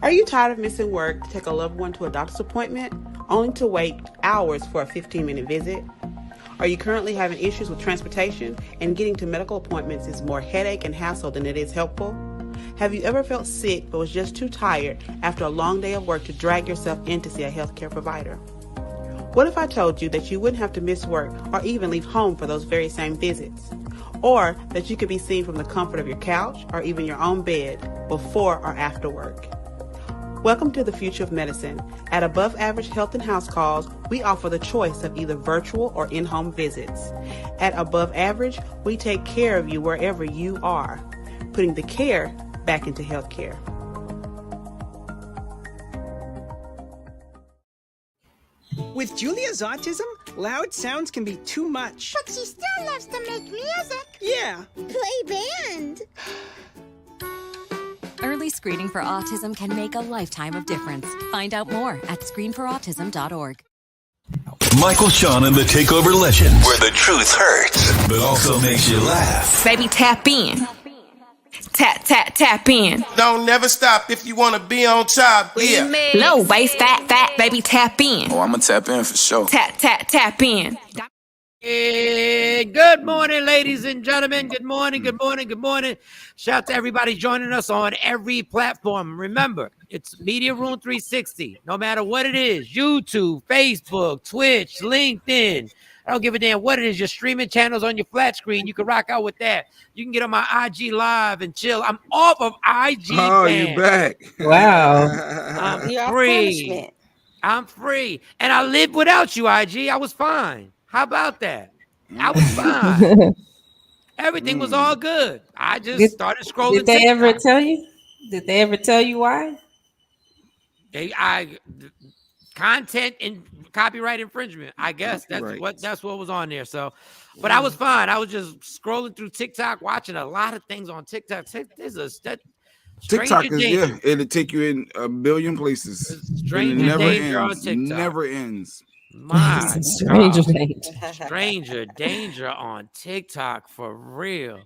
Are you tired of missing work to take a loved one to a doctor's appointment, only to wait hours for a 15-minute visit? Are you currently having issues with transportation and getting to medical appointments is more headache and hassle than it is helpful? Have you ever felt sick but was just too tired after a long day of work to drag yourself in to see a healthcare provider? What if I told you that you wouldn't have to miss work or even leave home for those very same visits? Or that you could be seen from the comfort of your couch or even your own bed before or after work? Welcome to the future of medicine. At Above Average Health and House Calls, we offer the choice of either virtual or in-home visits. At Above Average, we take care of you wherever you are, putting the care back into healthcare. With Julia's autism, loud sounds can be too much. But she still loves to make music. Yeah. Play band. Early screening for autism can make a lifetime of difference. Find out more at screenforautism.org. Michael, Shawn, and the TakeOver legend, where the truth hurts, but also makes you laugh. Baby, tap in. Tap, tap, tap in. Don't never stop if you want to be on top. Yeah. Low waist, fat, baby, tap in. Oh, I'm going to tap in for sure. Tap, tap, tap in. Good morning, ladies and gentlemen. Good morning, good morning, good morning. Shout out to everybody joining us on every platform. Remember, it's Media Room 360. No matter what it is, YouTube, Facebook, Twitch, LinkedIn. I don't give a damn what it is. Your streaming channels on your flat screen. You can rock out with that. You can get on my IG live and chill. I'm off of IG. Oh, you back. Wow. I'm free. I'm free. And I lived without you, IG. I was fine. How about that? I was fine. Everything was all good. I just started scrolling. Did they ever tell you? Did they ever tell you why? Content and copyright infringement. I guess that's what was on there. So, but I was fine. I was just scrolling through TikTok, watching a lot of things on TikTok. TikTok is it'll take you in a billion places. Stranger danger on TikTok. Never ends. My stranger danger. Stranger danger on TikTok for real.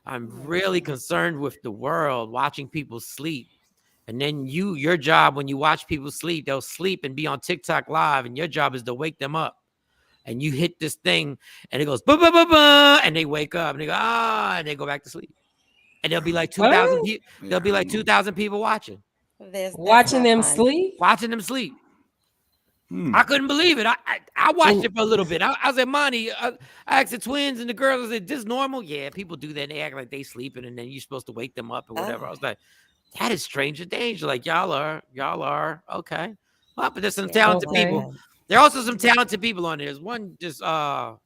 I'm really concerned with the world, watching people sleep. And then your job when you watch people sleep, they'll sleep and be on TikTok live, and your job is to wake them up. And you hit this thing, and it goes ba ba ba ba, and they wake up and they go and they go back to sleep. And there'll be like 2,000 people. There'll be like 2,000 people watching. Watching them sleep. Watching them sleep. I couldn't believe it. I watched it for a little bit. I was at Monty. I asked the twins and the girls, I said, "This normal?" Yeah, people do that. And they act like they sleeping, and then you're supposed to wake them up or whatever. I was like, that is stranger danger. Like y'all are okay. Well, but there's some talented people. There are also some talented people on there. There's one just I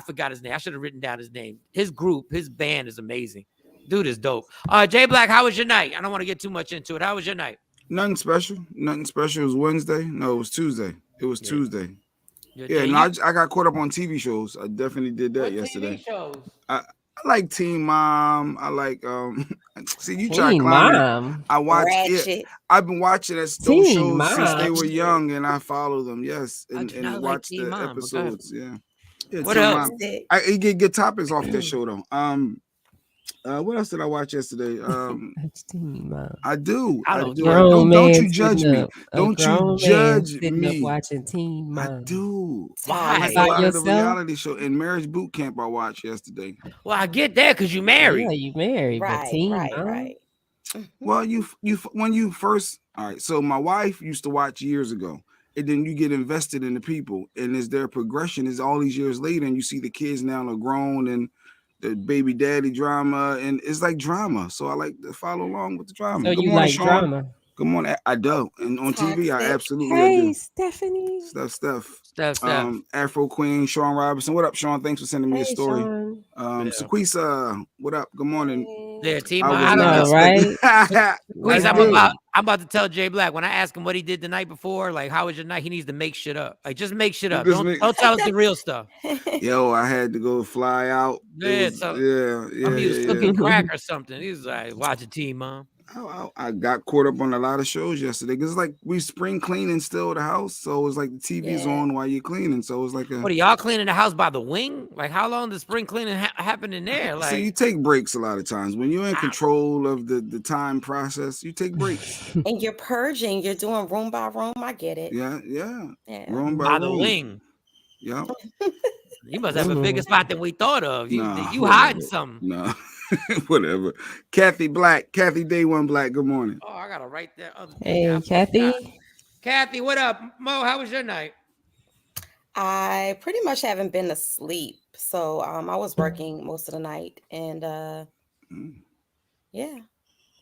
forgot his name. I should have written down his name. His group, his band is amazing. Dude is dope. Jay Black, how was your night? I don't want to get too much into it. How was your night? Nothing special. Nothing special. It was Wednesday. No, it was Tuesday. It was Tuesday. I got caught up on TV shows. I definitely did that yesterday. TV shows? I like Teen Mom. I like see you try Teen Mom. I watch it. I've been watching those shows since they were young, and I follow them. Yes, and watch the episodes. Yeah. What else? I get good topics off that show though. What else did I watch yesterday? I do. Don't you judge me. Don't you judge me. Watching Teen Mom. I do. Why? A lot of the reality show and Marriage Boot Camp I watched yesterday. Well, I get that because you married. Yeah, you married. But Teen Mom. Well, you when you first. All right. So my wife used to watch years ago. And then you get invested in the people, and as their progression is all these years later, and you see the kids now are grown and the baby daddy drama, and it's like drama. So I like to follow along with the drama. So you like Shawn. Drama? Good morning. I do. And on TV, I absolutely do. Hey, Stephanie. Steph. Afro Queen, Shawn Robinson. What up, Shawn? Thanks for sending me a story. Sequisa, what up? Good morning. Yeah, team. I know, right? I'm about to tell Jay Black when I ask him what he did the night before, like how was your night? He needs to make shit up. Like just make shit up. Don't tell us the real stuff. Yo, I had to go fly out. Yeah, he was cooking crack or something. He was like watching Team Mom. I got caught up on a lot of shows yesterday because like we spring cleaning still the house, so it's like the TV's on while you're cleaning. So it's like What are y'all cleaning the house by the wing? Like how long does spring cleaning happen in there? Like so you take breaks a lot of times when you're in control of the time process. You take breaks and you're purging. You're doing room by room. I get it. Yeah. Room by room. the wing. Yeah. You must have a bigger spot than we thought of. You Nah, hiding something. No. Whatever. Kathy Day One Black. Good morning. Oh, I gotta write that. Hey, Kathy. Kathy, what up? Mo, how was your night? I pretty much haven't been asleep. So I was working most of the night and yeah.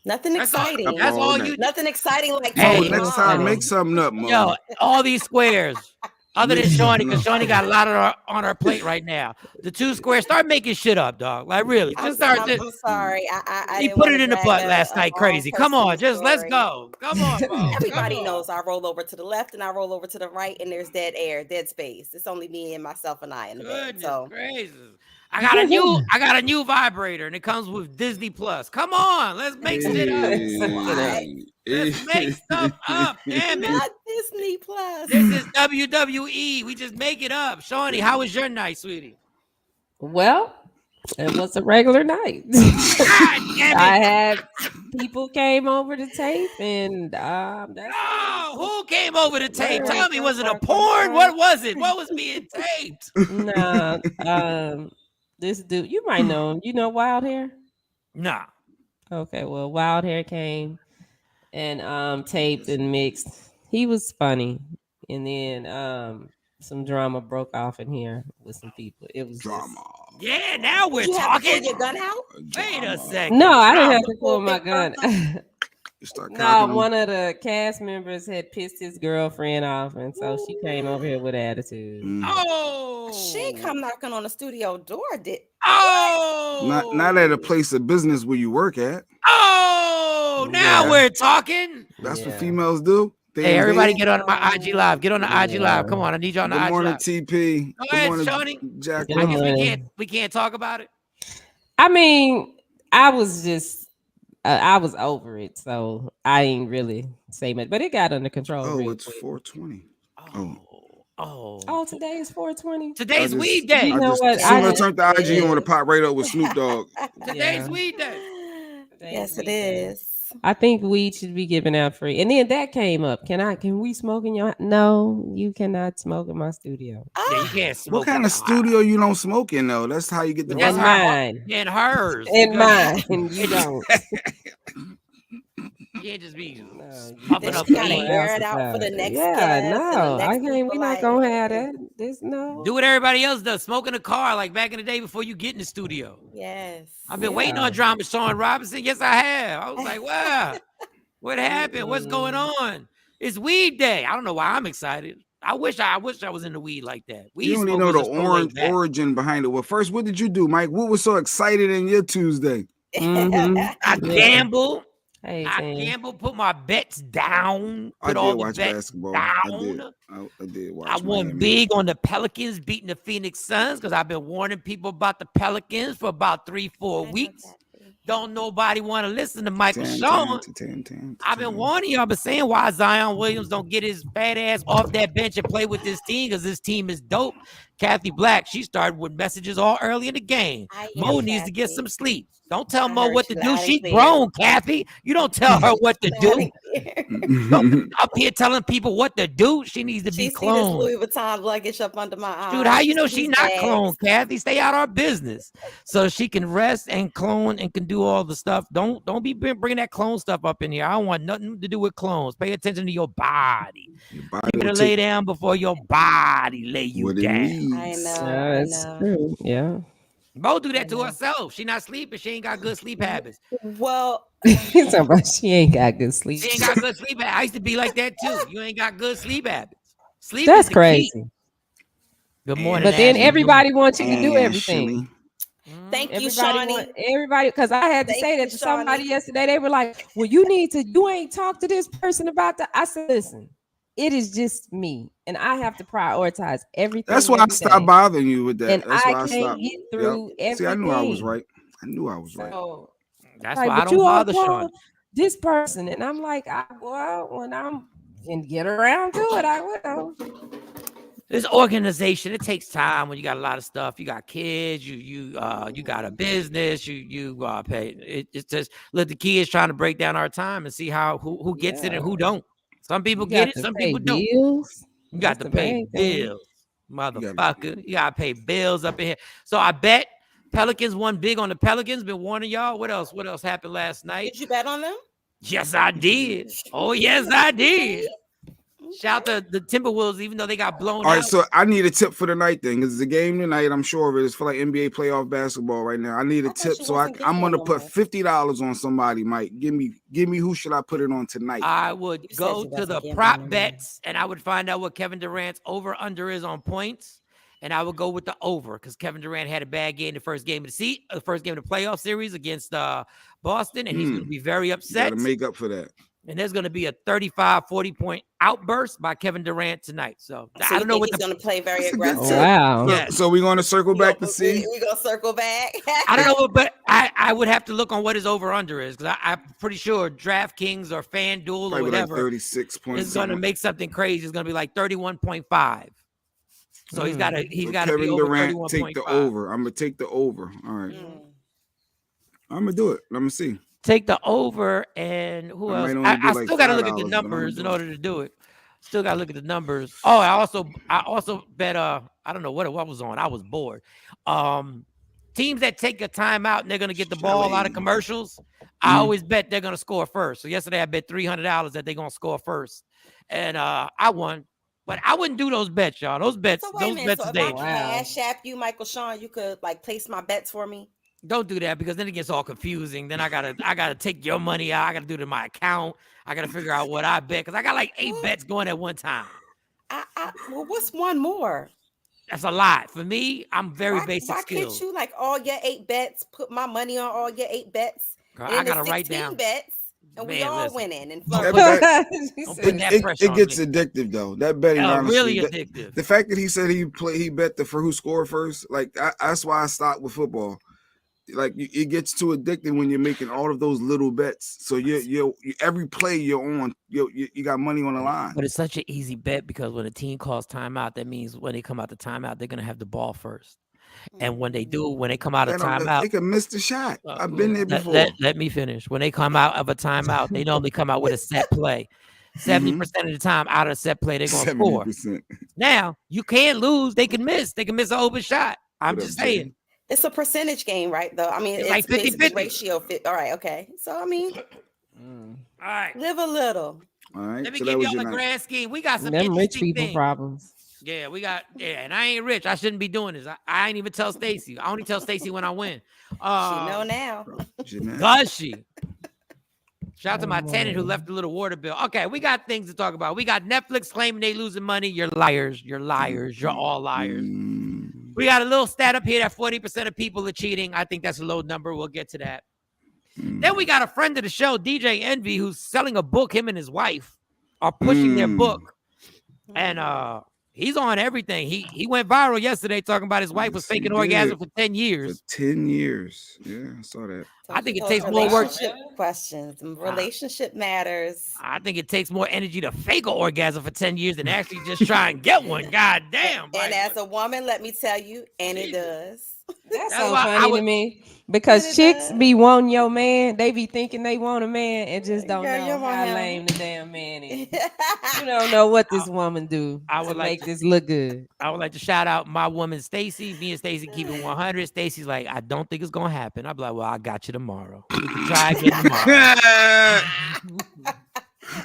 Nothing exciting. That's all you. Nothing exciting like next time make something up, Mo. Yo, all these squares. Other than Shawnee, because Shawnee got a lot on her plate right now. The 2 squares, start making shit up, dog. Like really, just start. I'm sorry. I he put it in the butt last night. Crazy. Come on, just let's go. Come on, bro. Everybody knows I roll over to the left and I roll over to the right, and there's dead air, dead space. It's only me and myself and I in the bed. So gracious. I got a new vibrator, and it comes with Disney Plus. Come on, let's make shit up. Let's make stuff up. Damn it. Not Disney Plus. This is WWE. We just make it up. Shawnee, how was your night, sweetie? Well, it was a regular night. I had people came over to tape, and who came over to tape? Tell me, was it a porn? What was it? What was being taped? Nah, this dude, you might know him. You know Wild Hair? Nah. Okay, well, Wild Hair came and taped and mixed. He was funny, and then some drama broke off in here with some people. It was drama. Yeah, now we're you talking. Have to pull your gun out? Wait a second. No, I didn't have to pull my gun. No, one of the cast members had pissed his girlfriend off, and so she came over here with attitude. Oh, she ain't come knocking on the studio door, did? Oh, not at a place of business where you work at. Oh, now we're talking. That's what females do. Hey, everybody, get on my IG live. Get on the IG live. Come on, I need you on the IG live. Good morning, TP. Go ahead, Shawnee. Jack. I guess we can't talk about it. I mean, I was just. I was over it, so I ain't really say much. But it got under control. Oh, it's 420. Oh, today is 420. Today's weed day. You know what? I turned the IG on to pop right up with Snoop Dogg. Today's weed day. Yes, it is. I think weed should be given out free. And then that came up. Can we smoke in your? No, you cannot smoke in my studio. Yeah, you can't smoke. What kind of studio you don't smoke in though? That's how you get the in mine. In hers. In mine. You don't. You can't just be puffing up. Gotta air it out for the next guest. No, I can't. We're not gonna have that. No. Do what everybody else does. Smoke in a car like back in the day before you get in the studio. Yes. I've been waiting on drama, Shawn Robinson. Yes, I have. I was like, wow, what happened? What's going on? It's weed day. I don't know why I'm excited. I wish I was in the weed like that. You don't even know the origin behind it. Well, first, what did you do, Mike? What was so excited in your Tuesday? I gamble. Hey, I gamble, put my bets down. Put all the bets down. I did watch. I won big on the Pelicans beating the Phoenix Suns because I've been warning people about the Pelicans for about 3-4 weeks. Don't nobody want to listen to Michael Shawn. I've been warning you. I've been saying why Zion Williams don't get his fat ass off that bench and play with this team because this team is dope. Kathy Black, she started with messages all early in the game. Mo needs to get some sleep. Don't tell Mo what to do. She's grown, Kathy. You don't tell her what to do. Up here telling people what to do. She needs to be cloned. Louis Vuitton luggage up under my arm. Dude, how you know she's not cloned, Kathy? Stay out of our business. So she can rest and clone and can do all the stuff. Don't be bringing that clone stuff up in here. I don't want nothing to do with clones. Pay attention to your body. You better lay down before your body lay you down. I know. That's true. Yeah. Mo do that to herself. She not sleeping. She ain't got good sleep habits. Well, she ain't got good sleep. She ain't got good sleep habits. I used to be like that too. You ain't got good sleep habits. Sleep That's is crazy. Key. Good morning. But then everybody wants you to do everything. Thank you, Shawnee. Everybody, because I had to say that to somebody yesterday. They were like, "Well, you ain't talk to this person about that." I said, "Listen, it is just me, and I have to prioritize everything." That's why I stopped bothering you with that. And that's why I can't get through everything. See, I knew I was right. I knew I was right. That's why I don't bother Shawn. this person, and I'm like, well, when I'm can get around to it, I will. This organization, it takes time when you got a lot of stuff. You got kids, you got a business, you pay. It's just let the kids trying to break down our time and see who gets it and who don't. Some people get it, some people don't. Bills. You got to pay bills, motherfucker. You gotta pay bills up in here. So I bet Pelicans won big on the Pelicans. Been warning y'all. What else? What else happened last night? Did you bet on them? Yes, I did. Oh, yes, I did. Shout out to the Timberwolves, even though they got blown out. All right, so I need a tip for the night then, because it's a game tonight. I'm sure of it. It's for like NBA playoff basketball right now. I need a tip, so I'm gonna put $50 on somebody. Mike, give me who should I put it on tonight? I would go to the prop bets, and I would find out what Kevin Durant's over under is on points, and I would go with the over because Kevin Durant had a bad game the first game of the playoff series against Boston, and he's going to be very upset. Got to make up for that. And there's going to be a 35-40 point outburst by Kevin Durant tonight. So I don't know what he's going to play very aggressive. Wow. Yeah. So we're going to circle back to see. We're going to circle back. I don't know, but I would have to look on what his over under is because I'm pretty sure DraftKings or FanDuel probably or whatever like 36 points is going to make something crazy. It's going to be like 31.5. So he's got to be over 31.5. Take the over. I'm going to take the over. All right. I'm going to do it. Let me see. Take the over, and who else? I still got to look at the numbers in order to do it. Still got to look at the numbers. Oh, I also bet. I don't know what was on. I was bored. Teams that take a timeout and they're going to get the ball out of commercials. I always bet they're going to score first. So yesterday I bet $300 that they're going to score first, and I won. But I wouldn't do those bets, y'all. Those bets. So wait a minute. So if dangerous. I Cash App you, Michael Shawn, you could like place my bets for me. Don't do that because then it gets all confusing. Then I gotta take your money out. I gotta do it in my account. I gotta figure out what I bet because I got like 8 bets going at one time. Well, what's one more? That's a lot for me. I'm very basic why skills. Can't you like all your 8 bets? Put my money on all your 8 bets. Girl, I gotta write down bets, and we all winning. And it gets addictive though. That betting honestly, really addictive. The fact that he said he bet for who scored first, like that's why I stopped with football. Like it gets too addicting when you're making all of those little bets. So you every play you're on, you got money on the line. But it's such an easy bet because when a team calls timeout, that means when they come out the timeout, they're gonna have the ball first. And when they come out of timeout, they can miss the shot. I've been there before. Let me finish. When they come out of a timeout, they normally come out with a set play. 70% of the time out of a set play, they're gonna score. Now you can't lose. They can miss. They can miss an open shot. I'm just saying. It's a percentage game, right? Though I mean, it's like 50-50 ratio. All right, okay. So I mean, all right, live a little. All right. Let me give y'all a grand scheme. We got some them rich people things. Problems. Yeah, we got. Yeah, and I ain't rich. I shouldn't be doing this. I ain't even tell Stacy. I only tell Stacy when I win. She know now. Does she? Shout out to my tenant who left a little water bill. Okay, we got things to talk about. We got Netflix claiming they losing money. You're liars. You're liars. You're all liars. We got a little stat up here that 40% of people are cheating. I think that's a low number. We'll get to that. Then we got a friend of the show, DJ Envy, who's selling a book. Him and his wife are pushing their book. And he's on everything. He went viral yesterday talking about his wife was faking orgasm for 10 years. For 10 years. Yeah, I saw that. I think it takes more work. Questions. Relationship matters. I think it takes more energy to fake an orgasm for 10 years than actually just try and get one. God damn. And as a woman, let me tell you, and it does. That's so funny to me because chicks be wanting your man. They be thinking they want a man and just don't know how lame the damn man is. You don't know what this woman do to make this look good. I would like to shout out my woman, Stacy. Me and Stacy keep it 100. Stacy's like, I don't think it's going to happen. I'll be like, well, I got you tomorrow. We can try again tomorrow.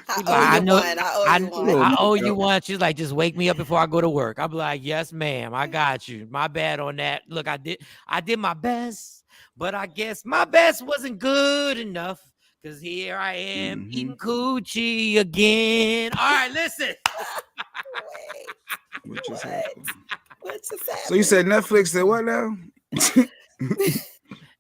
I owe you one. She's like, just wake me up before I go to work. I'll be like, yes, ma'am. I got you. My bad on that. Look, I did my best, but I guess my best wasn't good enough because here I am eating coochie again. All right, listen. What just happened? So you said Netflix said what now?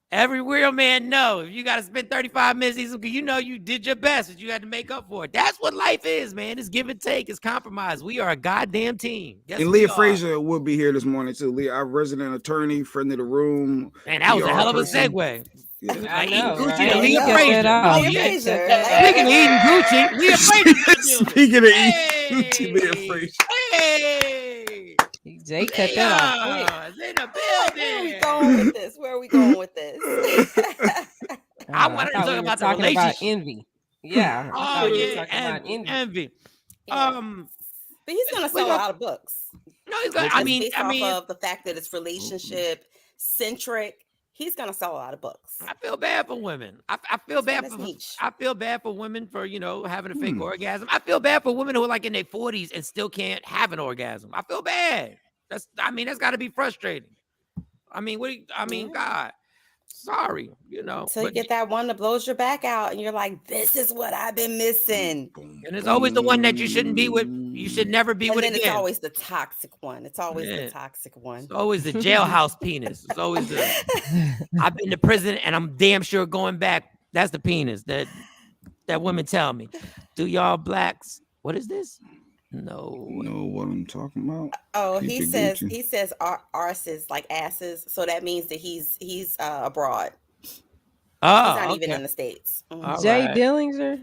Every real man know if you got to spend 35 minutes, you know you did your best, but you had to make up for it. That's what life is, man. It's give and take. It's compromise. We are a goddamn team. Yes, and Leah Frazier will be here this morning too. Leah, our resident attorney, friend of the room. Man, that was a hell of a segue. Yeah. I Like eating know, Gucci right? to Leah Cut Frazier. that off. Oh Leah yeah. Frazier. Speaking of eating Gucci, Leah Frazier's in the building. Speaking of eating Hey, Gucci, Leah Frazier. hey, Jay cut that off quick. Leah's in the Where are we building. going with this? Where are we going with this? I I wanted to thought talk we were about the talking about relationship. envy. Yeah, I Oh thought we were yeah, talking about envy. envy. Yeah. But he's gonna we sell a gon- lot of books. No, he's gonna. Just I mean, based off of the fact that it's relationship centric, he's gonna sell a lot of books. I feel bad for women. I feel bad That's for. niche. I feel bad for women for having a fake orgasm. I feel bad for women who are like in their 40s and still can't have an orgasm. I feel bad. That's got to be frustrating. I mean, God, sorry, Until you get that one that blows your back out, and you're like, "This is what I've been missing." And it's always the one that you shouldn't be with. You should never be with And then again. it's always the toxic one. It's always the toxic one. It's always the jailhouse penis. It's always the. I've been to prison and I'm damn sure going back. That's the penis that women tell me. Do y'all blacks? What is this? No. Know what I'm talking about? Oh, Keep he it says Gucci. arses like asses, so that means that he's abroad. Oh, he's not even in the States. All Jay right. Dillinger.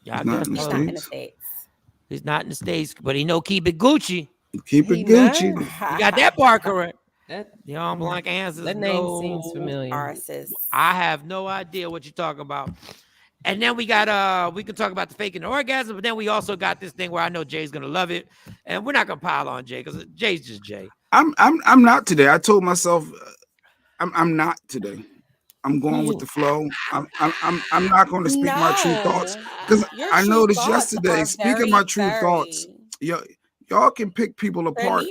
Yeah, I Not guess in the He's so. not in the States. States. He's not in the States, but he know keep it Gucci. Keep He it Gucci. not? You got that part correct. That The black answers. that name seems familiar. Arses. I have no idea what you're talking about. And then we got we can talk about the faking the orgasm, but then we also got this thing where I know Jay's gonna love it, and we're not gonna pile on Jay because Jay's just Jay. I'm not today. I told myself I'm not today. I'm going with the flow. I'm not going to speak my true thoughts because I noticed yesterday. Speaking my true thoughts, y'all can pick people apart.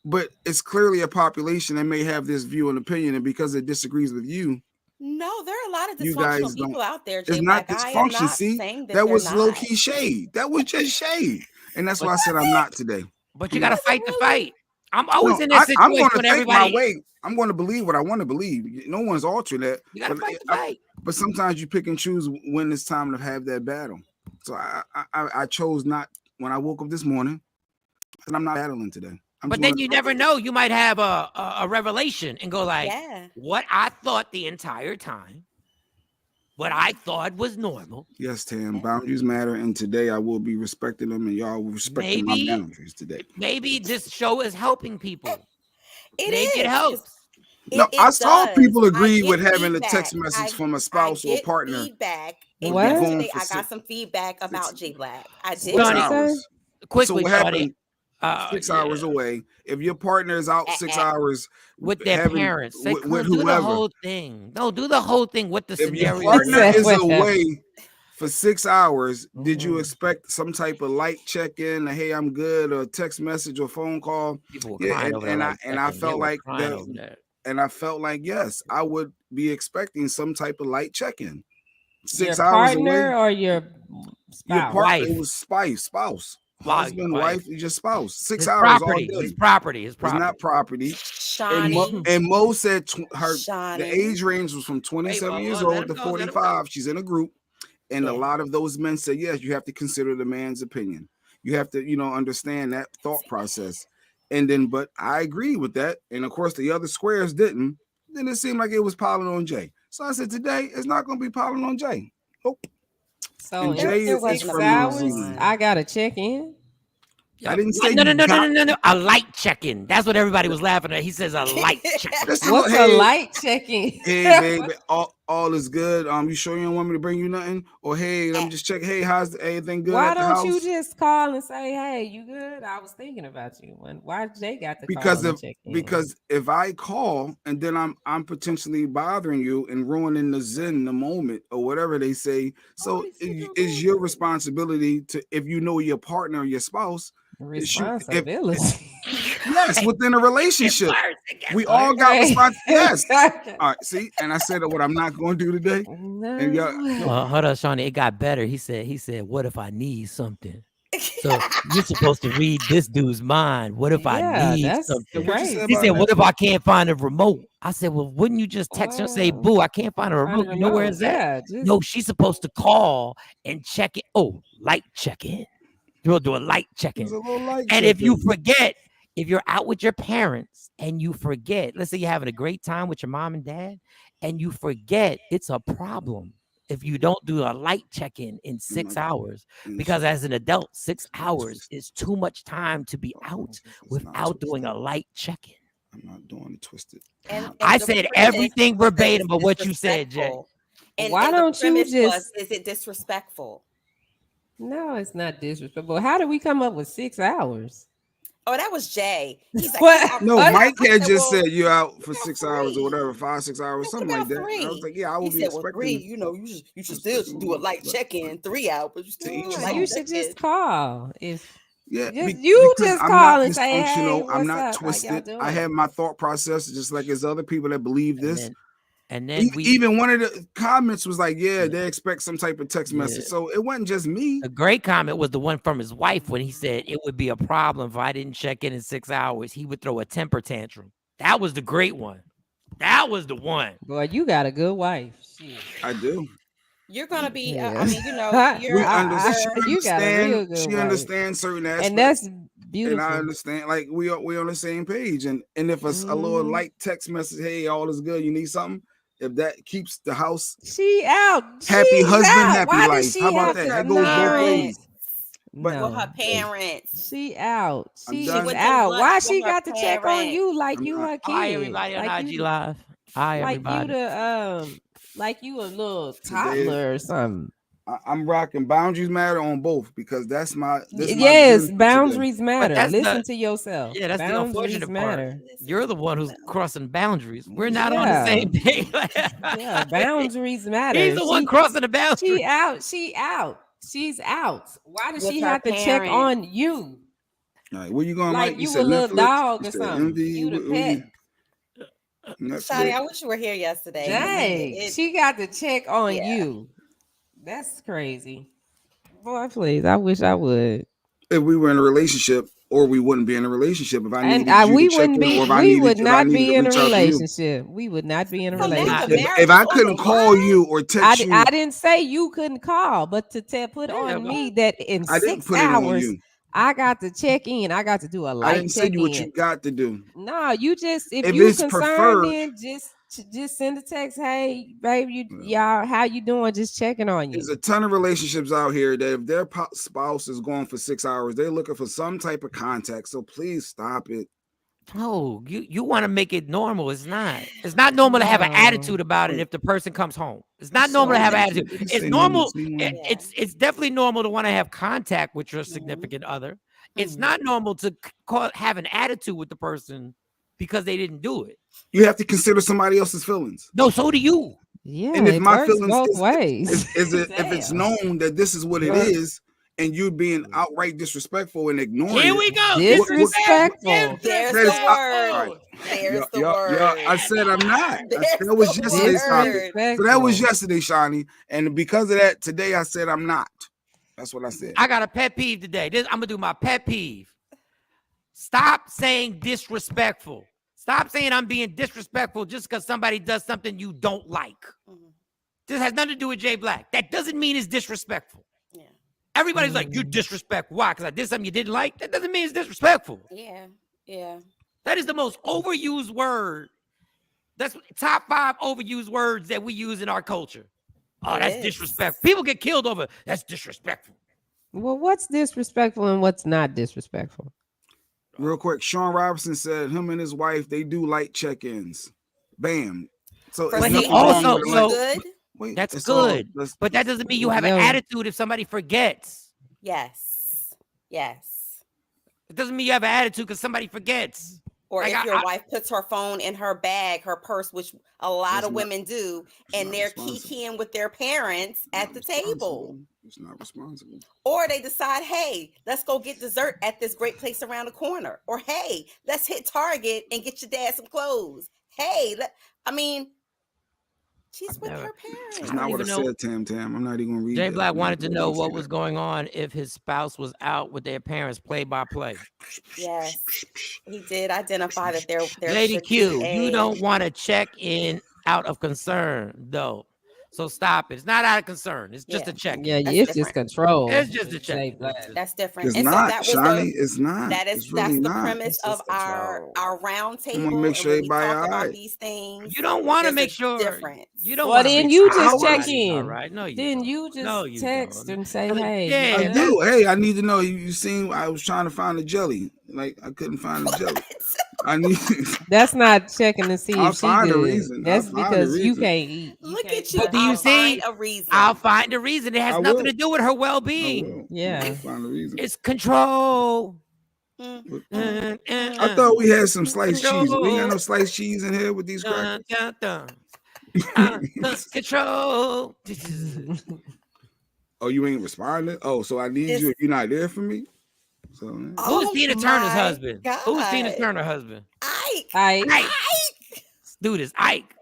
But it's clearly a population that may have this view and opinion, and because it disagrees with you. No, there are a lot of You guys dysfunctional people out there. It's not dysfunction. See, that was low key shade. That was just shade, and that's why I said I'm not today. But you got to fight the fight. I'm always in that situation. I'm going to with take everybody. my way. I'm going to believe what I want to believe. No one's altering that. You got to fight the fight. But sometimes you pick and choose when it's time to have that battle. So I chose not when I woke up this morning, and I'm not battling today. But then you never know. You might have a revelation and go like, what I thought the entire time, what I thought was normal. Yes, Tam, boundaries matter, and today I will be respecting them, and y'all will respect my boundaries today. Maybe this show is helping people. It helps. No, I saw people agree with having a text message from a spouse or partner. Feedback. And yesterday I got some feedback about J Black. I did. Quickly, so what happened? 6 hours away. If your partner is out 6 hours with their parents, with whoever, do the whole thing. No, do the whole thing with the scenario. If your partner is away for 6 hours, did you expect some type of light check-in, a hey, I'm good, or text message or phone call? People were crying over that. I felt like that, and I felt like yes, I would be expecting some type of light check-in. 6 your hours partner away, or your spouse? Your partner, it was spouse. Husband, wife, you just spouse. 6 hours property. all day. His property. It's not property. Shawn. And Mo said the age range was from 27 years old to 45. She's in a group. And a lot of those men said, yes, you have to consider the man's opinion. You have to, understand that thought process. And then, but I agree with that. And of course, the other squares didn't. Then it seemed like it was piling on Jay. So I said, today, it's not going to be piling on Jay. Nope. So in 6 hours, I gotta check in. I didn't say no. A light check-in. That's what everybody was laughing at. He says a light check-in. What's a light check-in? Hey, baby, all is good. You sure you don't want me to bring you nothing? Or hey, let me just check. Hey, how's everything good? Why at the don't house? you just call and say, hey, you good? I was thinking about you. Why Jay got to call and check in? Because if I call and then I'm potentially bothering you and ruining the zen, the moment, or whatever they say. So it's your responsibility to, if you know your partner or your spouse. Responsibility. Yes, within a relationship. We all got responsibility. Yes. All right, see, and I said what I'm not going to do today. No. And hold on, Shawn. It got better. He said, what if I need something? So you're supposed to read this dude's mind. What if I need something? He said, what if I can't find a remote? I said, well, wouldn't you just text her and say, boo, I can't find a remote. You know where it's at? No, she's supposed to call and check it. Oh, light check-in. You'll do a light check-in. And if you forget, if you're out with your parents and you forget, let's say you're having a great time with your mom and dad, and you forget, it's a problem if you don't do a light check-in in 6 hours. Because as an adult, 6 hours is too much time to be out without doing a light check-in. I'm not doing it twisted. And I the said premise everything was that verbatim it's of what you said, Jay. disrespectful. And, Why and the don't you premise just? was, is it disrespectful? No, it's not disrespectful. How did we come up with 6 hours? Oh, that was Jay. He's like, What? No, What? Mike had just well, said you're out for 6 hours or 3. whatever, 5, 6 hours, What something like about that. And I was 3? like, yeah, I He would be said, well, expecting. 3, you should still do a light check-in. 3 hours. You still do a each his light You own. should check-in. just call. If Yeah, you because just I'm call not and say, "Hey, dysfunctional. I'm what's not up? How y'all twisted. doing?" I have my thought process just like there's other people that believe this. And then Even one of the comments was like, yeah, they expect some type of text message. So it wasn't just me. A great comment was the one from his wife when he said it would be a problem if I didn't check in 6 hours. He would throw a temper tantrum. That was the great one. That was the one. Boy, you got a good wife. Shit. I do. You're gonna be. Yeah. I mean, you're. You got a real good She wife. understands certain aspects, and that's beautiful. And I understand, like we on the same page. And if a little light text message, hey, all is good, you need something. If that keeps the house, she out. Happy She's husband, out. happy Why life. Does she How about have that? to- That goes both ways. But with her parents, she out. She done. is out. lunch Why with she her got to check on you like I'm you not. her kid? Hi, everybody on like IG you, Live. Hi, like everybody. like you a little toddler or something. I'm rocking boundaries matter on both because that's my Yes, my boundaries matter. that's Listen to yourself. Yeah, that's boundaries the unfortunate matter. part. You're the one who's crossing boundaries. We're not on the same page. Yeah, boundaries matter. He's the one crossing the boundaries. She out. She out. She's out. Why does With she her have to check parents. on you? All right, where you going? Like Mike? you said a little Netflix? dog You or said something. Envy? You the What you- pet. Netflix? Shawty, I wish you were here yesterday. Dang, she got to check on Yeah. you. That's crazy. Boy, please. I wish I would. If we were in a relationship, or we wouldn't be in a relationship. If I needed you we to check wouldn't in, be. or if I We needed, would if I not needed be to in a reach out to you. relationship. We would not be in a So now the relationship. marriage If I is on couldn't the call line? you or text you, I didn't say you couldn't call, but to put on me that in I didn't 6 put it on hours you. I got to check in. I got to do a I light didn't say check you what in. you got to do. No, you just if If you it's concerned, preferred- then just send a text. Hey, baby, y'all, how you doing? Just checking on you. There's a ton of relationships out here that if their spouse is gone for 6 hours, they're looking for some type of contact. So please stop it. No, you want to make it normal. It's not. It's not normal to have an attitude about it if the person comes home. It's not normal to have an attitude. It's normal. It's definitely normal to want to have contact with your significant other. It's not normal to have an attitude with the person because they didn't do it. You have to consider somebody else's feelings. No, so do you. Yeah, and if it my works feelings both ways. if it's known that this is what it is, and you being outright disrespectful and ignoring Here it, we go. Disrespectful. There's the word. There's the word. I said I'm not. There's That was the yesterday's topic. word. So that was yesterday, Shawnee. And because of that, today I said I'm not. That's what I said. I got a pet peeve today. I'm gonna do my pet peeve. Stop saying disrespectful. Stop saying I'm being disrespectful just because somebody does something you don't like. This has nothing to do with Jay Black. That doesn't mean it's disrespectful. Yeah. Everybody's like, you disrespectful. Why? Because I did something you didn't like? That doesn't mean it's disrespectful. Yeah. Yeah. That is the most overused word. That's top 5 overused words that we use in our culture. Oh, that's disrespectful. People get killed over that's disrespectful. Well, what's disrespectful and what's not disrespectful? Real quick, Shawn Robinson said him and his wife, they do light check-ins. Bam. So But he also that's good. But that doesn't mean you have an attitude if somebody forgets. Yes. Yes. It doesn't mean you have an attitude because somebody forgets. Or Like, if your wife puts her phone in her bag, her purse, which a lot of women do, and they're kikiing with their parents at the table. It's not responsible. Or they decide, hey, let's go get dessert at this great place around the corner. Or hey, let's hit Target and get your dad some clothes. Hey, she's with her parents. It's not what I said, Tam. I'm not even gonna read Jay that. Black wanted to know what was going on if his spouse was out with their parents play by play. Yes, he did identify that there Lady should Q, be you don't want to check in out of concern, though. So stop it. It's not out of concern. It's just a check. Yeah, it's just control. It's just a check. That's different. It's And so not, that was Shawnee. It's not. that's really the not. premise of our round I'm table. gonna make sure and when we everybody talk all about right. these things, You don't want to there's make a sure. difference. You don't. Well, want then to you make sure just check everybody's in. All right. No, you. Then don't. you just No, you text don't. and say, "Hey." Yeah, I do. Hey, I need to know. You seen? I was trying to find the jelly. Like I couldn't find the jelly. I need. That's not checking to see I'll if she find a good. reason. That's I'll find a because you reason. can't eat. Look at you. But do you I'll see? find a reason. I'll find a reason. It has I nothing will. to do with her I well-being. will. Yeah. I'll find a reason. It's control. I thought we had some sliced cheese. We ain't got no sliced cheese in here with these crackers. Control. Oh, you ain't responding? Oh, so I need you if you're not there for me? So Who's Tina Turner's husband? Who's Tina Turner's husband? Ike. Dude, it's Ike.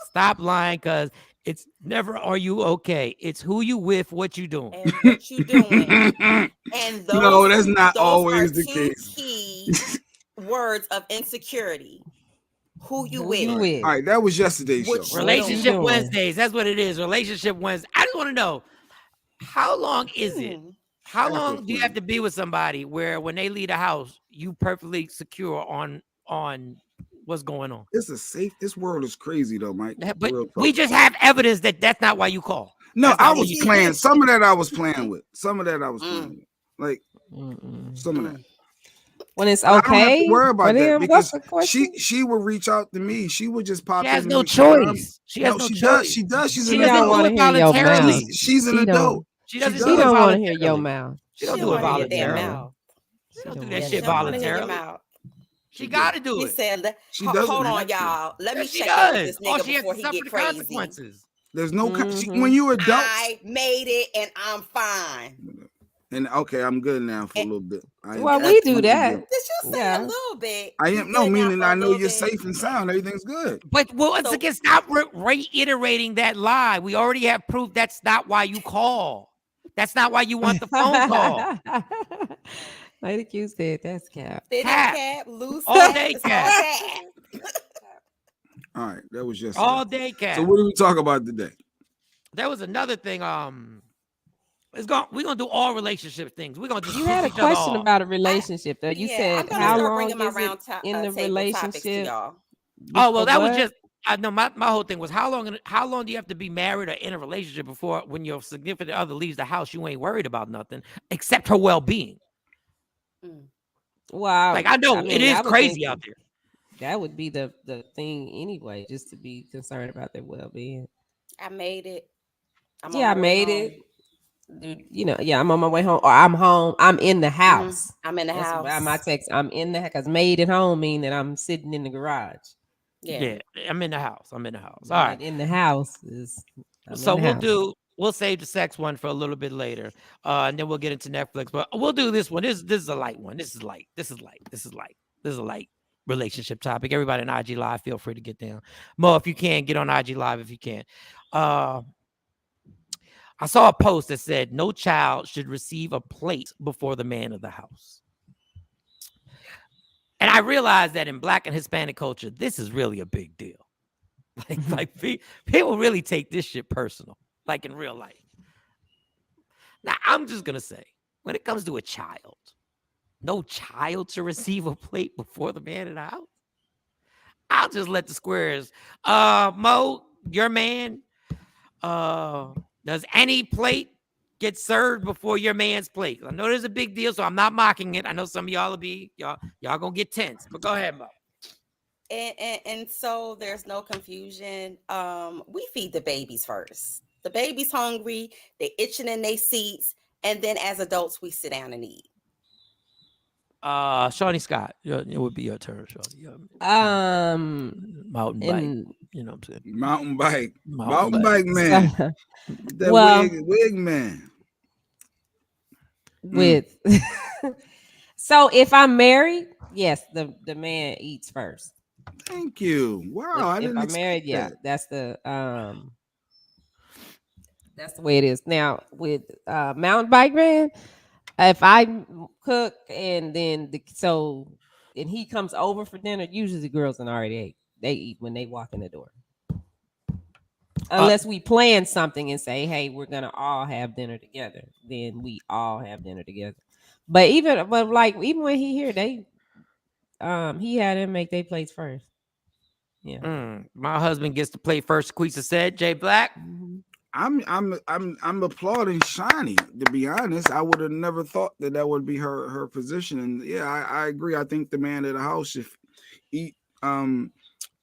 Stop lying, cause it's never are you okay. It's who you with, what you doing. And what you doing. And those, no, that's not those always are the two case. key words of insecurity. Who you with. All right, that was yesterday's show. Relationship Wednesdays. That's what it is. Relationship Wednesday. I just want to know, how long is it? How long do you have to be with somebody where when they leave the house, you perfectly secure on what's going on? It's a safe. This world is crazy though, Mike. But we just have evidence that that's not why you call. No, That's I not was what you playing. do. Some of that I was playing with. Some of that I was playing with. Like some of that. When it's I don't have okay. to worry about that because what's the question? she would reach out to me. She would just pop She in. has and no make sure I'm- choice. She has no she choice. does. She does. She's She an doesn't adult. do it voluntarily. She's an adult. She doesn't does. do it don't want to hear voluntarily. your mouth. She don't She do it don't wanna hear your damn voluntarily. mouth. She don't do She that don't shit She don't want to hear your voluntarily. mouth. She got to do He it. said, She doesn't hold on, have to. y'all. Let me Yes, she check out does. this All nigga she has before to he suffer get the crazy. consequences. There's no when you adults. I made it and I'm fine. And okay, I'm good now for a little bit. Well, we do that. Did you say a little bit? I You am no good now meaning for a I know little you're bit? safe and sound. Everything's good. But once again, stop reiterating that lie. We already have proof that's not why you call. That's not why you want the phone call. Lady Q said that's cap. Fitted Cap. cap, loose All cap, day it's cap. all cap. All right, that was just All day cap. So what do we talk about today? There was another thing. We're gonna do all relationship things. We're gonna just You piss had a each other question off. about a relationship though. You I'm said gonna how start long bringing my is it round in the table topics to relationship? y'all. Oh well, that was What? just. I know my whole thing was how long do you have to be married or in a relationship before when your significant other leaves the house you ain't worried about nothing except her well-being. Wow. Like I know mean, it is I would crazy think out there. That would be the thing anyway, just to be concerned about their well-being. I made it. I'm Yeah, I on my way made home. it. Dude, you know, yeah, I'm on my way home, or I'm home. I'm in the house. I'm in the That's house. why my text. I'm in the house because made it home mean that I'm sitting in the garage. Yeah, I'm in the house. I'm in the house. All Right, right. in the house is. I'm So in the house. we'll save the sex one for a little bit later. And then we'll get into Netflix. But we'll do this one. This is a light one. This is light. This is a light relationship topic. Everybody in IG Live, feel free to get down. Mo, if you can, get on IG Live if you can. I saw a post that said no child should receive a plate before the man of the house. And I realized that in Black and Hispanic culture, this is really a big deal. Like people really take this shit personal, like in real life. Now, I'm just going to say, when it comes to a child, no child to receive a plate before the man in the house. I'll just let the squares. Mo, your man, does any plate get served before your man's plate? I know there's a big deal, so I'm not mocking it. I know some of y'all will be, y'all gonna get tense, but go ahead, Mo. And so there's no confusion. We feed the babies first. The baby's hungry, they itching in their seats, and then as adults, we sit down and eat. Shawnee Scott, it would be your turn, Shawnee. Mountain bike. You know what I'm saying? Mountain bike man. That Well, wig man. With so if I'm married, yes, the man eats first. Thank you. Wow, I If didn't I'm expect married, yeah, that. that's the way it is. Now with mountain bike man, if I cook and then and he comes over for dinner, usually the girls and already ate. They eat when they walk in the door. Unless we plan something and say, hey, we're gonna all have dinner together, then we all have dinner together. But even when he here, they he had them make their plates first. Yeah. My husband gets to play first. Quisa said, Jay Black. I'm applauding Shawnee. To be honest, I would have never thought that would be her position. And yeah, I agree. I think the man of the house should eat.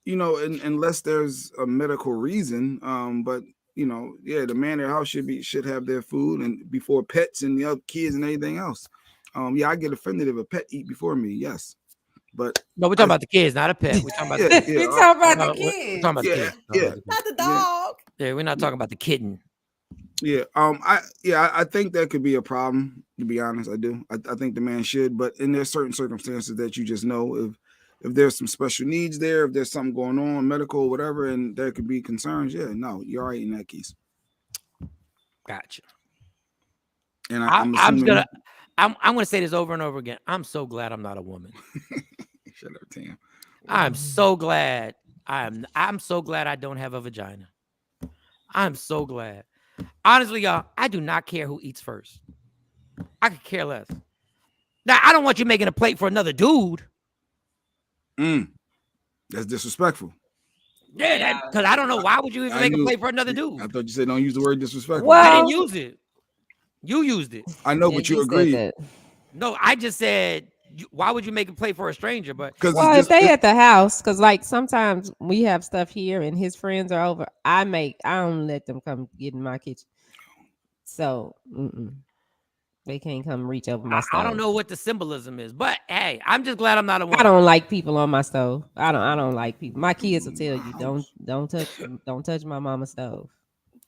Unless there's a medical reason. But the man of the house should have their food and before pets and the other kids and anything else. I get offended if a pet eat before me. Yes. But no, we're talking about the kids, not a pet. We're talking about the kids. We're talking about the kids. We're talking about the kids. Not the dog. Yeah, we're not talking about the kitten. Yeah. I think that could be a problem, to be honest. I do. I think the man should, but in there's certain circumstances that you just know if there's some special needs there, if there's something going on, medical or whatever, and there could be concerns, no, you're all right in that case. Gotcha. And I'm gonna say this over and over again. I'm so glad I'm not a woman. Shut up, Tam. I'm so glad. I'm so glad I don't have a vagina. I'm so glad. Honestly, y'all, I do not care who eats first. I could care less. Now, I don't want you making a plate for another dude. That's disrespectful. Yeah, because I don't know. Why would you even make a plate for another dude? I thought you said don't use the word disrespectful. Well, I didn't use it. You used it. I know, but you agreed. No, I just said, why would you make a plate for a stranger? But if they at the house, because like sometimes we have stuff here and his friends are over, I don't let them come get in my kitchen. So they can't come reach over my stove. I don't know what the symbolism is, but hey, I'm just glad I'm not a woman. I don't like people on my stove. I don't like people. My kids will tell you don't touch my mama's stove.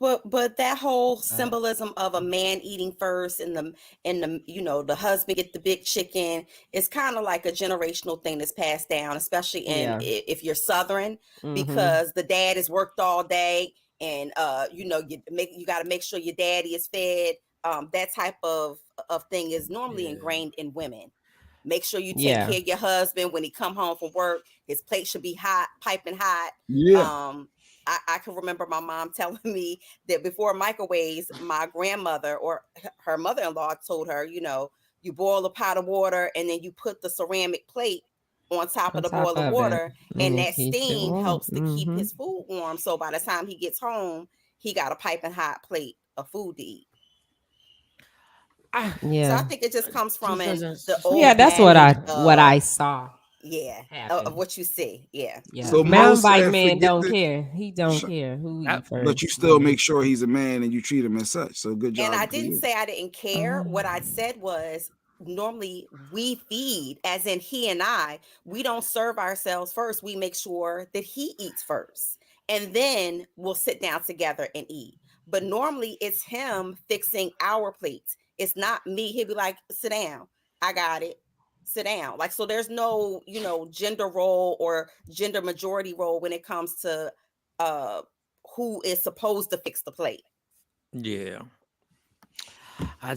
But that whole symbolism of a man eating first and the husband get the big chicken is kind of like a generational thing that's passed down, especially if you're Southern, because the dad has worked all day and you got to make sure your daddy is fed. That type of thing is normally ingrained in women. Make sure you take care of your husband when he come home from work. His plate should be hot, piping hot. Yeah. I can remember my mom telling me that before microwaves, my grandmother or her mother-in-law told her, you boil a pot of water and then you put the ceramic plate on top of the boiling water, and that steam helps to keep his food warm. So by the time he gets home, he got a piping hot plate of food to eat. So I think it just comes from the old. Yeah, that's what I saw. Yeah, of what you see. Yeah. So mountain bike man don't care. He don't care who you first. But you still make sure he's a man and you treat him as such. So good job. And I didn't say I didn't care. What I said was normally we feed, as in he and I, we don't serve ourselves first. We make sure that he eats first, and then we'll sit down together and eat. But normally it's him fixing our plates. It's not me. He'll be like, sit down. I got it. Sit down. Like, so there's no, gender role or gender majority role when it comes to who is supposed to fix the plate. Yeah. I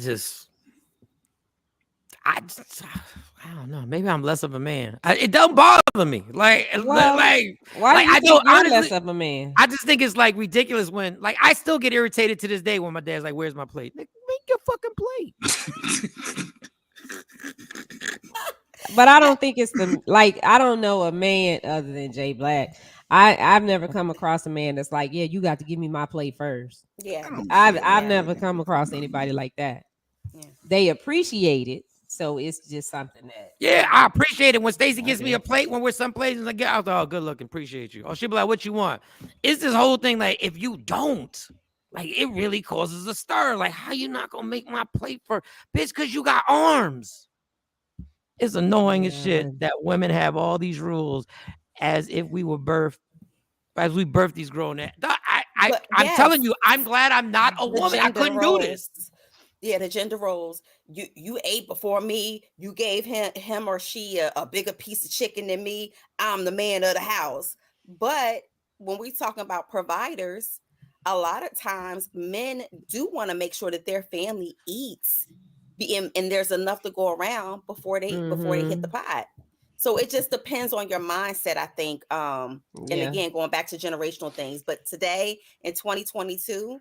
don't know. Maybe I'm less of a man. It don't bother me. Why do you think you're less of a man? I just think it's like ridiculous when, I still get irritated to this day when my dad's like, "Where's my plate?" Like, make your fucking plate. But I don't think it's I don't know a man other than Jay Black. I've never come across a man that's like, yeah, you got to give me my plate first. Yeah. I've never come across anybody like that. Yeah. They appreciate it. So it's just something that. Yeah, I appreciate it when Stacey gives me a plate when we're someplace and I was like, oh, good looking, appreciate you. Or she'll be like, what you want? It's this whole thing like, if you don't, it really causes a stir. Like, how you not gonna make my plate for bitch? Because you got arms. It's annoying as shit that women have all these rules as if we were birthed, as we birthed these grown men. I'm telling you, I'm glad I'm not a woman. I couldn't do this. Yeah, the gender roles. You ate before me. You gave him or she a bigger piece of chicken than me. I'm the man of the house. But when we talking about providers, a lot of times men do want to make sure that their family eats, and there's enough to go around before they hit the pot. So it just depends on your mindset, I think. And again, going back to generational things. But today in 2022,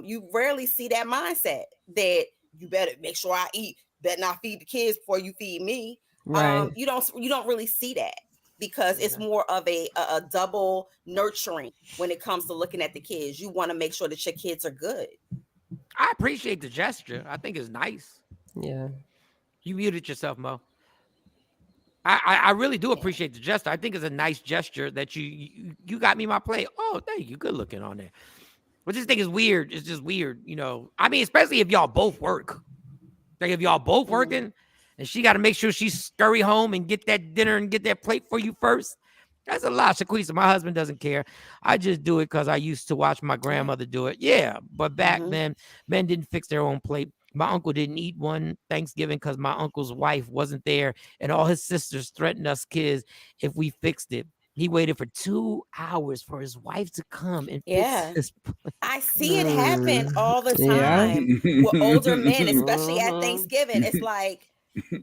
you rarely see that mindset that you better make sure I eat, better not feed the kids before you feed me. Right. You don't really see that because it's more of a double nurturing when it comes to looking at the kids. You want to make sure that your kids are good. I appreciate the gesture. I think it's nice. Yeah. You muted yourself, Mo. I really do appreciate the gesture. I think it's a nice gesture that you got me my plate. Oh, thank you. Good looking on there. But this thing is weird. It's just weird, you know. I mean, especially if y'all both work. Like if y'all both working and she got to make sure she scurry home and get that dinner and get that plate for you first. That's a lot, Shaquisa. My husband doesn't care. I just do it because I used to watch my grandmother do it. Yeah, but back then, men didn't fix their own plate. My uncle didn't eat one Thanksgiving because my uncle's wife wasn't there, and all his sisters threatened us kids if we fixed it. He waited for 2 hours for his wife to come and fix his plate. I see it happen all the time with older men, especially at Thanksgiving. It's like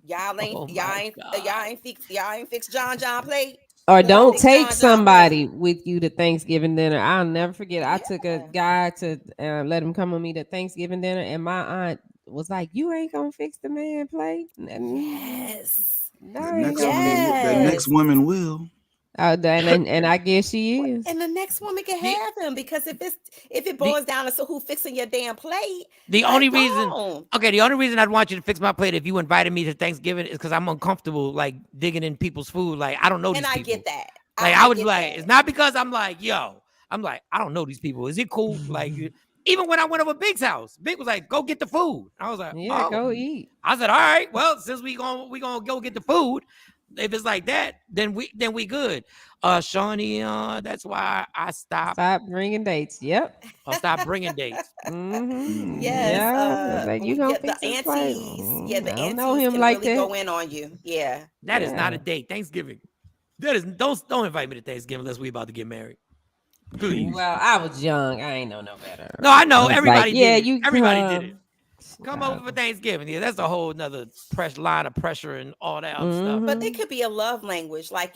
y'all ain't fix John plate. Or don't take somebody with you to Thanksgiving dinner. I'll never forget. I took a guy to let him come with me to Thanksgiving dinner, and my aunt was like, "You ain't gonna fix the man plate." Yes. The next woman will. And I guess she is. And the next woman can have him because if it boils down to who fixing your damn plate. The only reason I'd want you to fix my plate if you invited me to Thanksgiving is because I'm uncomfortable like digging in people's food. Like I don't know these people. And I get that. Like I would be like, it's not because I'm like, I'm like, I don't know these people. Is it cool? Like even when I went over Big's house, Big was like, go get the food. I was like, go eat. I said, all right, well, since we gonna go get the food. If it's like that, then we good. Shawnee, that's why I stopped bringing dates. Yep. I'll stop bringing dates. Yes. Like, you gonna fix the his aunties. Yeah, the I don't aunties know him can like really that. go in on you. Yeah. That is not a date. Thanksgiving. That is don't invite me to Thanksgiving unless we about to get married. Please. Well, I was young. I ain't know no better. No, I know. Everybody did it. Everybody come. did it. Come over for Thanksgiving. Yeah, that's a whole nother line of pressure and all that other stuff. But it could be a love language, like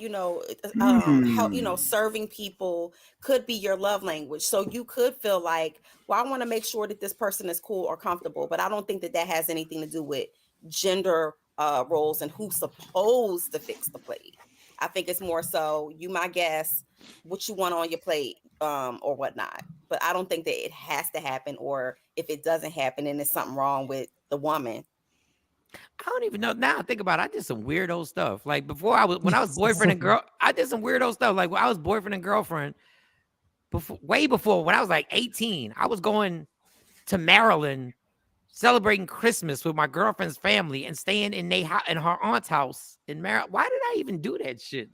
how serving people could be your love language. So you could feel like, well, I want to make sure that this person is cool or comfortable, but I don't think that has anything to do with gender roles and who's supposed to fix the plate. I think it's more so you might guess what you want on your plate or whatnot. But I don't think that it has to happen, or if it doesn't happen, then there's something wrong with the woman. I don't even know. Now I think about it, I did some weirdo stuff. Like when I was boyfriend and girl, I did some weirdo stuff. Like when I was boyfriend and girlfriend, way before when I was like 18, I was going to Maryland celebrating Christmas with my girlfriend's family and staying in her aunt's house in Maryland. Why did I even do that shit?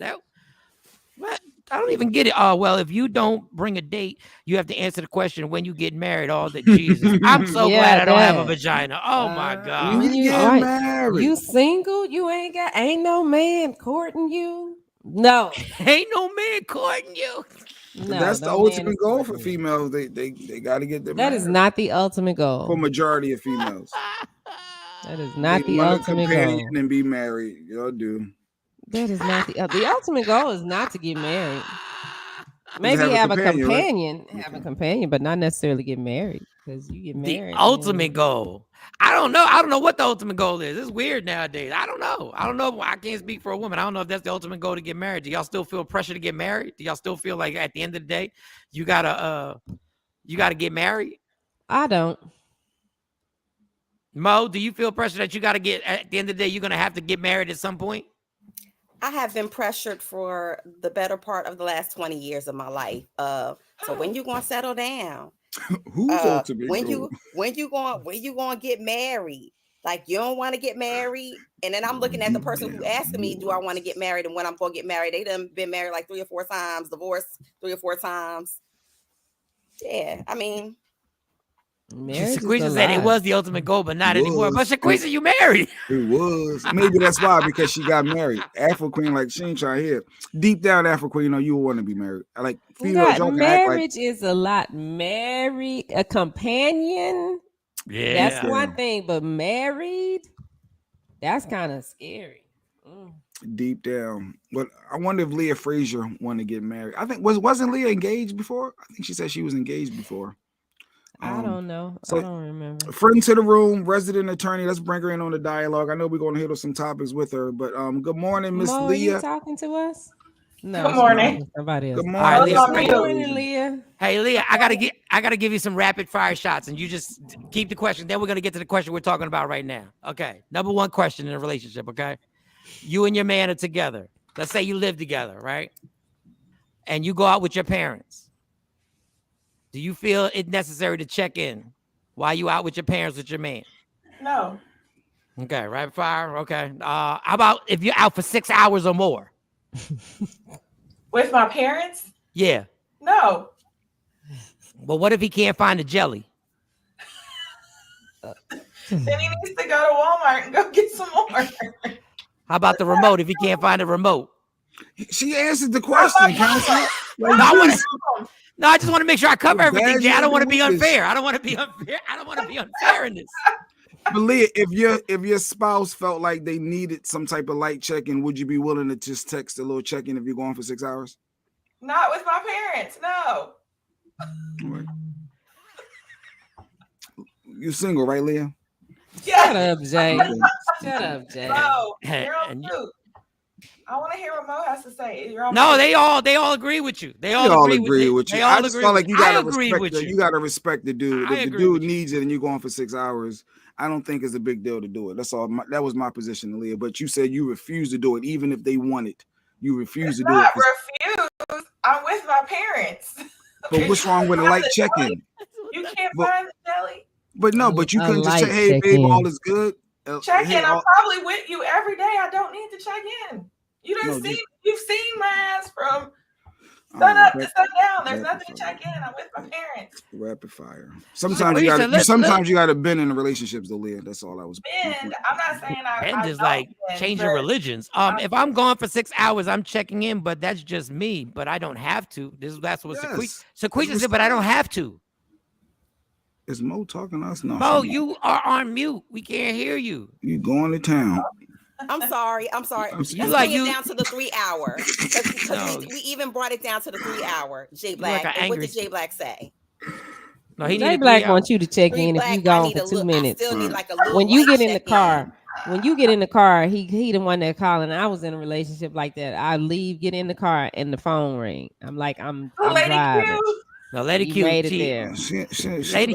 What? I don't even get it. Oh, well, if you don't bring a date, you have to answer the question when you get married. All that Jesus. I'm so glad I don't have a vagina. Oh my God. We get married. You single? You ain't no man courting you? No. Ain't no man courting you. No, that's the ultimate goal for females. They got to get them. That is not the ultimate goal for majority of females. That is not the ultimate goal. And be married, y'all do. That is not the ultimate goal. Is not to get married. Maybe have a companion, right? Have a companion, but not necessarily get married because you get married. The ultimate goal. I don't know what the ultimate goal is. It's weird nowadays. I don't know. I can't speak for a woman. I don't know if that's the ultimate goal to get married. Do y'all still feel pressure to get married? Do y'all still feel like at the end of the day, you gotta get married? I don't. Mo, do you feel pressure that you gotta get at the end of the day, you're gonna have to get married at some point? I have been pressured for the better part of the last 20 years of my life. So when you gonna settle down? When you gonna get married? Like you don't want to get married, and then I'm looking at the person who asking me, do I want to get married, and when I'm gonna get married? They done been married like 3 or 4 times, divorced 3 or 4 times. Yeah, I mean. Shaquisa said it was the ultimate goal, but not anymore. But Shaquisa, you married. It was. Maybe that's why, because she got married. Afro Queen, like she ain't trying to hear. Deep down, Afro Queen, you want to be married. Like marriage is a lot. Married, a companion. Yeah, that's one thing, but married, that's kind of scary. deep down. But I wonder if Leah Frazier wanted to get married. I think wasn't Leah engaged before? I think she said she was engaged before. I don't know. So I don't remember. Friend to the room, resident attorney. Let's bring her in on the dialogue. I know we're going to hit some topics with her, but good morning, Miss Mo, Leah. are you talking to us? No, Good morning. Somebody else. Good morning. Right, Good morning, Leah. Hey, Leah, I gotta give you some rapid fire shots, and you just keep the question. Then we're gonna get to the question we're talking about right now. Okay, number one question in a relationship. Okay, you and your man are together. Let's say you live together, right? And you go out with your parents. Do you feel it necessary to check in while you out with your parents with your man? No. Okay, rapid fire. Okay. How about if you're out for 6 hours or more? With my parents? Yeah. No. But what if he can't find the jelly? Then he needs to go to Walmart and go get some more. How about the remote if he can't find the remote? She answered the question, Counsel. No, I just want to make sure I cover everything, Jay. I don't want to be unfair. I don't want to be unfair in this. But Leah, if your spouse felt like they needed some type of light check-in, would you be willing to just text a little check-in if you're going for 6 hours? Not with my parents, no. Right. You single, right, Leah? Yes. Shut up, Jay. Shut up, Jay. No, you're on mute. I want to hear what Mo has to say. No, they all agree with you. They all agree with you. I just felt like you gotta respect you. You gotta respect the dude. If the dude needs it and you're going for 6 hours, I don't think it's a big deal to do it. That's all. That was my position, Leah. But you said you refuse to do it, even if they want it. You refuse to do it. Not refuse. I'm with my parents. But what's wrong with a light check-in? You can't find the jelly. But no, but you couldn't just say, "Hey, babe, all is good." Check in. I'm probably with you every day. I don't need to check in. You you've seen my ass from sun up to sun down. There's nothing to check in. I'm with my parents. Rapid fire. Sometimes you gotta bend in the relationships, though, Leah. That's all I was. Bend. I'm not saying bend is like changing religions. If I'm gone for 6 hours, I'm checking in, but that's just me. But I don't have to. That's what Sequisha said. But I don't have to. Is Mo talking to us? No. Mo, you are on mute. We can't hear you. You going to town? I'm sorry. Let's bring it down to the 3 hour. Because we even brought it down to the 3 hour. J Black. And what did J Black say? No, J Black wants you to check in if you gone for 2 minutes. When you get in the car, he the one that calling. I was in a relationship like that. I leave, get in the car, and the phone ring. I'm like, I'm driving. No, Lady Q. Lady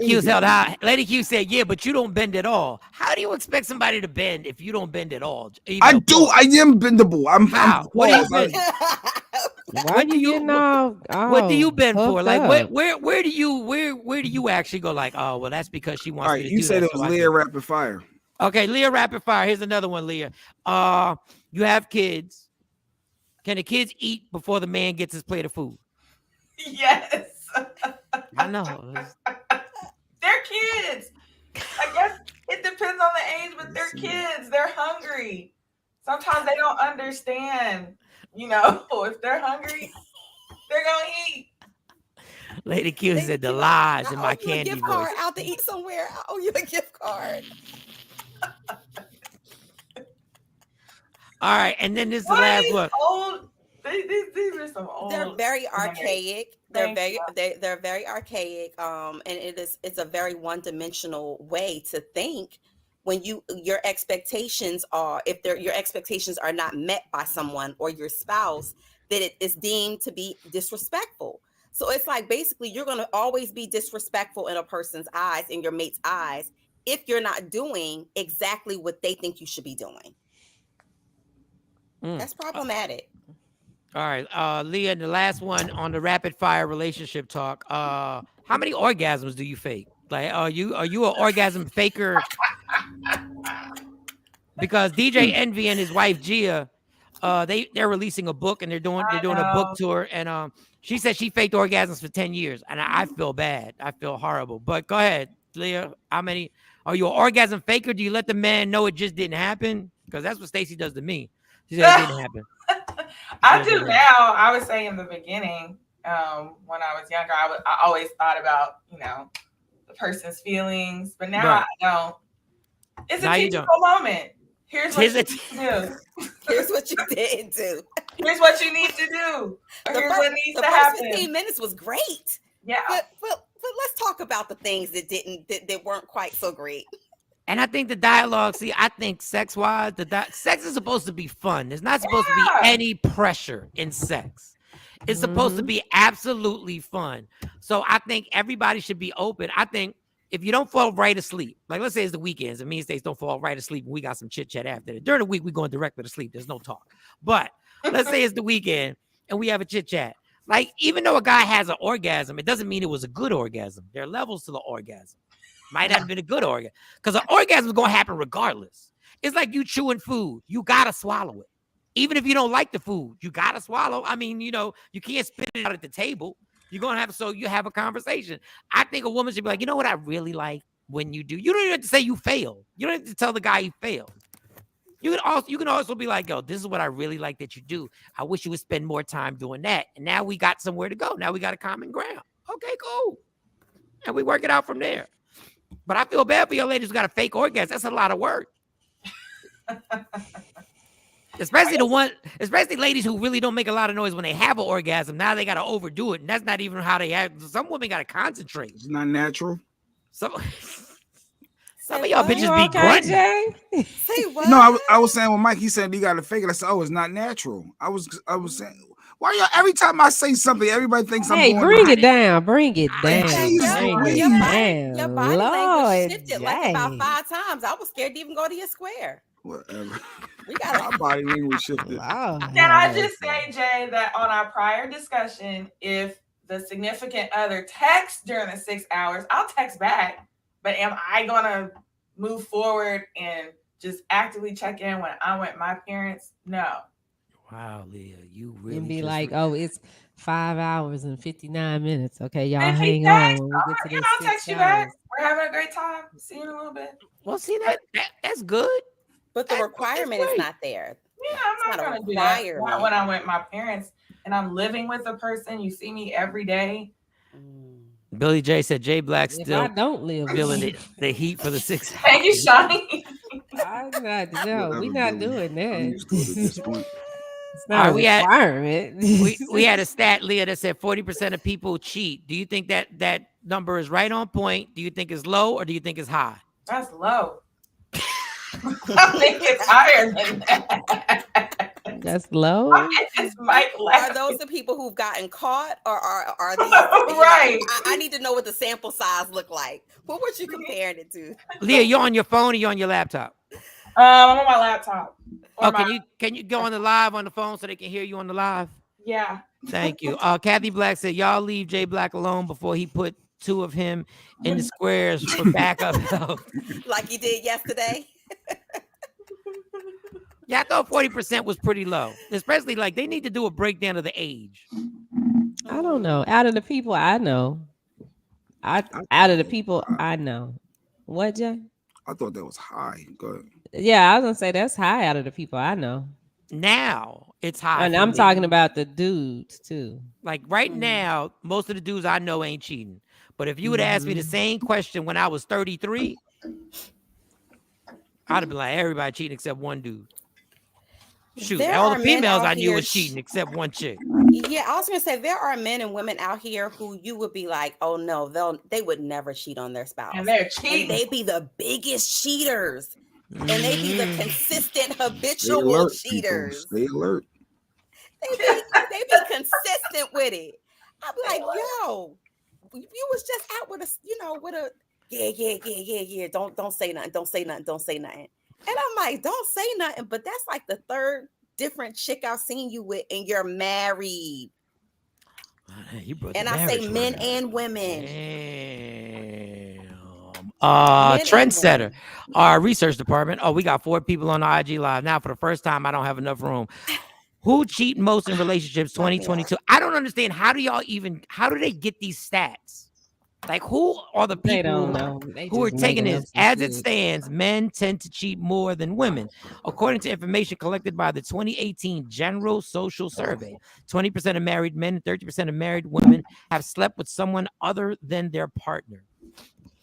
Q's held out. Lady Q said, "Yeah, but you don't bend at all. How do you expect somebody to bend if you don't bend at all?" I do. I am bendable. What do you bend? What do you bend for? Like, where do you actually go? Like, oh, well, that's because she wants me to do that. You said it was Leah Rapid Fire. Okay, Leah Rapid Fire. Here's another one, Leah. You have kids. Can the kids eat before the man gets his plate of food? Yes. I know. They're kids. I guess it depends on the age, but they're kids. They're hungry. Sometimes they don't understand. If they're hungry, they're gonna eat. Lady Q said the lies in my candy gift card out to eat somewhere. I owe you a gift card. All right, and then this is the last one. These are some old. They're very archaic. They're very archaic. And it's a very one-dimensional way to think. When your expectations are, your expectations are not met by someone or your spouse, that it is deemed to be disrespectful. So it's like basically you're going to always be disrespectful in a person's eyes, in your mate's eyes, if you're not doing exactly what they think you should be doing. That's problematic. All right, Leah, the last one on the rapid fire relationship talk. How many orgasms do you fake? Like, are you an orgasm faker? Because DJ Envy and his wife Gia, they're releasing a book and they're doing a book tour, and she said she faked orgasms for 10 years, and I feel bad. I feel horrible. But go ahead, Leah. How many? Are you an orgasm faker? Do you let the man know it just didn't happen? Because that's what Stacey does to me. She said it didn't happen. I do now. I would say in the beginning, when I was younger, I always thought about, the person's feelings, but now I don't. It's a teachable moment. Here's what you do. Here's what you didn't do. Here's what you need to do. Here's what needs the to first happen. 15 minutes was great. Yeah. But let's talk about the things that weren't quite so great. And I think the dialogue, I think sex-wise, sex is supposed to be fun. There's not supposed to be any pressure in sex. It's supposed to be absolutely fun. So I think everybody should be open. I think if you don't fall right asleep, like let's say it's the weekends, and me and Stace don't fall right asleep, and we got some chit-chat after that. During the week, we're going directly to sleep. There's no talk. But let's say it's the weekend, and we have a chit-chat. Like, even though a guy has an orgasm, it doesn't mean it was a good orgasm. There are levels to the orgasm. Might have been a good orgasm. Because an orgasm is going to happen regardless. It's like you chewing food. You got to swallow it. Even if you don't like the food, you got to swallow. I mean, you can't spit it out at the table. You're going to have, so you have a conversation. I think a woman should be like, you know what I really like when you do? You don't even have to say you failed. You don't have to tell the guy you failed. You can also be like, yo, this is what I really like that you do. I wish you would spend more time doing that. And now we got somewhere to go. Now we got a common ground. Okay, cool. And we work it out from there. But I feel bad for your ladies who got a fake orgasm. That's a lot of work. Especially ladies who really don't make a lot of noise when they have an orgasm. Now they got to overdo it. And that's not even how they act. Some women got to concentrate. It's not natural. Some of y'all bitches be grunting. Say what? No, I was saying when Mike, he said he got to fake it. I said, oh, it's not natural. I was saying, why y'all every time I say something, everybody thinks I'm going bring it down. Bring it down. Your body language shifted like about 5 times. I was scared to even go to your square. Whatever. We got my body language shifted. Can I just say, Jay, that on our prior discussion, if the significant other texts during the 6 hours, I'll text back. But am I gonna move forward and just actively check in when I'm with my parents? No. Wow, Leah, you really and be like, oh, it's 5 hours and 59 minutes. Okay, y'all hang on. I'll text you back. We're having a great time. See you in a little bit. Well, see that's good. But the requirement is not there. Yeah, I'm not gonna do that. Not when I'm with my parents and I'm living with a person. You see me every day. Billy J said Jay Black still I don't live feeling the heat for the 6 hours. Thank you, Shawnee. We're not doing that. It's not a requirement. We had a stat, Leah, that said 40% of people cheat. Do you think that number is right on point? Do you think it's low or do you think it's high? That's low. I think it's higher than that. That's low. Are those the people who've gotten caught, or are these right? I need to know what the sample size look like. What were you comparing it to? Leah, you're on your phone or you're on your laptop? I'm on my laptop. Can you go on the live on the phone so they can hear you on the live? Yeah. Thank you. Kathy Black said, y'all leave Jay Black alone before he put 2 of him in the squares for backup help. Like you did yesterday. Yeah, I thought 40% was pretty low, especially like they need to do a breakdown of the age. I don't know. Out of the people I know, out of the people I know, what, Jay? I thought that was high. Go ahead. Yeah, I was gonna say that's high out of the people I know. Now it's high, and I'm talking about the dudes too. Like right now, most of the dudes I know ain't cheating. But if you would ask me the same question when I was 33, I'd have been like, everybody cheating except one dude. Shoot, all the females I knew was cheating except one chick. Yeah, I was gonna say there are men and women out here who you would be like, oh no, they would never cheat on their spouse. And they're cheating. And they be the biggest cheaters. And they be the consistent habitual cheaters. Stay alert. They be consistent with it. I'd be like, yo, you was just out with a, yeah. Don't say nothing. And I'm like, don't say nothing. But that's like the 3rd different chick I've seen you with, and you're married. And I say men and women. Trendsetter, our research department. Oh, we got 4 people on the IG live now. For the first time, I don't have enough room. Who cheat most in relationships 2022? I don't understand. How do they get these stats? Like, who are the people who are taking this? As it stands, men tend to cheat more than women. According to information collected by the 2018 General Social Survey, 20% of married men and 30% of married women have slept with someone other than their partner.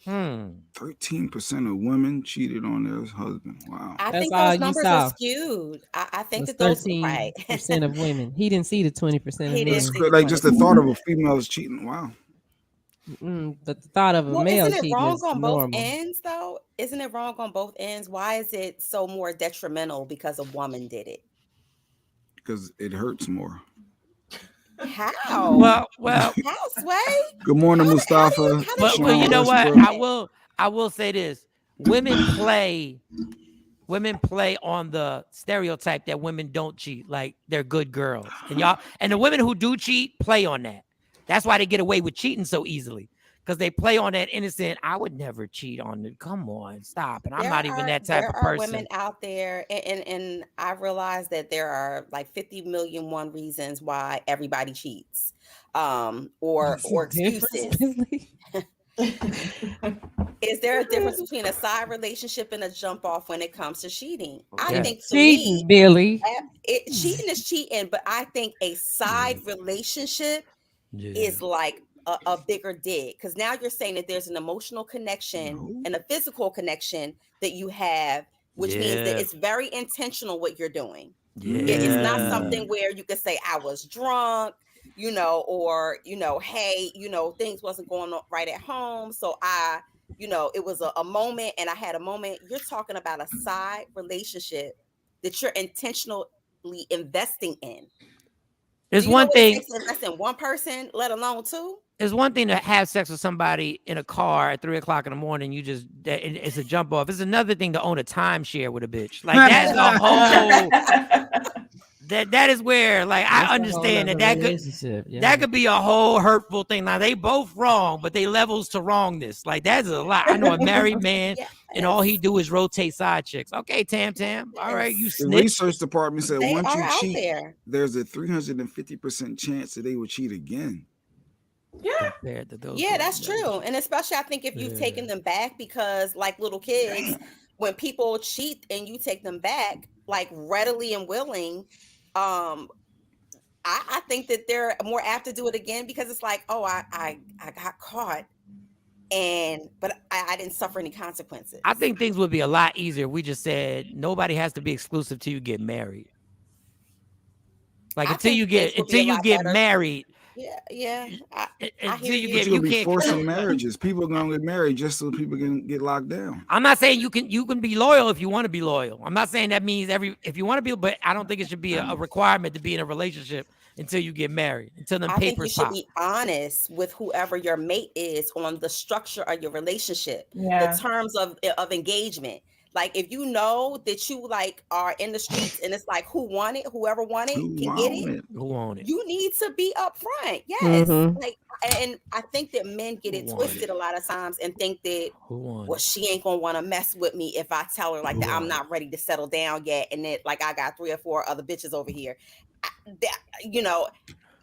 13% of women cheated on their husband. Wow. I That's think all those you numbers are saw. skewed. I think Was that those right. 13% of women. He didn't see the 20% of He didn't men. see the Like just the 20%. thought of a female is cheating. Wow. But the thought of a Well, male isn't it cheating wrong is on both normal. ends though? Isn't it wrong on both ends? Why is it so more detrimental because a woman did it? Because it hurts more. How? Well. How, Sway? Good morning, Mustafa. Well, you know what? I will say this: women play on the stereotype that women don't cheat, like they're good girls, and the women who do cheat play on that. That's why they get away with cheating so easily, because they play on that innocent. I would never cheat on it. Come on, stop. And I'm not even that type of person. There are women out there, and I realize that there are like 50 million one reasons why everybody cheats, or excuses. Is there a difference between a side relationship and a jump off when it comes to cheating? I think for cheating, me, Billy. Cheating is cheating, but I think a side relationship is like a bigger dig, because now you're saying that there's an emotional connection and a physical connection that you have, which means that it's very intentional what you're doing. It's not something where you could say I was drunk, or hey, things wasn't going on right at home, so I, it was a moment and I had a moment. You're talking about a side relationship that you're intentionally investing in. There's one thing. Invest in one person, let alone two. It's one thing to have sex with somebody in a car at 3:00 in the morning. It's a jump off. It's another thing to own a timeshare with a bitch. Like that's a whole. That is where, like, that's I understand that could be a whole hurtful thing. Now they both wrong, but they levels to wrongness. Like that's a lot. I know a married man, and all he do is rotate side chicks. Okay, Tam. All right, you snitch. The research department said once you cheat, there's a 350% chance that they will cheat again. Yeah, that's true. And especially I think if you've taken them back, because like little kids, when people cheat and you take them back, like readily and willing, I think that they're more apt to do it again, because it's like, oh, I got caught, but I didn't suffer any consequences. I think things would be a lot easier if we just said nobody has to be exclusive till you get married. Like until you get married. Yeah. You'll be forcing marriages. People are gonna get married just so people can get locked down. I'm not saying you can be loyal if you want to be loyal. I'm not saying that means if you want to be, but I don't think it should be a requirement to be in a relationship until you get married, until the papers pop. I think you should be honest with whoever your mate is on the structure of your relationship, the terms of engagement. Like if you know that you like are in the streets and it's like whoever won it can get it. Who won it? You need to be upfront. Yes. Like, and I think that men get it twisted a lot of times and think that she ain't gonna want to mess with me if I tell her like that I'm not ready to settle down yet, and that like I got 3 or 4 other bitches over here.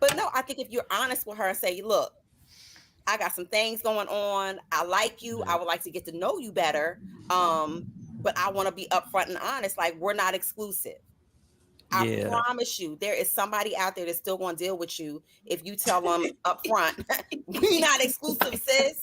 But no, I think if you're honest with her and say, look, I got some things going on. I like you. I would like to get to know you better. But I want to be upfront and honest. Like, we're not exclusive. I promise you, there is somebody out there that's still going to deal with you if you tell them upfront, we're not exclusive, sis.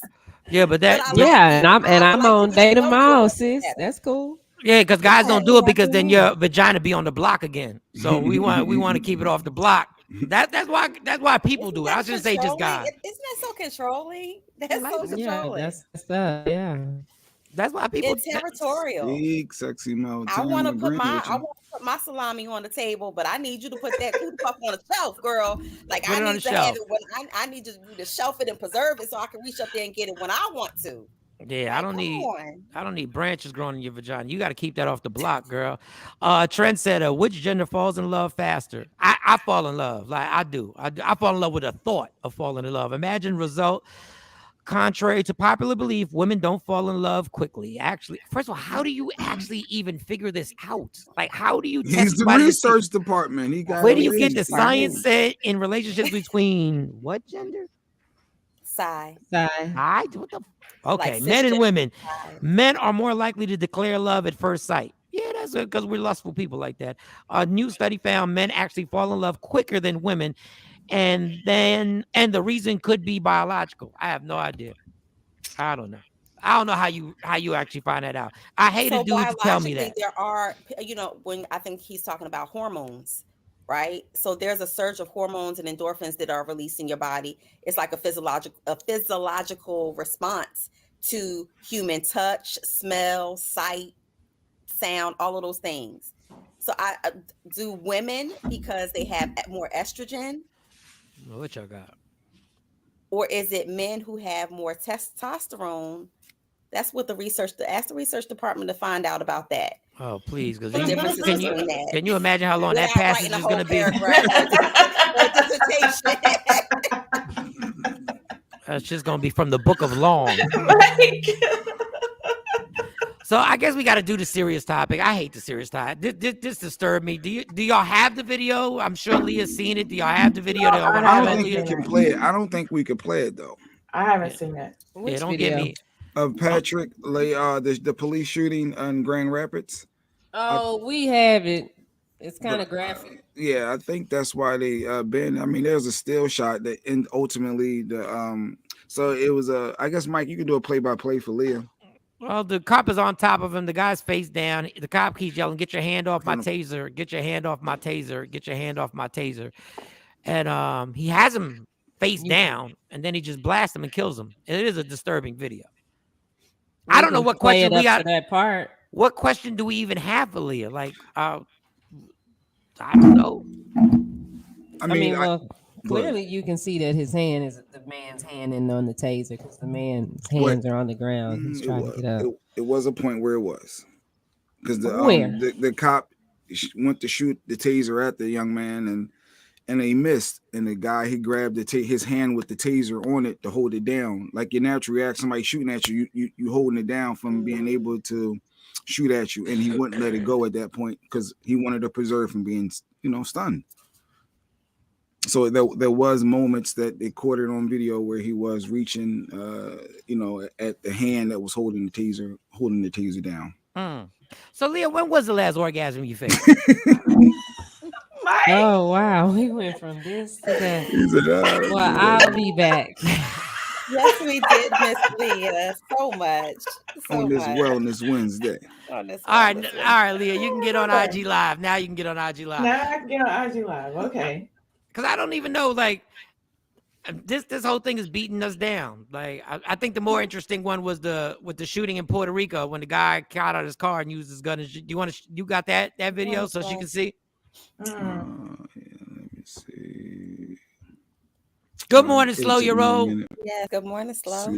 Yeah, but that. And I'm on Date 'em All, sis. That's cool. Yeah, because guys don't do it because then your vagina be on the block again. So we want to keep it off the block. That's why people do it. I shouldn't say just guys. Isn't that so controlling? That's so controlling. That's why people. It's territorial. Big sexy mouth. I want to put my salami on the table, but I need you to put that cootie puff on the shelf, girl. Like I need to have it when I need you to shelf it and preserve it so I can reach up there and get it when I want to. Yeah, I don't need branches growing in your vagina. You got to keep that off the block, girl. Trendsetter, which gender falls in love faster? I fall in love. Like I do. I fall in love with the thought of falling in love. Imagine result. Contrary to popular belief, women don't fall in love quickly. Actually, first of all, how do you actually even figure this out? Like, how do you test? He's the research department. Where do you get the science said in relationships between what gender? Psi. What the? Okay, like men and women. Men are more likely to declare love at first sight. Yeah, that's because we're lustful people like that. A new study found men actually fall in love quicker than women. And the reason could be biological. I have no idea. I don't know. I don't know how you actually find that out. I hate a dude to tell me that. There are, when I think he's talking about hormones, right? So there's a surge of hormones and endorphins that are released in your body. It's like a physiological response to human touch, smell, sight, sound, all of those things. So do women, because they have more estrogen? What y'all got? Or is it men who have more testosterone? That's what ask the research department to find out about that. Oh, please, because can you imagine how long that passage is going to be? That's just going to be from the Book of Long. So I guess we got to do the serious topic. I hate the serious topic. This disturbed me. Do y'all have the video? I'm sure Leah's seen it. Do y'all have the video? I don't think we can play it. I don't think we could play it though. I haven't seen it. Yeah, don't get me. Of Patrick, the police shooting in Grand Rapids. Oh, we have it. It's kind of graphic. Yeah, I think that's why they banned. I mean, there's a still shot that ultimately the So it was I guess Mike, you can do a play-by-play for Leah. Well, the cop is on top of him. The guy's face down. The cop keeps yelling, "Get your hand off my taser! Get your hand off my taser! Get your hand off my taser!" And he has him face down, and then he just blasts him and kills him. And it is a disturbing video. I don't know what question we got. That part. What question do we even have for Leah? Like, I don't know. I mean, clearly you can see that his hand is the man's hand and on the taser because the man's hands are on the ground. He's trying to get up. It was a point where it was because the cop went to shoot the taser at the young man and he missed. And the guy, he grabbed his hand with the taser on it to hold it down. Like your natural reaction, somebody shooting at you, you holding it down from being able to shoot at you. And he wouldn't let it go at that point because he wanted to preserve from being, stunned. So there was moments that they caught it on video where he was reaching, at the hand that was holding the taser down. So Leah, when was the last orgasm you faced? Oh wow, we went from this to that. Well, I'll be back. Yes, we did, Miss Leah, so much. On this Wellness Wednesday. All right, Leah, you can get on IG Live. Now you can get on IG Live. Now I can get on IG Live. Okay. Because I don't even know, like, this whole thing is beating us down. Like, I think the more interesting one was with the shooting in Puerto Rico when the guy got out of his car and used his gun. You got that video so she can see? Let me see. Good morning, Slow Your Roll. Yes, good morning, Slow.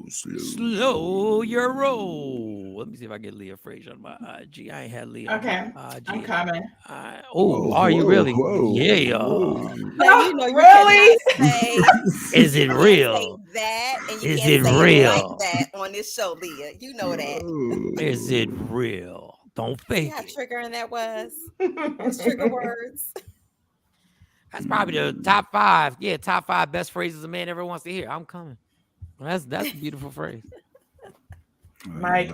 Slow Your Roll. Let me see if I get Leah Frazier on my IG. I ain't had Leah. Okay, I'm coming. Are you really? Yeah. Now, really? Is it real? That and you Is can't it say real? like that on this show, Leah. You know that. Is it real? Don't fake how it. triggering that was. Those trigger words. That's probably the top 5. Yeah, top 5 best phrases a man ever wants to hear. I'm coming. Well, that's a beautiful phrase. Mike.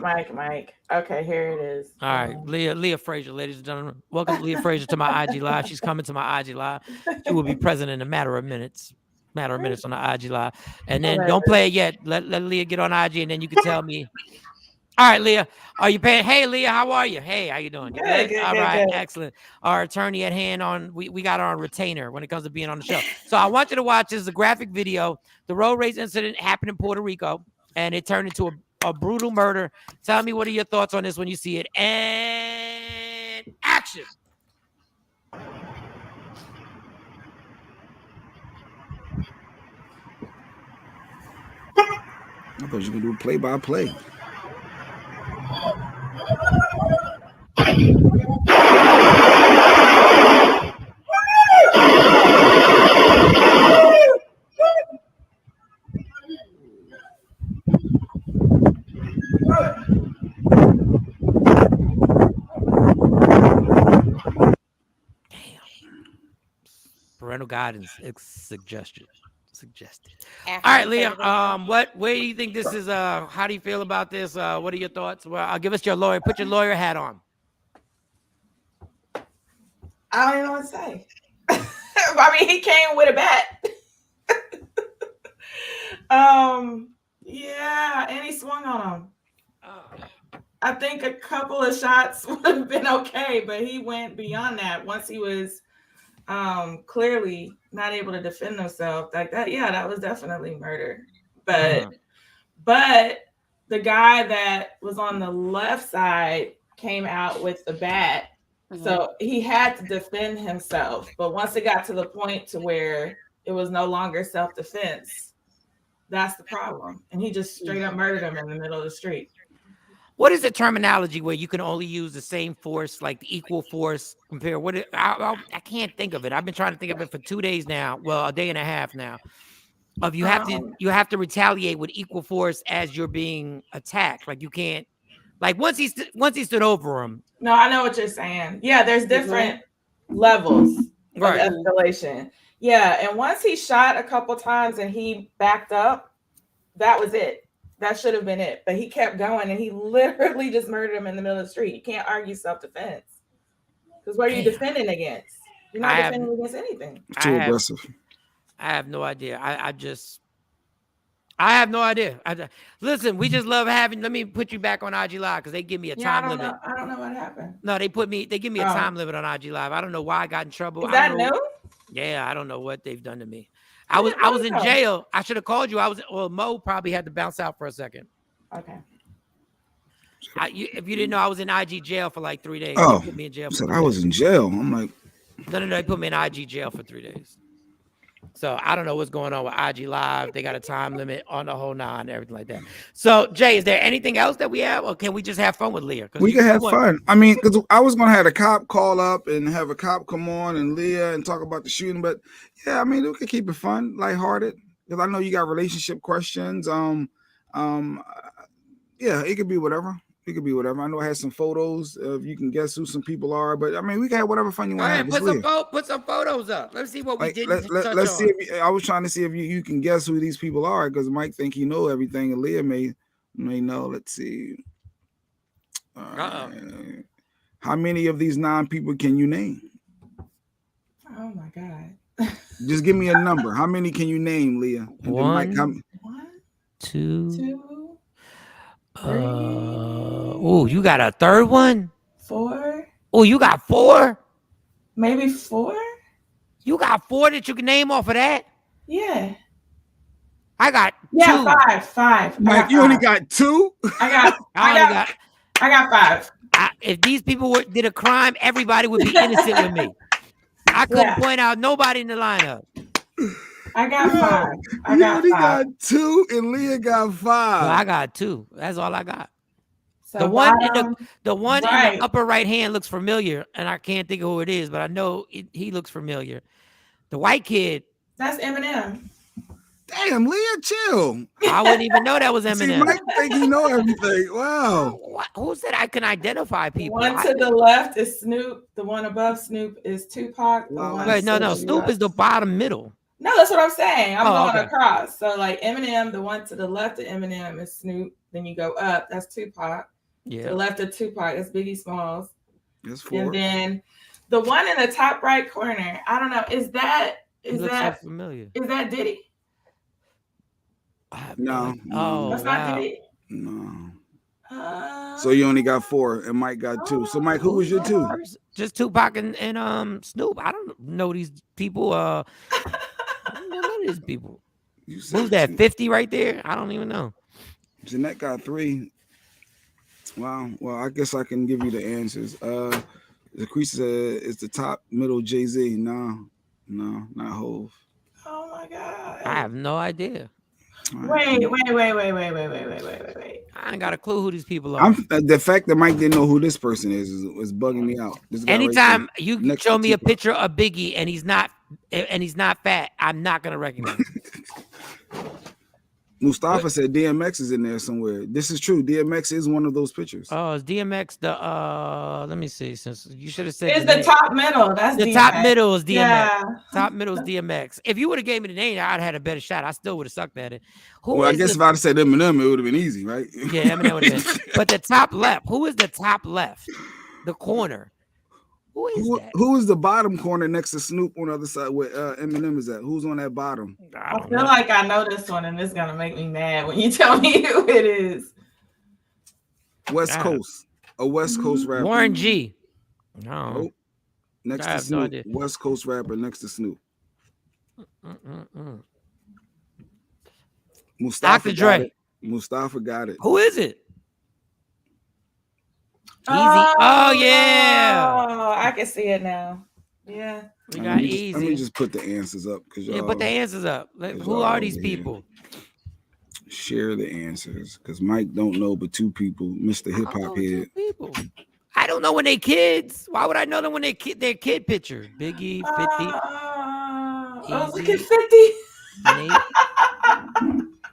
Okay, here it is. All right, Leah Frazier, ladies and gentlemen. Welcome Leah Frazier to my IG Live. She's coming to my IG Live. She will be present in a matter of minutes on the IG Live. And then don't play it yet. Let Leah get on IG, and then you can tell me. All right, Leah, are you paying? Hey, Leah, how are you? Hey, how you doing? You good? All right, excellent. Our attorney at hand we got her on retainer when it comes to being on the show. So I want you to watch this, a graphic video. The road race incident happened in Puerto Rico, and it turned into a brutal murder. Tell me, what are your thoughts on this when you see it? And action. I thought you could do play-by-play. Parental guidance suggested. All right, Leah. Where do you think this is? How do you feel about this? What are your thoughts? Well, I'll give us your lawyer. Put your lawyer hat on. I don't even know what to say. I mean, he came with a bat. Yeah, and he swung on him. I think a couple of shots would have been okay, but he went beyond that once he was clearly not able to defend himself like that. Yeah, that was definitely murder. But the guy that was on the left side came out with the bat. So he had to defend himself. But once it got to the point to where it was no longer self-defense, that's the problem. And he just straight up murdered him in the middle of the street. What is the terminology where you can only use the same force, like the equal force compare? I can't think of it. I've been trying to think of it for 2 days now. Well, a day and a half now. Of you have to retaliate with equal force as you're being attacked. Like you can't, like once he stood over him. No, I know what you're saying. Yeah, there's different levels of escalation. Yeah, and once he shot a couple times and he backed up, that was it. That should have been it. But he kept going and he literally just murdered him in the middle of the street. You can't argue self-defense. Because what are you defending against? You're not defending against anything. Too aggressive. I have no idea. I have no idea. Listen, we just love having. Let me put you back on IG Live because they give me a time limit. I don't know what happened. No, they give me a time limit on IG Live. I don't know why I got in trouble. Is that new? Yeah, I don't know what they've done to me. I was in jail. I should have called you. Mo probably had to bounce out for a second. Okay. If you didn't know, I was in IG jail for like 3 days. Oh, they put me in jail. I was in jail. I'm like, no. They put me in IG jail for 3 days. So I don't know what's going on with IG Live. They got a time limit on the whole 9 and everything like that. So Jay, is there anything else that we have, or can we just have fun with Leah? We can have fun. I mean, because I was gonna have a cop call up and have a cop come on and Leah and talk about the shooting, but yeah, I mean, we can keep it fun, lighthearted. Because I know you got relationship questions. Yeah, it could be whatever. It could be whatever. I know I had some photos of you can guess who some people are, but I mean, we can have whatever fun you want to have. Put some photos up. Let's see what we did. Let's see. I was trying to see if you can guess who these people are because Mike think he know everything, and Leah may know. Let's see. How many of these 9 people can you name? Oh my God. Just give me a number. How many can you name, Leah? And One, Mike, 2. Oh, you got a third one? 4. Oh, you got 4? Maybe 4? You got 4 that you can name off of that? Yeah. I got 2. 5. Mike, you only got 2? I got 5. If these people did a crime, everybody would be innocent with me. I couldn't point out nobody in the lineup. I got 5. You only got 2 and Leah got 5. Well, I got 2. That's all I got. So the one in the upper right hand looks familiar, and I can't think of who it is, but I know he looks familiar. The white kid. That's Eminem. Damn, Leah, chill. I wouldn't even know that was Eminem. See, Mike think he know everything. Wow. Who said I can identify people? The one to the left is Snoop. The one above Snoop is Tupac. Wait, no. Snoop is the bottom middle. No, that's what I'm saying. I'm going across. So like Eminem, the one to the left of Eminem is Snoop. Then you go up. That's Tupac. Yeah. To the left of Tupac, that's Biggie Smalls. That's 4. And then the one in the top right corner, I don't know. Is that so familiar? Is that Diddy? No. Oh, that's not Diddy. No. So you only got 4, and Mike got 2. So Mike, who was your 2? Just Tupac and Snoop. I don't know these people. I don't know none of these people. Who's that? 50 right there? I don't even know. Jeanette got 3. Wow. Well, I guess I can give you the answers. The crease is the top middle Jay-Z. No, not Hove. Oh my God. I have no idea. Wait. I ain't got a clue who these people are. The fact that Mike didn't know who this person is bugging me out. Anytime you show me a picture of Biggie and he's not fat, I'm not gonna recognize him. Mustafa said DMX is in there somewhere. This is true. DMX is one of those pictures. Oh, is DMX the let me see. Since you should have said it's the top middle. That's the DMX. top middle is DMX. Yeah. Top middle is DMX. If you would have gave me the name, I'd have had a better shot. I still would have sucked at it. Well, I guess if I'd have said Eminem, it would have been easy, right? Yeah, Eminem would have been. But the top left, who is the top left? The corner. Who is that? Who is the bottom corner next to Snoop on the other side where Eminem is at? Who's on that bottom? I feel like I know this one, and it's gonna make me mad when you tell me who it is. West Coast. A West Coast rapper. Warren G. No. Nope. Next to Snoop. No West Coast rapper next to Snoop. Mustafa Dr. Dre. Mustafa got it. Who is it? Easy. Oh yeah. Oh, I can see it now. Yeah. We got Easy. Let me just put the answers up put the answers up. Who are these people? Share the answers because Mike don't know but two people. Mr. Hip Hop Head. People. I don't know when they kids. Why would I know them when their kid picture? Biggie, 50. I was looking 50. Nate,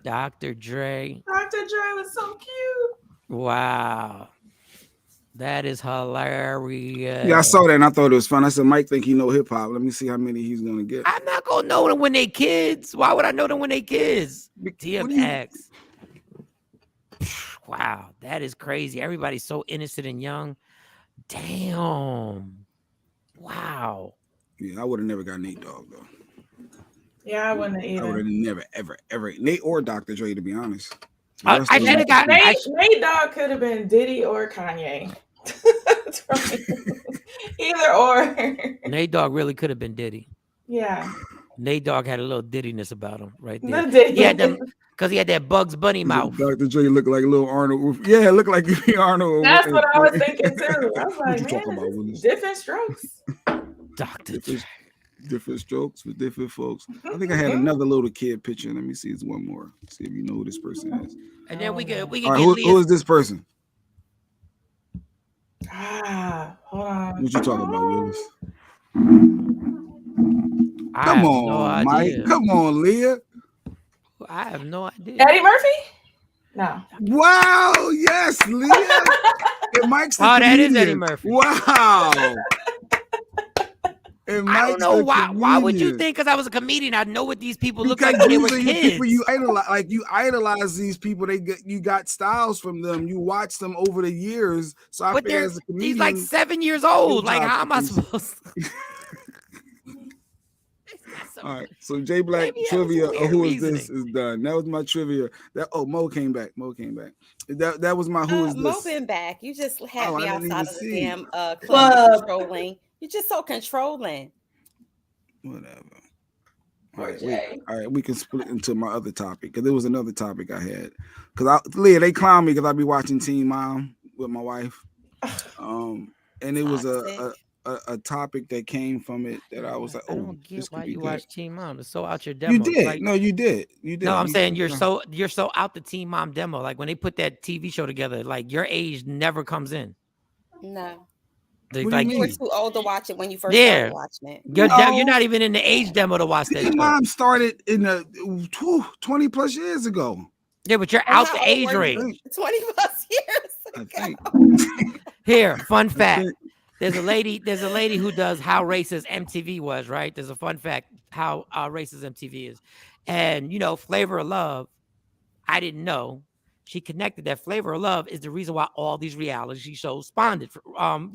Dr. Dre. Dr. Dre was so cute. Wow. That is hilarious. Yeah, I saw that and I thought it was fun. I said, Mike think he know hip hop. Let me see how many he's gonna get. I'm not gonna know them when they kids. Why would I know them when they kids? TMX. Wow, that is crazy. Everybody's so innocent and young. Damn. Wow. Yeah, I would have never got Nate Dogg though. Yeah, I wouldn't either. I would have never, ever Nate or Dr. Dre, to be honest. I should have got Nate Dogg could have been Diddy or Kanye. Either or. Nate Dogg really could have been Diddy. Yeah. Nate Dogg had a little Diddiness about him right there. He had them because he had that Bugs Bunny mouth. Dr. Dre looked like a little Arnold. Yeah, it looked like Arnold. That's what I was thinking too. I was like, man, different strokes. Dr. Dre. Different strokes for different folks. I think I had another little kid picture. Let me see. It's one more. See if you know who this person is. And then we can All right, who is this person? Hold on. What you talking about, Willis? I Come have on, no idea. Mike. Come on, Leah. I have no idea. Eddie Murphy? No. Wow. Yes, Leah. And Mike's the that is comedian. Eddie Murphy. Wow. I don't know why. Why would you think? Because I was a comedian, I know what these people look like when they were kids. People you idolize these people. You got styles from them. You watch them over the years. So I feel as a comedian, he's like 7 years old. Like, how am I supposed to? All right. So J Black trivia. Who is this? Is done. That was my trivia. Mo came back. That was my who is this? Mo been back. You just had me outside of the damn club. Controlling. You're just so controlling. Whatever. All right, we can split into my other topic because there was another topic I had. Because Leah, they clown me because I be watching Teen Mom with my wife. And it was a topic that came from it that I was like, I don't get why you watch Teen Mom. It's so out your demo. You did. Like, No, you did. You did. No, I'm saying you're so out the Teen Mom demo. Like when they put that TV show together, like your age never comes in. No. Like, you were too old to watch it when you first started watching it. You're not even in the age demo to watch that. Teen Mom started in 20 plus years ago. Yeah, but you're out the age range. 20 plus years ago. Here, fun fact. There's a lady who does how racist MTV was, right? There's a fun fact how racist MTV is. And Flavor of Love, I didn't know. She connected that Flavor of Love is the reason why all these reality shows spawned from.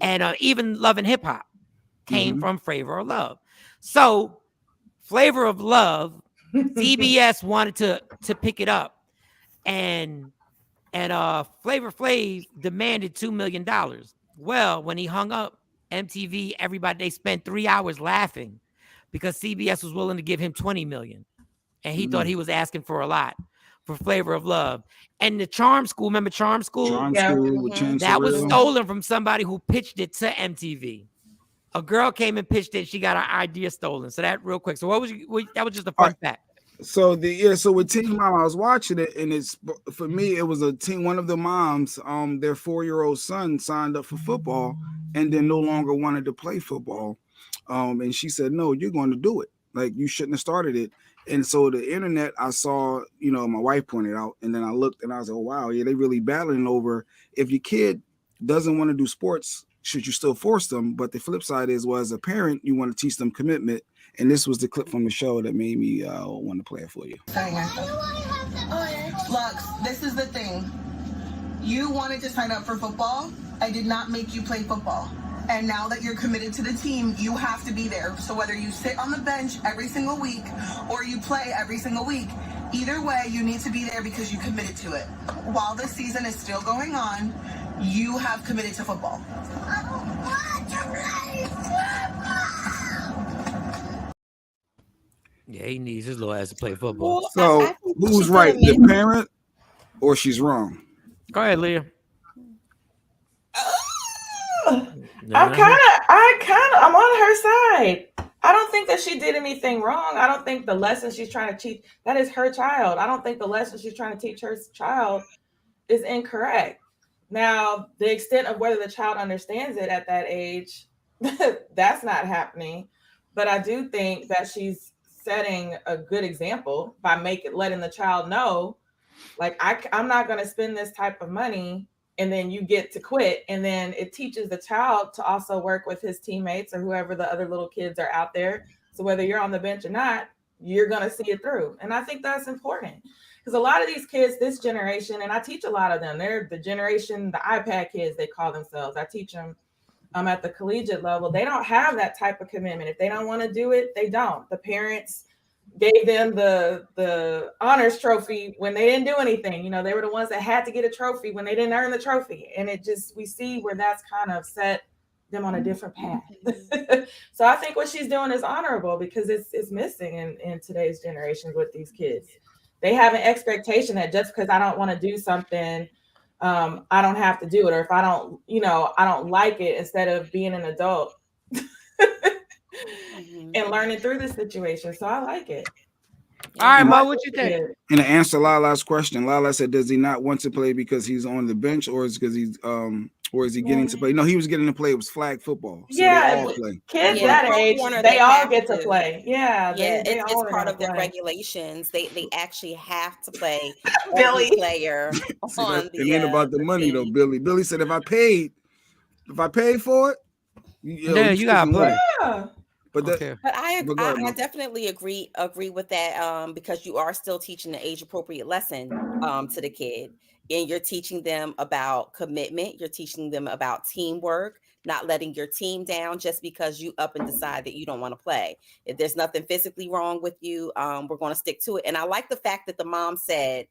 And even Love and Hip Hop came from Flavor of Love. So Flavor of Love, CBS wanted to pick it up, and Flavor Flav demanded $2 million. Well, when he hung up, MTV, they spent 3 hours laughing because CBS was willing to give him $20 million, and he thought he was asking for a lot. For Flavor of Love. And the Charm School, remember Charm School? That was stolen from somebody who pitched it to MTV. A girl came and pitched it. She got her idea stolen. So that real quick. So that was just a fun fact. So so with Teen Mom, I was watching it, and it's for me, it was one of the moms, their 4-year-old son signed up for football and then no longer wanted to play football. And she said, no, you're going to do it. Like, you shouldn't have started it. And so the internet, I saw, my wife pointed out, and then I looked and I was like, oh, wow, yeah, they really battling over if your kid doesn't want to do sports, should you still force them? But the flip side is, well, as a parent, you want to teach them commitment. And this was the clip from the show that made me want to play it for you. Look, this is the thing. You wanted to sign up for football. I did not make you play football. And now that you're committed to the team, you have to be there. So whether you sit on the bench every single week or you play every single week, either way, you need to be there because you committed to it. While the season is still going on, you have committed to football. I don't want to play football. Yeah, he needs his little ass to play football. Well, So I think who's she right, did the parent or she's wrong? Go ahead, Leah. I'm on her side. I don't think that she did anything wrong. I don't think the lesson she's trying to teach, that is her child. I don't think the lesson she's trying to teach her child is incorrect. Now, the extent of whether the child understands it at that age, that's not happening. But I do think that she's setting a good example by letting the child know, like, I'm not going to spend this type of money and then you get to quit. And then it teaches the child to also work with his teammates or whoever the other little kids are out there. So whether you're on the bench or not, you're going to see it through. And I think that's important because a lot of these kids, this generation, and I teach a lot of them, they're the generation, the iPad kids, they call themselves. I teach them at the collegiate level. They don't have that type of commitment. If they don't want to do it, they don't. The parents gave them the honors trophy when they didn't do anything. You know, they were the ones that had to get a trophy when they didn't earn the trophy. And we see where that's kind of set them on a different path. So I think what she's doing is honorable because it's missing in today's generation with these kids. They have an expectation that just because I don't want to do something, I don't have to do it. Or if I don't like it, instead of being an adult and learning through the situation. So I like it. All right, Mo, what you think? And to answer Lala's question, Lala said, does he not want to play because he's on the bench or is because he's or is he getting to play? No, he was getting to play. It was flag football. So they all play. Kids that age, they all get to play. Yeah, it's part of their regulations. They actually have to play Billy player on the. It ain't about the money though, Billy. Billy said, if I paid for it, you gotta play. Yeah. But I definitely agree with that because you are still teaching an age appropriate lesson to the kid, and you're teaching them about commitment. You're teaching them about teamwork, not letting your team down just because you up and decide that you don't want to play. If there's nothing physically wrong with you, we're going to stick to it. And I like the fact that the mom said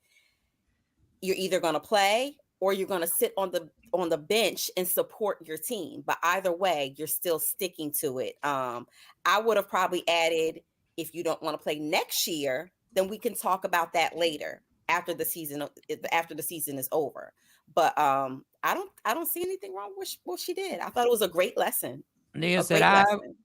you're either going to play or you're going to sit on the bench and support your team. But either way, you're still sticking to it. I would have probably added, if you don't want to play next year, then we can talk about that later after the season is over. But I don't see anything wrong with what she did. I thought it was a great lesson. Nia said,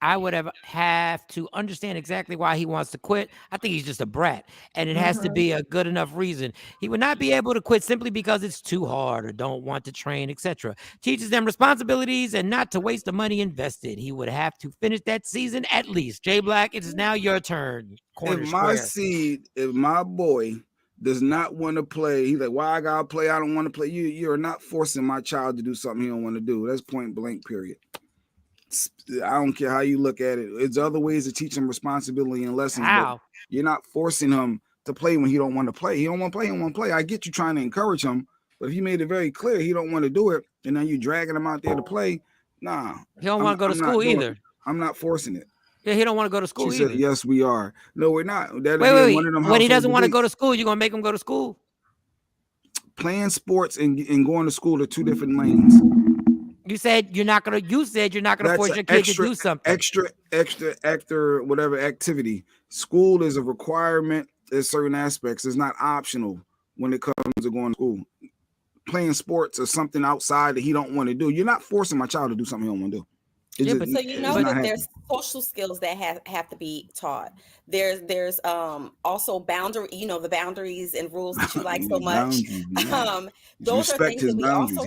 I would have to understand exactly why he wants to quit. I think he's just a brat, and it has to be a good enough reason. He would not be able to quit simply because it's too hard or don't want to train, etc. Teaches them responsibilities and not to waste the money invested. He would have to finish that season at least. Jay Black, it is now your turn. If my boy does not want to play, he's like, why I gotta play? I don't want to play. You're not forcing my child to do something he don't want to do. That's point blank, period. I don't care how you look at it. It's other ways to teach him responsibility and lessons. But you're not forcing him to play when he don't want to play. He don't want to play. He don't want to play. I get you trying to encourage him, but if you made it very clear he don't want to do it, and then you dragging him out there to play, nah. He don't want to go to school either. I'm not forcing it. Yeah, he don't want to go to school either. Said, yes, we are. No, we're not. Wait. When he doesn't want to go to school, you're gonna make him go to school? Playing sports and going to school are two different lanes. You said you're not gonna force your kid to do something. Extra, whatever activity. School is a requirement in certain aspects. It's not optional when it comes to going to school. Playing sports or something outside that he don't want to do. You're not forcing my child to do something he don't want to do. So you know that there's social skills that have to be taught. There's also boundary, the boundaries and rules that you like so much. Those are things that we also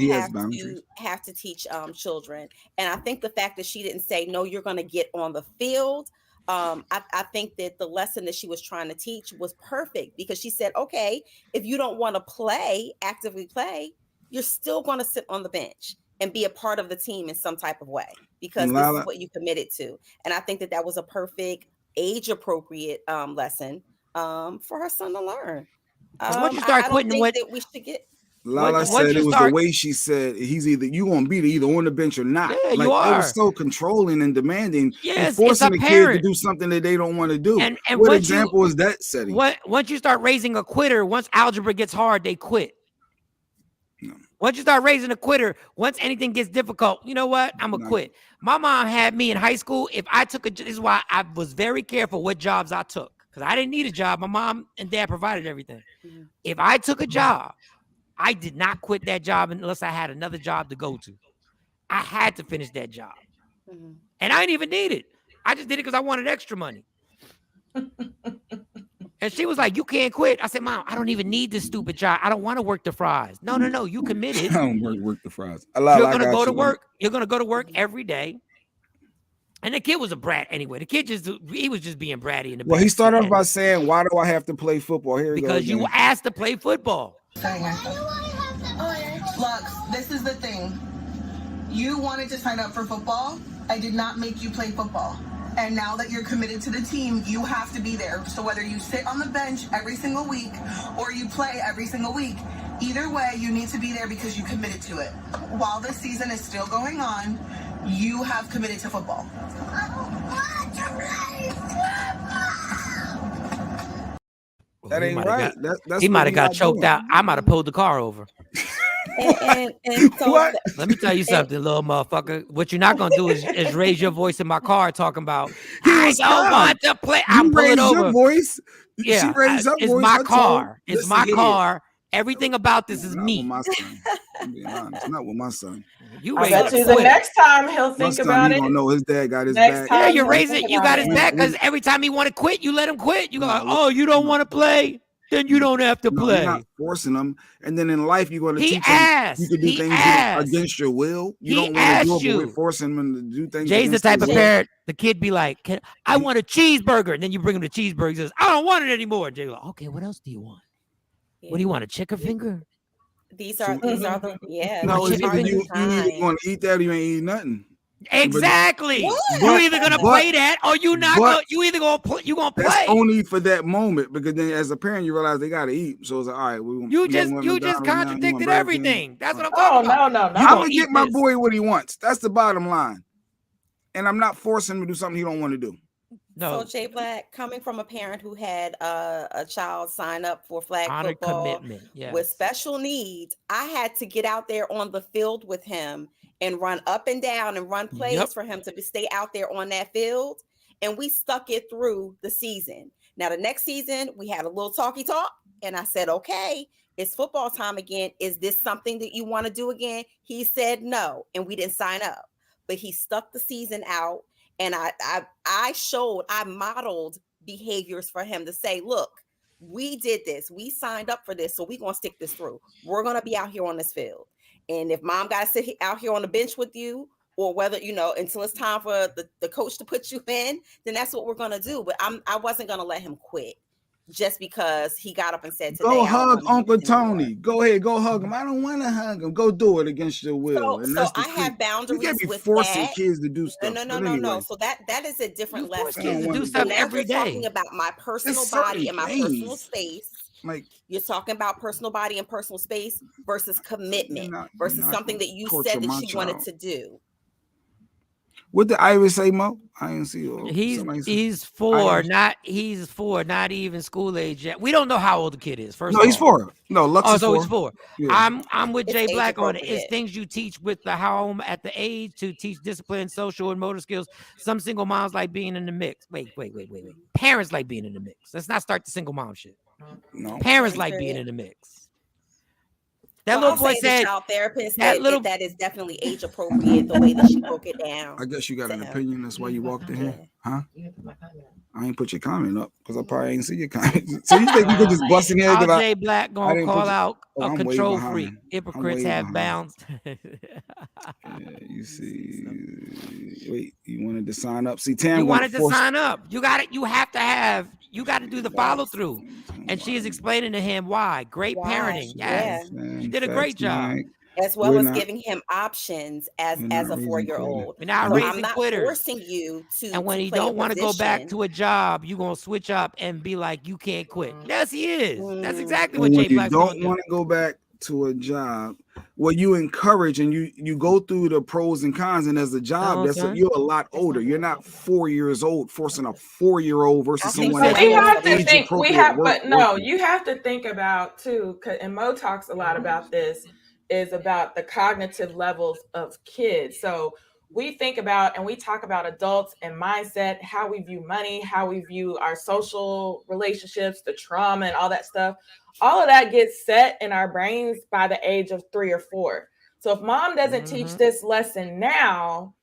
have to teach children. And I think the fact that she didn't say, no, you're going to get on the field. I think that the lesson that she was trying to teach was perfect because she said, okay, if you don't want to actively play, you're still going to sit on the bench and be a part of the team in some type of way because this is what you committed to. And I think that was a perfect age-appropriate lesson for her son to learn. Once you start quitting, that we should get. Lala said it was the way she said he's either you gonna be either on the bench or not. Yeah, like you are. It was so controlling and demanding and Yes, forcing the kid to do something that they don't want to do. And what example is that setting? Once you start raising a quitter, once algebra gets hard, they quit. No. Once you start raising a quitter, once anything gets difficult, you know what? I'm gonna quit. My mom had me in high school. If I took this is why I was very careful what jobs I took, because I didn't need a job. My mom and dad provided everything. Mm-hmm. If I took a job, I did not quit that job unless I had another job to go to. I had to finish that job. Mm-hmm. And I didn't even need it. I just did it because I wanted extra money. And she was like, you can't quit. I said, Mom, I don't even need this stupid job. I don't want to work the fries. No, you committed. I don't work the fries. You're going to go to work. You're going to go to work every day. And the kid was a brat anyway. The kid he was just being bratty in the Well, he started off by saying, why do I have to play football? Here because you asked to play football. Lux, this is the thing. You wanted to sign up for football. I did not make you play football. And now that you're committed to the team, you have to be there. So whether you sit on the bench every single week or you play every single week, either way, you need to be there because you committed to it. While this season is still going on, you have committed to football. That ain't right. He might have got choked out. I might have pulled the car over. And so what? Let me tell you something, little motherfucker. What you're not gonna do is raise your voice in my car talking about I don't want to play. I'm pulling over. Your voice. Yeah, it's my car. It's my car. Everything about this is me. My son. I'm being honest. Not with my son. I bet you the next time he'll think about it. He gonna know his dad got his back. Yeah, you're raising. You got his back because every time he want to quit, you let him quit. You go, oh, you don't want to play. Then you don't have to play. You're not forcing them. And then in life, you're going to teach them. You can do things against your will. You don't want to do it, but we're forcing them to do things. Jay's the type of parent, the kid be like, I want a cheeseburger. And then you bring him the cheeseburger. He says, I don't want it anymore. Jay's like, okay, what else do you want? Yeah. What do you want, a chicken finger? These are the, yeah. No, you want to eat that or you ain't eating nothing. Exactly. You either gonna play that or you not. You either gonna play. You gonna play. That's only for that moment because then, as a parent, you realize they gotta eat. So it's like, all right, you just contradicted everything. That's what I'm talking about. No. I'm gonna get my boy what he wants. That's the bottom line. And I'm not forcing him to do something he don't want to do. No. So Jay Black, coming from a parent who had a child sign up for flag football with special needs, I had to get out there on the field with him and run up and down and run plays for him to stay out there on that field. And we stuck it through the season. Now, the next season, we had a little talk. And I said, okay, it's football time again. Is this something that you want to do again? He said no. And we didn't sign up. But he stuck the season out. And I modeled behaviors for him to say, look, we did this. We signed up for this. So we're going to stick this through. We're going to be out here on this field. And if mom got to sit out here on the bench with you, or whether, until it's time for the coach to put you in, then that's what we're going to do. But I wasn't going to let him quit just because he got up and said today. Go hug Uncle Tony. Go ahead, go hug him. I don't want to hug him. Go do it against your will. So I have boundaries. You can't be with forcing that. kids to do stuff. No. So that is a different lesson. Kids to do stuff every day. Talking about my personal body and my personal space. Like you're talking about personal body and personal space versus commitment versus something that you said that you wanted to do. What did Iris say, Mo? I didn't see you. He's 4, not even school age yet. We don't know how old the kid is. First, he's 4. No, Lux is 4. He's 4. Yeah. I'm with Jay Black on it. It's things you teach with the home at the age to teach discipline, social, and motor skills. Some single moms like being in the mix. Wait. Parents like being in the mix. Let's not start the single mom shit. No. Parents like being in the mix. That little boy said, child therapist that is definitely age appropriate the way that she broke it down. I guess you got an opinion. That's why you walked in here, huh? I ain't put your comment up because I probably ain't see your comment. So you think you could just bust in here? Jay Black gonna call out a control freak. Hypocrites have bounds. Yeah, you see. Wait, you wanted to sign up? See, Tam wanted to sign up. You got it. You have to do the follow through. And she is explaining to him why. Great parenting. Yes. She did a great job. As well as giving him options as a 4-year-old. I'm not forcing you to. And when he don't want to go back to a job, you're gonna switch up and be like, you can't quit. Yes, he is. That's exactly what Jay Black's going to do. You don't want to go back to a job where you encourage and you go through the pros and cons, and as a job, you're a lot older. You're not 4 years old forcing a 4-year-old versus someone But that's we have to age think. appropriate working. You have to think about too. And Mo talks a lot about this. Is about the cognitive levels of kids. So we think about and we talk about adults and mindset, how we view money, how we view our social relationships, the trauma, and all that stuff. All of that gets set in our brains by the age of 3 or 4. So if mom doesn't teach this lesson now,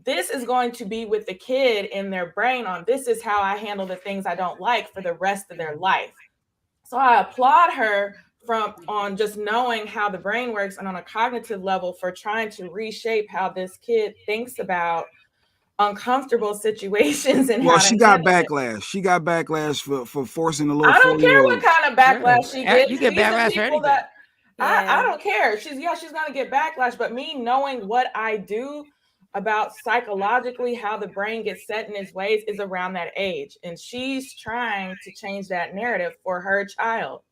this is going to be with the kid in their brain on this is how I handle the things I don't like for the rest of their life. So I applaud her on just knowing how the brain works and on a cognitive level for trying to reshape how this kid thinks about uncomfortable situations and how she to got handle it. backlash. She got backlash for forcing a little. I don't care what kind of backlash she gets. You get backlash for anything. I don't care. She's gonna get backlash, but me knowing what I do about psychologically how the brain gets set in its ways is around that age, and she's trying to change that narrative for her child.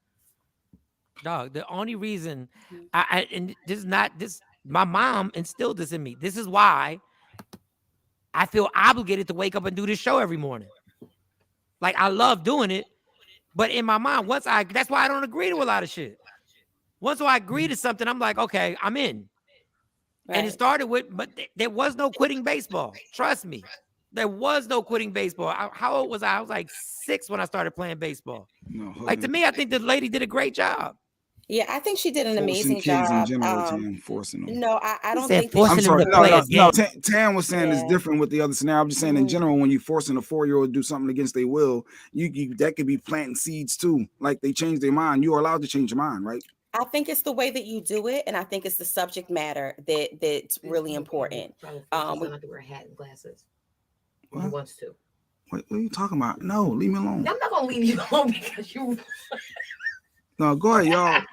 Dog, the only reason and this is not this, my mom instilled this in me. This is why I feel obligated to wake up and do this show every morning. Like, I love doing it, but in my mind, that's why I don't agree to a lot of shit. Once I agree to something, I'm like, okay, I'm in. Right. And it started with, but there was no quitting baseball. Trust me. There was no quitting baseball. How old was I? I was like 6 when I started playing baseball. No, like, to me, I think the lady did a great job. Yeah, I think she did an amazing kids job. In general, forcing them. No, I don't think I'm sorry. No. Tam was saying it's different with the other scenario. I'm just saying in general, when you're forcing a 4-year-old to do something against their will, you that could be planting seeds too. Like, they change their mind. You are allowed to change your mind, right? I think it's the way that you do it, and I think it's the subject matter that's really important. I have to wear a hat and glasses. He wants to. What are you talking about? No, leave me alone. I'm not gonna leave you alone because you. No, go ahead, y'all.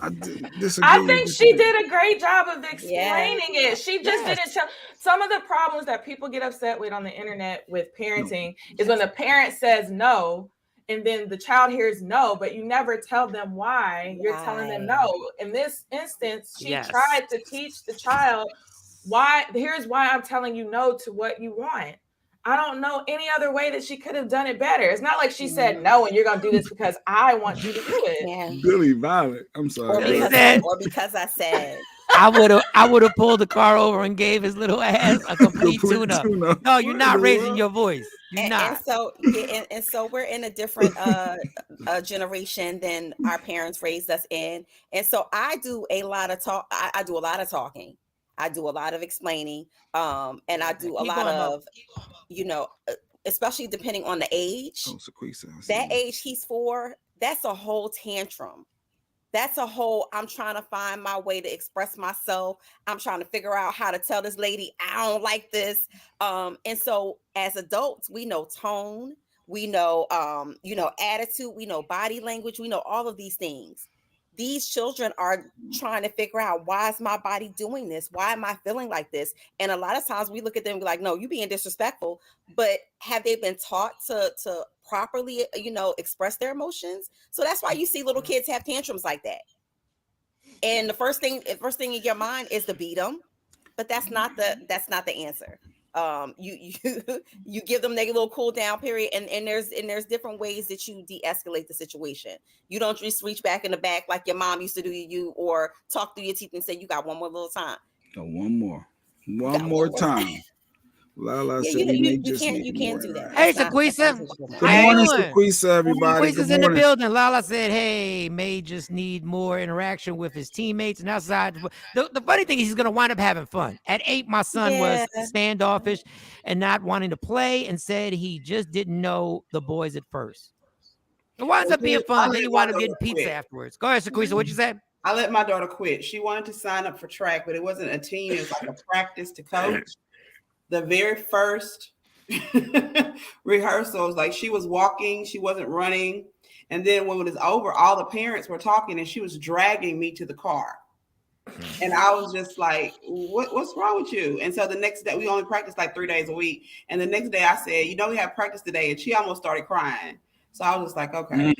I disagree. I think she did a great job of explaining it. She just didn't tell. Some of the problems that people get upset with on the internet with parenting is when the parent says no, and then the child hears no, but you never tell them why you're telling them no. In this instance, she tried to teach the child here's why I'm telling you no to what you want. I don't know any other way that she could have done it better. It's not like she said no, and you're gonna do this because I want you to do it. Yeah. Billy violent. I'm sorry. Or because I said. I would have pulled the car over and gave his little ass a complete tune-up. No, you're not raising your voice. You're not. And so we're in a different generation than our parents raised us in. And so I do a lot of talk. I do a lot of talking. I do a lot of explaining. And I do a lot of, especially depending on the age. That age he's 4, that's a whole tantrum. That's a whole, I'm trying to find my way to express myself. I'm trying to figure out how to tell this lady, I don't like this. And so as adults, we know tone, we know, attitude, we know body language, we know all of these things. These children are trying to figure out, why is my body doing this? Why am I feeling like this? And a lot of times we look at them and be like, no, you're being disrespectful. But have they been taught to properly, express their emotions? So that's why you see little kids have tantrums like that. And the first thing in your mind is to beat them, but that's not the answer. You give them their little cool down period, and there's different ways that you de-escalate the situation. You don't just reach back in the back like your mom used to do to you, or talk through your teeth and say, you got one more little time. No, one more time. Lala said you can't do that. Hey, Sequisa. Good morning, Sequisa, everybody. Sequisa's in the building. Lala said, hey, May just need more interaction with his teammates and outside. The funny thing is, he's going to wind up having fun. At 8, my son was standoffish and not wanting to play, and said he just didn't know the boys at first. It winds up being fun. Then he wound up getting pizza afterwards. Go ahead, Sequisa. What'd you say? I let my daughter quit. She wanted to sign up for track, but it wasn't a team. It was like a practice to coach. The very first rehearsal was like she was walking, she wasn't running. And then when it was over, all the parents were talking and she was dragging me to the car. And I was just like, what's wrong with you? And so the next day, we only practiced like 3 days a week. And the next day I said, we have practice today. And she almost started crying. So I was just like, okay.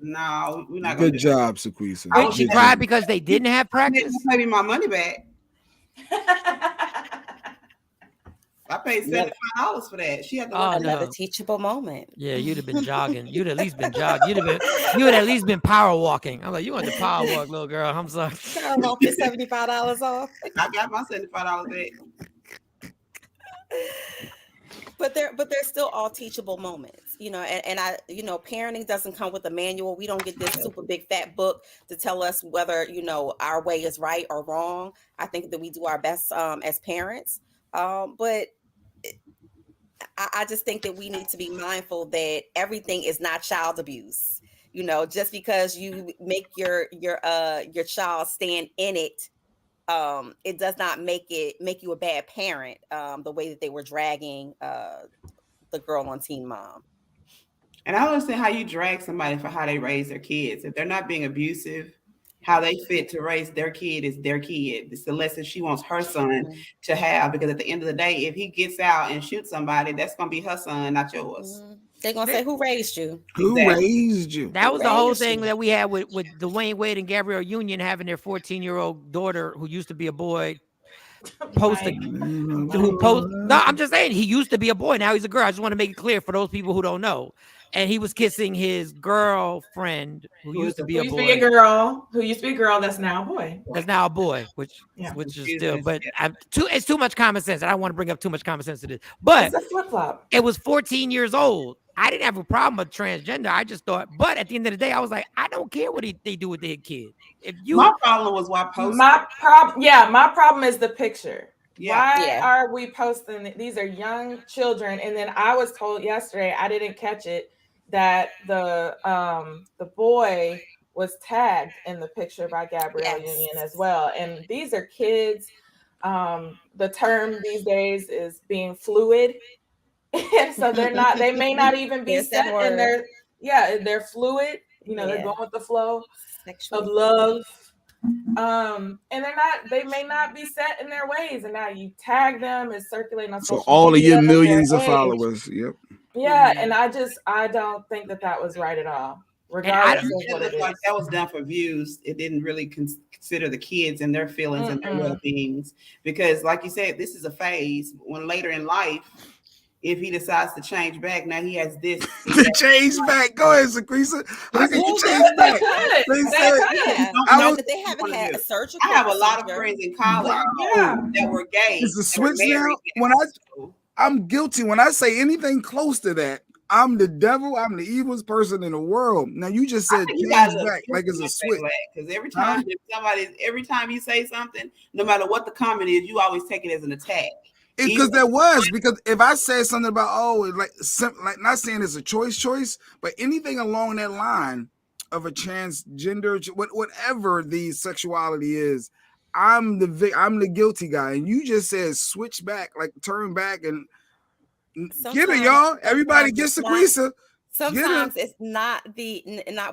No, we're not gonna Good do job, Sequisa. Wait, she Good cried job. because they didn't have practice? Maybe my money back. I paid $75 for that. She had to work. Another teachable moment. Yeah, you'd have been jogging. You'd at least been jogging. You would at least been power walking. I'm like, you want to power walk, little girl. I'm sorry. Power walk for $75 off. I got my $75 back. But they're still all teachable moments, and I, parenting doesn't come with a manual. We don't get this super big fat book to tell us whether, our way is right or wrong. I think that we do our best as parents. But I just think that we need to be mindful that everything is not child abuse. Just because you make your child stand in it, it does not make you a bad parent. The way that they were dragging the girl on Teen Mom. And I don't understand how you drag somebody for how they raise their kids. If they're not being abusive, how they fit to raise their kid is their kid. It's the lesson she wants her son to have, because at the end of the day, if he gets out and shoots somebody, that's going to be her son, not yours. They're going to say, who raised you? Who raised you? That was the whole thing that we had with Dwayne Wade and Gabrielle Union having their 14-year-old daughter, who used to be a boy, No, I'm just saying, he used to be a boy. Now he's a girl. I just want to make it clear for those people who don't know. And he was kissing his girlfriend, who used to be a boy. Who used to be a girl that's now a boy. That's now a boy, which is still, but it's too much common sense. I don't want to bring up too much common sense to this. But it's a flip-flop. It was 14 years old. I didn't have a problem with transgender. I just thought, but at the end of the day, I was like, I don't care what they do with their kid. My problem was why posting. My problem is the picture. Why are we posting? These are young children, and then I was told yesterday, I didn't catch it, that the boy was tagged in the picture by Gabrielle Union as well. And these are kids. The term these days is being fluid. So they may not even be set in they're fluid. They're going with the flow of love. And they may not be set in their ways, and now you tag them, it's circulating on social media. So all of your millions of followers. Yep. Yeah, and I don't think that was right at all. Regardless of what it is. Like that was done for views. It didn't really consider the kids and their feelings and their well-beings, because, like you said, this is a phase. When later in life, if he decides to change back, now he has this to change back. Go ahead, Sequisa. How can you change back? They haven't had a surgical. I have a lot of friends in college that were gay. It's a switch now. I'm guilty. When I say anything close to that, I'm the devil. I'm the evilest person in the world. Now you just said change back like it's a switch. Because every time you say something, no matter what the comment is, you always take it as an attack. Because if I said something about like not saying it's a choice, but anything along that line of a transgender, whatever the sexuality is, I'm the guilty guy, and you just said switch back, like turn back and get it, y'all. Everybody gets Sequisa. Sometimes it's not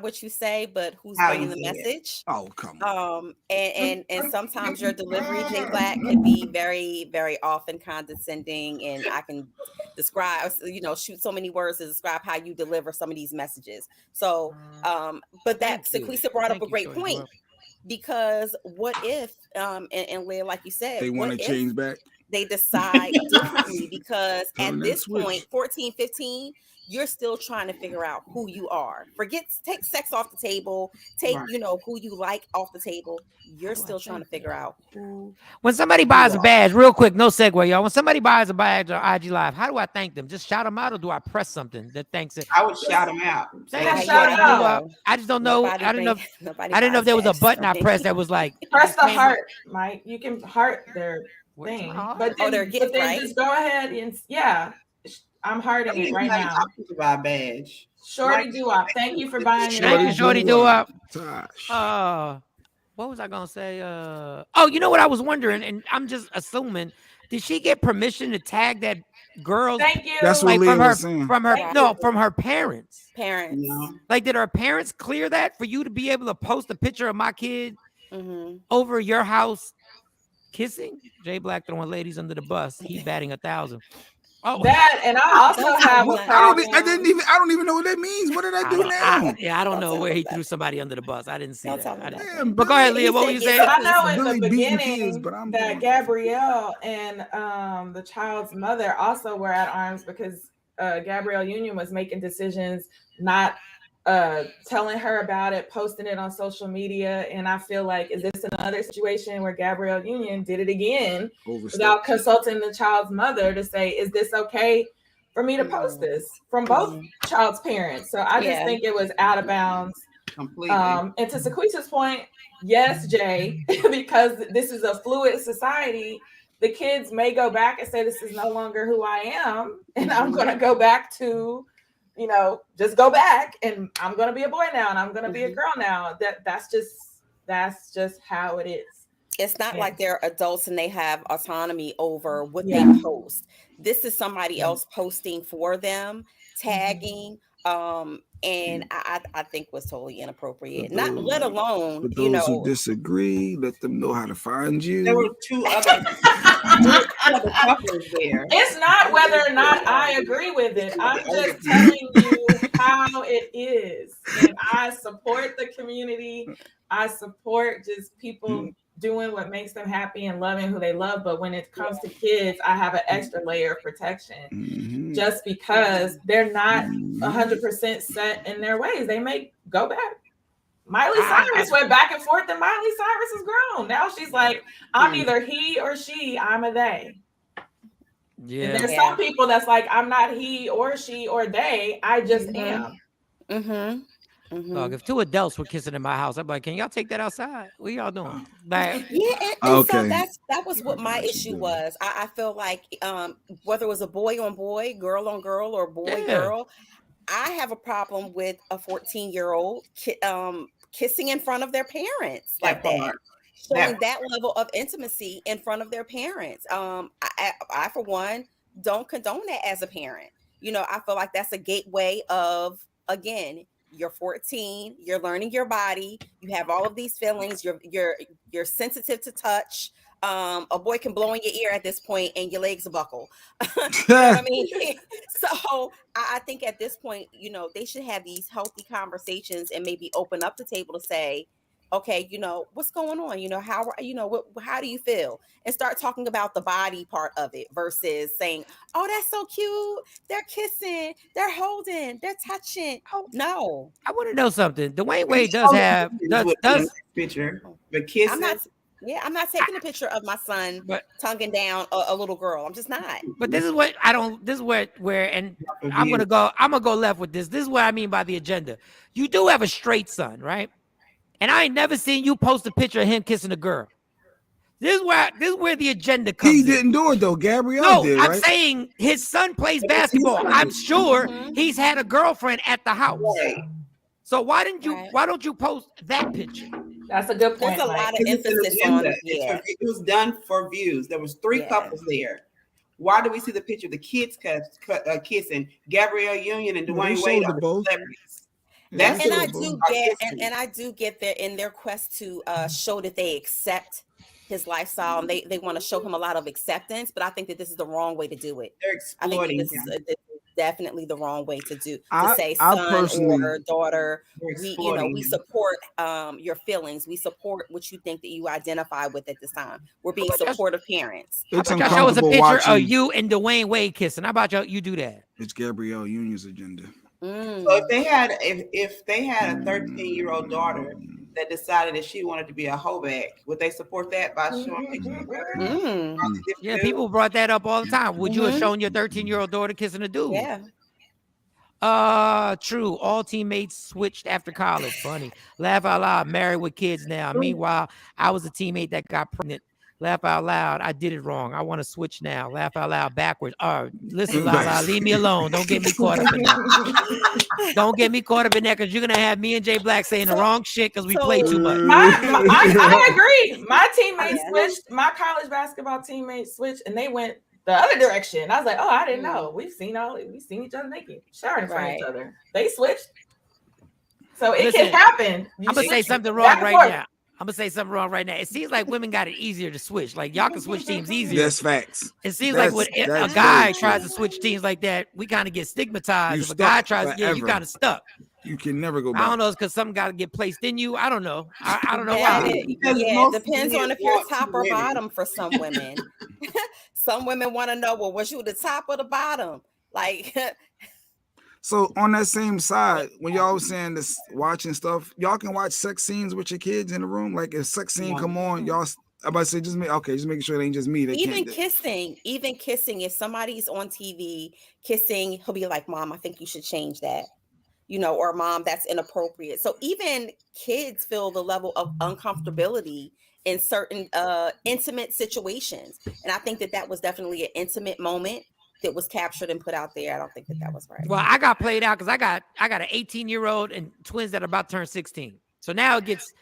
what you say, but who's bringing the message. Oh, come on. And sometimes your delivery, J Black, can be very, very often condescending, and I can describe, shoot so many words to describe how you deliver some of these messages. So, but that Sequisa brought up a great point, because what if, and Leah, like you said, they want to change back? They decide differently, because at this point, 14, 15, you're still trying to figure out who you are. Take sex off the table. Take, who you like off the table. You're still trying to figure out who. When somebody buys a badge, real quick, no segue, y'all. When somebody buys a badge on IG Live, how do I thank them? Just shout them out, or do I press something that thanks it? I would shout them out. I just don't know. I didn't know if there was a button I pressed that was like press the heart, Mike. You can heart their thing, but then just go ahead and I'm hearting it right now. To buy a badge. Shorty Doo-Wop, thank you for buying it. Thank you, Shorty Doo-Wop. What was I gonna say? You know what I was wondering, and I'm just assuming, did she get permission to tag that girl? Thank you. That's what Leah was saying. From her parents. Like, did her parents clear that for you to be able to post a picture of my kid over your house kissing? J Black throwing ladies under the bus. He batting 1,000. Oh, that, and I also have a problem. I don't even know what that means. What did I do now? I don't know where he threw somebody under the bus. I didn't see that. Damn, But go ahead, Leah. What were you saying? I know in the Billy beating beginning kids, but I'm that Gabrielle and the child's mother also were at arms because Gabrielle Union was making decisions, not telling her about it, posting it on social media. And I feel like, is this another situation where Gabrielle Union did it again without consulting the child's mother to say, is this okay for me to post this from both child's parents? So I just think it was out of bounds. Completely. And to Sequisa's point, yes, Jay, because this is a fluid society, the kids may go back and say, this is no longer who I am. And I'm going to go back to, just go back and I'm going to be a boy now and I'm going to be a girl now. That's just how it is. It's not like they're adults and they have autonomy over what they post. This is somebody else posting for them, tagging, and I think was totally inappropriate. Not let alone, for those who disagree, let them know how to find you. There were two other couples there. It's not whether or not I agree with it. I'm just telling you how it is. And I support the community. I support just people doing what makes them happy and loving who they love. But when it comes to kids, I have an extra layer of protection just because they're not 100% set in their ways. They may go back. Miley Cyrus went back and forth and Miley Cyrus is grown. Now she's like, I'm either he or she, I'm a they. Yeah. And there's some people that's like, I'm not he or she or they, I just am. Look, if two adults were kissing in my house, I'm like, can y'all take that outside? What y'all doing? And so that was what my issue was. I feel like whether it was a boy on boy, girl on girl, or boy girl, I have a problem with a 14-year-old kissing in front of their parents like that. Showing that level of intimacy in front of their parents. I for one, don't condone that as a parent. I feel like that's a gateway of, again, you're 14, you're learning your body, you have all of these feelings, you're sensitive to touch. A boy can blow in your ear at this point and your legs will buckle. You know what I mean? So I think at this point, they should have these healthy conversations and maybe open up the table to say, okay, what's going on? How do you feel? And start talking about the body part of it versus saying, oh, that's so cute. They're kissing, they're holding, they're touching. Oh, no. I want to know something. Dwayne Wade does picture, but kissing. I'm not taking a picture of my son tonguing down a little girl. I'm just not. But this is what this is where and I'm gonna go left with this. This is what I mean by the agenda. You do have a straight son, right? And I ain't never seen you post a picture of him kissing a girl. This is where the agenda comes. He didn't do it though. Gabrielle did. I'm saying his son plays basketball. I'm sure he's had a girlfriend at the house. Right. So why don't you post that picture? That's a good point. There's a lot of emphasis on it. It was done for views. There was 3 couples there. Why do we see the picture of the kids kissing? Gabrielle Union and Dwayne Wade are celebrities. I do get there in their quest to show that they accept his lifestyle and they want to show him a lot of acceptance, but I think that this is the wrong way to do it. They're exploiting. I think this is definitely the wrong way to do. To say son or daughter, we support your feelings. We support what you think that you identify with at this time. We're being supportive parents. How about y'all show us a picture of you and Dwayne Wade kissing? How about you do that? It's Gabrielle Union's agenda. So if they had a 13-year-old daughter that decided that she wanted to be a hoeback, would they support that by showing pictures? Yeah, people brought that up all the time. Would you have shown your 13-year-old daughter kissing a dude? Yeah. True. All teammates switched after college. Funny. Laugh out loud. Married with kids now. Meanwhile, I was a teammate that got pregnant. Laugh out loud. I did it wrong. I want to switch now. Laugh out loud backwards. Listen, Lala, leave me alone. Don't get me caught up in that. Don't get me caught up in that because you're going to have me and Jay Black saying the wrong shit because we play too much. I agree. My teammates switched. My college basketball teammates switched and they went the other direction. I was like, oh, I didn't know. We've seen each other naked, showering in front of each other. They switched. So it can happen. I'm going to say something wrong right now. I'm gonna say something wrong right now. It seems like women got it easier to switch. Like y'all can switch teams easier. That's facts. It seems like when a guy tries to switch teams like that, we kind of get stigmatized. If a guy tries, you kind of stuck. You can never go back. I don't know. It's because something got to get placed in you. I don't know. I don't know why. It depends on if you're top or bottom for some women. Some women want to know, well, was you the top or the bottom? Like. So on that same side, when y'all was saying this, watching stuff, y'all can watch sex scenes with your kids in the room. Like if sex scene come on, y'all. I'm about to say just making sure it ain't just me. They even kissing. If somebody's on TV kissing, he'll be like, "Mom, I think you should change that." Or Mom, that's inappropriate. So even kids feel the level of uncomfortability in certain intimate situations. And I think that was definitely an intimate moment that was captured and put out there. I don't think that was right. Well, I got played out because I got an 18-year-old and twins that are about to turn 16. So now it gets,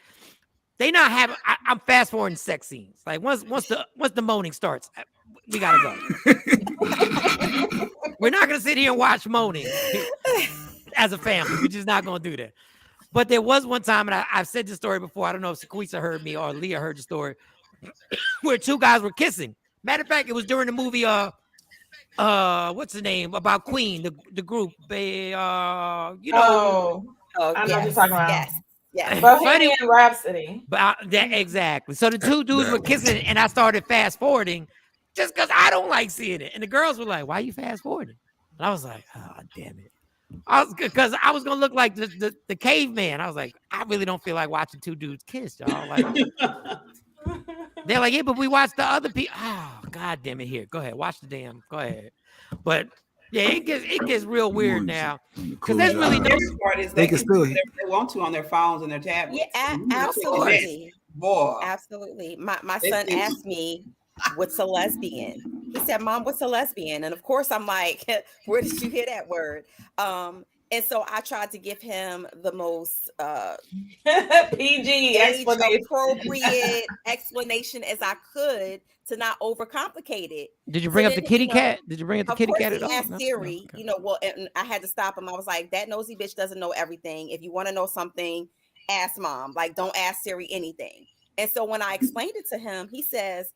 they not have, I'm fast forwarding sex scenes. Like once the moaning starts, we got to go. We're not going to sit here and watch moaning. As a family, we're just not going to do that. But there was one time, and I've said this story before. I don't know if Sequisa heard me or Leah heard the story, where two guys were kissing. Matter of fact, it was during the movie, what's the name? About Queen, the group. I know what you're talking about. Yes. Bohemian Rhapsody. But exactly. So the two dudes were kissing, and I started fast forwarding just because I don't like seeing it. And the girls were like, "Why are you fast forwarding?" And I was like, "Oh, damn it." Because I was gonna look like the caveman. I was like, I really don't feel like watching two dudes kiss, y'all. Like, they're like, yeah, but we watched the other people. Oh, God damn it! Here, go ahead, watch the damn. Go ahead. But yeah, it gets real weird now because there's really no. They can still if they want to on their phones and their tablets. Yeah, absolutely. Boy, absolutely. My son asked me, "What's a lesbian?" He said, "Mom, what's a lesbian?" And of course, I'm like, "Where did you hear that word?" And so I tried to give him the most PG appropriate explanation as I could to not overcomplicate it. Did you bring up the kitty cat? Did you bring up the kitty cat at all? He asked Siri, and I had to stop him. I was like, that nosy bitch doesn't know everything. If you want to know something, ask Mom. Like, don't ask Siri anything. And so when I explained it to him, he says,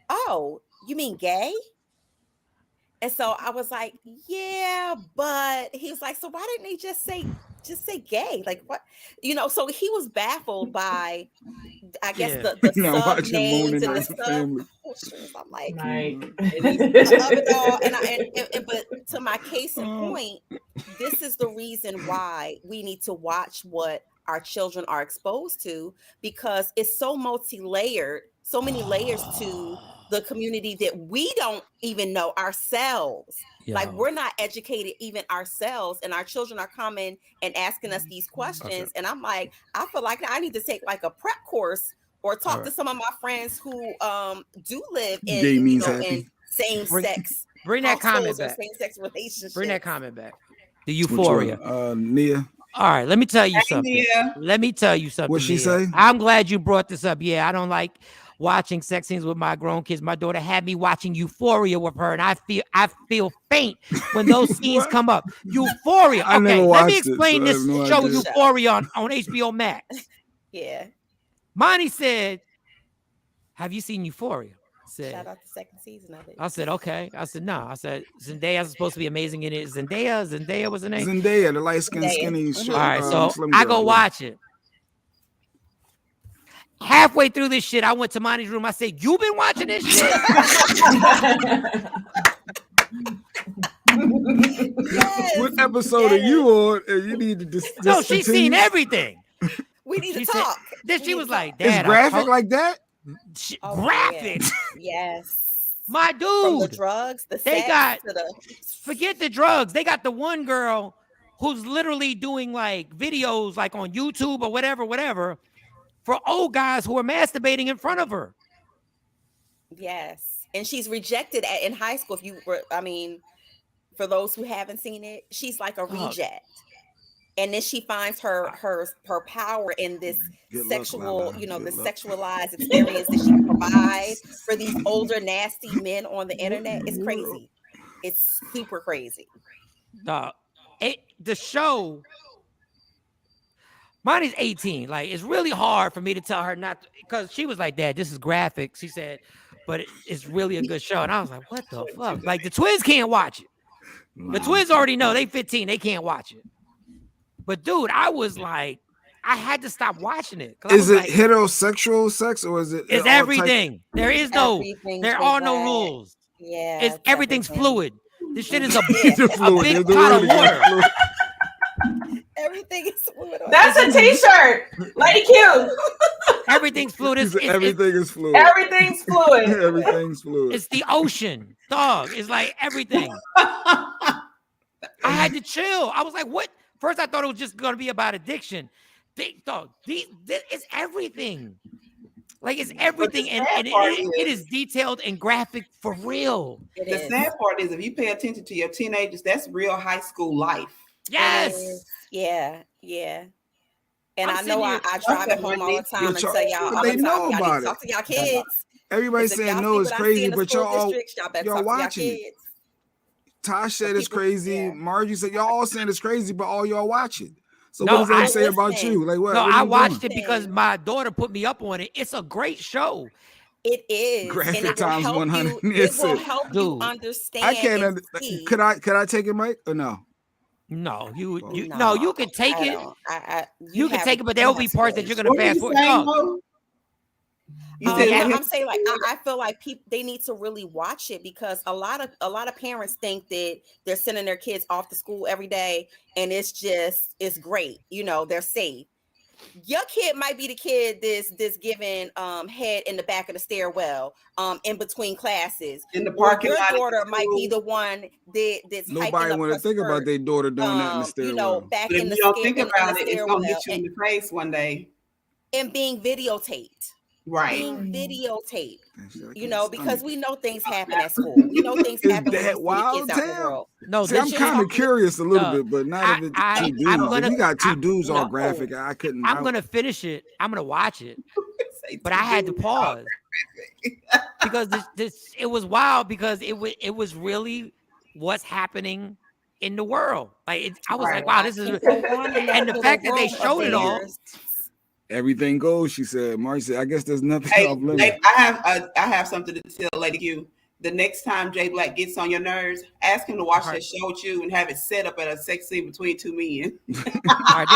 "Oh, you mean gay?" And so I was like, "Yeah," but he was like, "So why didn't they just say gay? Like what?" So he was baffled by, I guess, the sub names and the sub. I'm like, of it all. But to my case in point, this is the reason why we need to watch what our children are exposed to, because it's so multi-layered, so many layers to the community that we don't even know ourselves. Yeah. Like we're not educated even ourselves, and our children are coming and asking us these questions. And I'm like, I feel like I need to take like a prep course or talk to some of my friends who do live in, in same sex. Bring that comment back. Same sex relationships. Bring that comment back. The euphoria. Nia. All right, let me tell you something. What'd she say? I'm glad you brought this up. Yeah, I don't like watching sex scenes with my grown kids. My daughter had me watching Euphoria with her, and I feel faint when those scenes come up. Euphoria. Okay, let me explain this show Euphoria on HBO Max. Yeah. Monty said, "Have you seen Euphoria?" Shout out the second season of it. I said, okay. I said, no. I said, Zendaya's supposed to be amazing in it. Zendaya was the name? Zendaya, the light-skinned, skinny. All right, so I go watch it. Halfway through this shit, I went to Monty's room. I said, "You been watching this shit?" What episode are you on? And you need to just no, she's seen everything. We need to talk. Then she was like, "Dad, it's graphic like that." Graphic. Yes. My dude. From the drugs, forget the drugs. They got the one girl who's literally doing like videos like on YouTube or whatever for old guys who are masturbating in front of her. Yes. And she's rejected in high school. For those who haven't seen it, she's like a reject. And then she finds her power in this sexual, the sexualized experience that she can provide for these older, nasty men on the internet. It's crazy. It's super crazy. The show, Mine is 18. Like, it's really hard for me to tell her not to, because she was like, Dad, this is graphic. She said, but it's really a good show. And I was like, what the fuck? Like, the twins can't watch it. The twins already know they 15. They can't watch it. But dude, I was like, I had to stop watching it. Is it like, heterosexual sex or is it? It's everything. There is no. There are no rules. Yeah, it's everything's fluid. This shit is a big pot of water. Everything is fluid. That's a t-shirt. Lady Q. Everything's fluid. Everything is fluid. Everything's fluid. Everything's fluid. It's the ocean, dog. It's like everything. I had to chill. I was like, what? First, I thought it was just going to be about addiction. It's everything. Like, it's everything. And it is detailed and graphic for real. The sad part is if you pay attention to your teenagers, that's real high school life. Yes. Yeah. And I know I drive it home all the time and tell y'all all the time, know y'all about need to talk to y'all kids. Everybody's saying no, it's crazy, but y'all watching it. Tosh said it's crazy. Margie said y'all all saying it's crazy, but all y'all watch it. So what does that say about you? Like what? No, what I watched it because my daughter put me up on it. It's a great show. It is. Graphic times 100. It will help you understand. I can't. Could I take it, Mike, or no? No, you can take it. You can take it, but there will be parts that you're gonna fast forward. I'm saying, like, I feel like people, they need to really watch it because a lot of parents think that they're sending their kids off to school every day and it's great, they're safe. Your kid might be the kid that's giving head in the back of the stairwell in between classes. In the parking lot. Your daughter might be the one that's nobody want to think about their daughter doing that in the stairwell. Back if in the you don't think about it, it's gonna hit you and, in the face one day. And being videotaped. Right. Being videotaped. Because we know things happen at school. We know things happen when the kids out in the world. No, see, I'm kind of curious a little bit, but not if it's two dudes. If you got two dudes all graphic, I couldn't. I'm gonna finish it. I'm gonna watch it, but I had to pause because it was wild because it was really what's happening in the world. Like I was like, wow, this is, and the fact that they showed it all. Everything goes, she said. Margie said, I guess there's nothing off limits. I have something to tell Lady Q. The next time Jay Black gets on your nerves, ask him to watch that show with you and have it set up at a sex scene between two men. All right,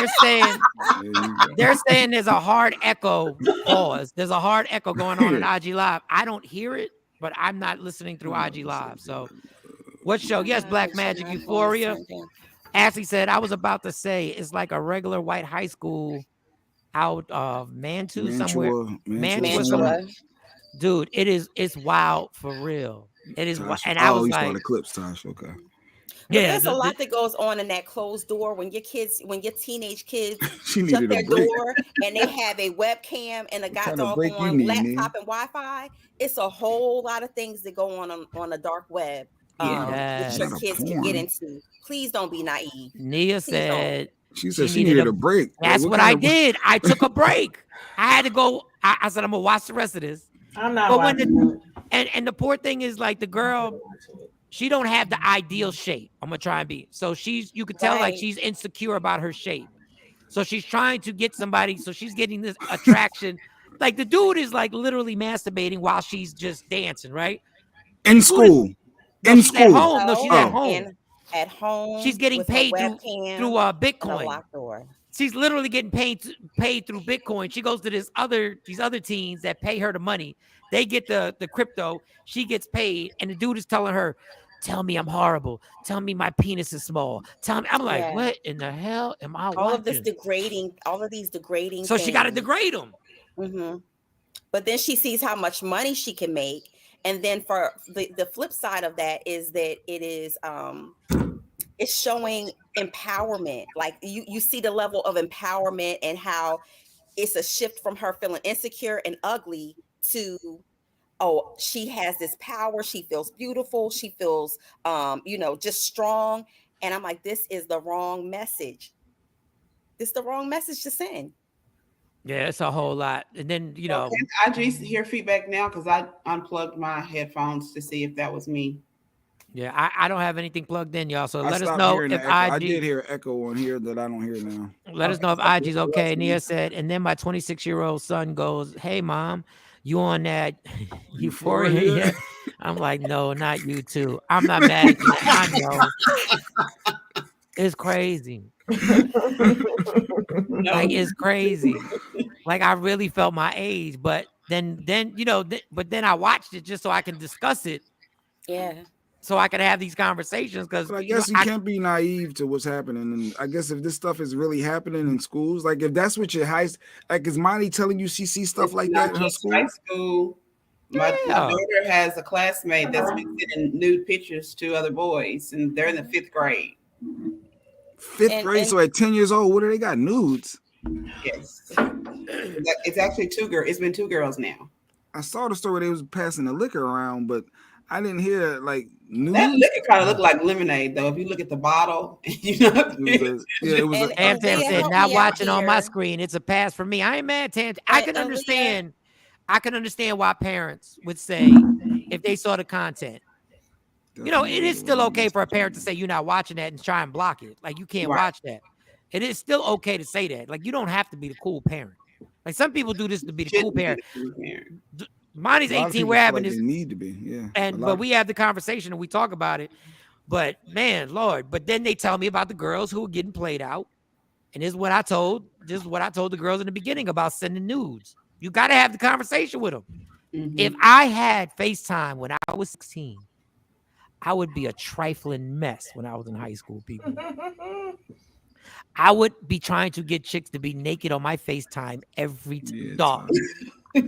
they're saying there's a hard echo. Pause. There's a hard echo going on in IG Live. I don't hear it, but I'm not listening through IG Live. So, what show? Yes, Black Magic Euphoria. Ashley said, I was about to say it's like a regular white high school out of Mantua somewhere. Dude, it's wild for real. It is, and I was like, the clips, Tosh. Okay. Yeah, there's a lot that goes on in that closed door when your teenage kids shut their door and they have a webcam and a goddamn laptop and Wi-Fi. It's a whole lot of things that go on the dark web that your kids can get into. Please don't be naive. Nia said. She said she needed a break. That's what I did. I took a break. I had to go. I said, I'm going to watch the rest of this. I'm not watching it. And the poor thing is, like, the girl, she don't have the ideal shape. I'm going to try and be. So you could tell, like, she's insecure about her shape. So she's trying to get somebody. So she's getting this attraction. Like, the dude is, like, literally masturbating while she's just dancing, right? In school. She's at home. No, she's at home. At home, she's getting paid through Bitcoin. She's literally getting paid through Bitcoin. She goes to these other teens that pay her the money. They get the crypto. She gets paid, and the dude is telling her, "Tell me I'm horrible. Tell me my penis is small. Tell me." I'm like, what in the hell am I watching? All of these degrading. So she got to degrade them. Mm-hmm. But then she sees how much money she can make. And then for the flip side of that is that it is it's showing empowerment. Like you see the level of empowerment and how it's a shift from her feeling insecure and ugly to, oh, she has this power. She feels beautiful. She feels, just strong. And I'm like, this is the wrong message. It's the wrong message to send. Yeah, it's a whole lot. And then, I just hear feedback now because I unplugged my headphones to see if that was me. Yeah, I don't have anything plugged in, y'all. So I let us stopped know hearing if the echo. I IG. did hear echo on here that I don't hear now. Let us know if IG's okay. Nia said, and then my 26-year-old son goes, "Hey, mom, you on that Euphoria yet?" I'm like, "No, not you too. I'm not mad at you. I know it's crazy. Like it's crazy. Like I really felt my age, but then but then I watched it just so I can discuss it. Yeah. So I can have these conversations because But I guess you can't be naive to what's happening. And I guess if this stuff is really happening in schools, like if that's what your is Monty telling you she sees stuff like that in her school? High school. My daughter has a classmate that's been sending nude pictures to other boys, and they're in the 5th grade. Fifth grade, so at 10 years old, what do they got? Nudes? Yes. It's actually 2 girls. It's been 2 girls now. I saw the story they was passing the liquor around, but I didn't hear like nudes. That liquor kind of looked like lemonade, though. If you look at the bottle, you know. It was Tam said, not watching on my screen. It's a pass for me. I ain't mad, Tam. I can understand. I can understand why parents would say if they saw the content. It is still okay for a parent to say you're not watching that and try and block it. Like you can't watch that. It is still okay to say that. Like you don't have to be the cool parent. Like some people do this to be the cool parent. Monty's 18. We're having this. They need to be, yeah. But we have the conversation and we talk about it. But man, Lord. But then they tell me about the girls who are getting played out. And this is what I told the girls in the beginning about sending nudes. You got to have the conversation with them. Mm-hmm. If I had FaceTime when I was 16, I would be a trifling mess when I was in high school, people. I would be trying to get chicks to be naked on my FaceTime every dog. I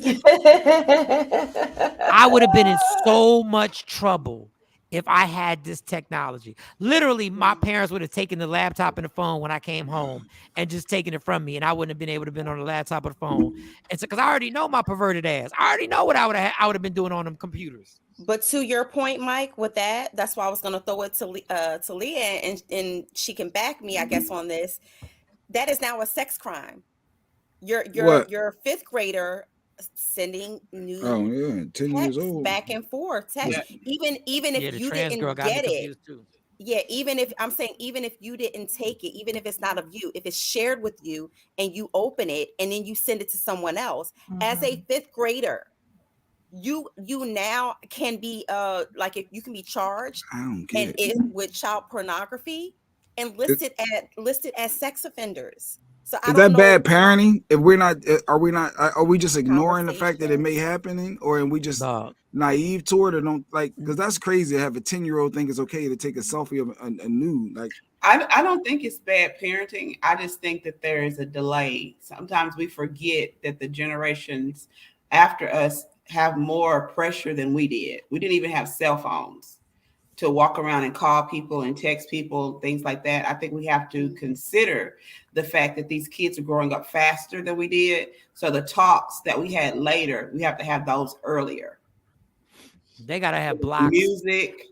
would have been in so much trouble if I had this technology. Literally, my parents would have taken the laptop and the phone when I came home and just taken it from me, and I wouldn't have been able to be on the laptop or the phone. And so, because I already know my perverted ass, I already know what I would have been doing on them computers. But to your point, Mike, with that's why I was going to throw it to Leah, and she can back me, I guess, on this. That is now a sex crime. Your 5th grader sending nude 10 years old back and forth text. Even if you didn't get it. Yeah, even if you didn't take it, even if it's not of you, if it's shared with you and you open it and then you send it to someone else, as a 5th grader, you now can be like if you can be charged with child pornography and listed as sex offenders. So is that bad parenting? If we're not, are we just ignoring the fact that it may happen, or are we just naive to it, or don't like? Because that's crazy to have a 10-year-old think it's okay to take a selfie of a nude. Like, I don't think it's bad parenting. I just think that there is a delay. Sometimes we forget that the generations after us have more pressure than we did. We didn't even have cell phones to walk around and call people and text people, things like that. I think we have to consider the fact that these kids are growing up faster than we did. So the talks that we had later, we have to have those earlier. They got to have blocks. Music.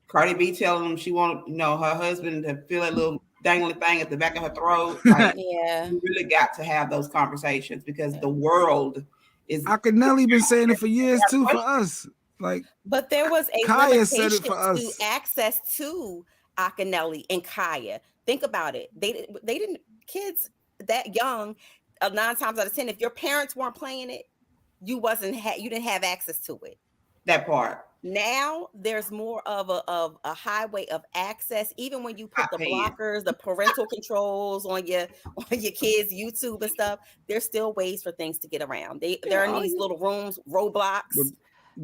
Cardi B telling them she want her husband to feel that little dangling thing at the back of her throat. Like, you really got to have those conversations because the world is. Nelly been saying it for years too for us. Like, but there was a Kaya said it for to us. access to Akinelli and Kaya. Think about it. They didn't, kids that young, 9 times out of 10, if your parents weren't playing it, you didn't have access to it. That part. Now there's more of a highway of access. Even when you put the blockers, the parental controls on your kids' YouTube and stuff, there's still ways for things to get around. They're in these little rooms, Roblox. But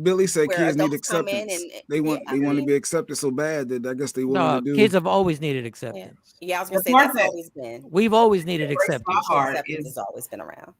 Billy said kids need acceptance. They want to be accepted so bad that I guess they willing to do. Kids have always needed acceptance. Yeah, I was gonna say that's always been. We've always needed acceptance. Acceptance has always been around.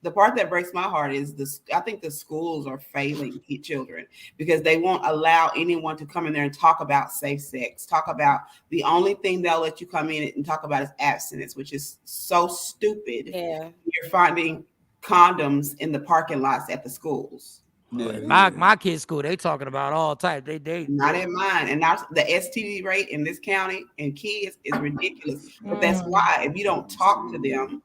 The part that breaks my heart is I think the schools are failing children because they won't allow anyone to come in there and talk about safe sex. Talk about the only thing they'll let you come in and talk about is abstinence, which is so stupid. Yeah, you're finding condoms in the parking lots at the schools. Yeah. My kids' school, they talking about all types. They not in mine, and now the STD rate in this county and kids is ridiculous. But that's why if you don't talk to them,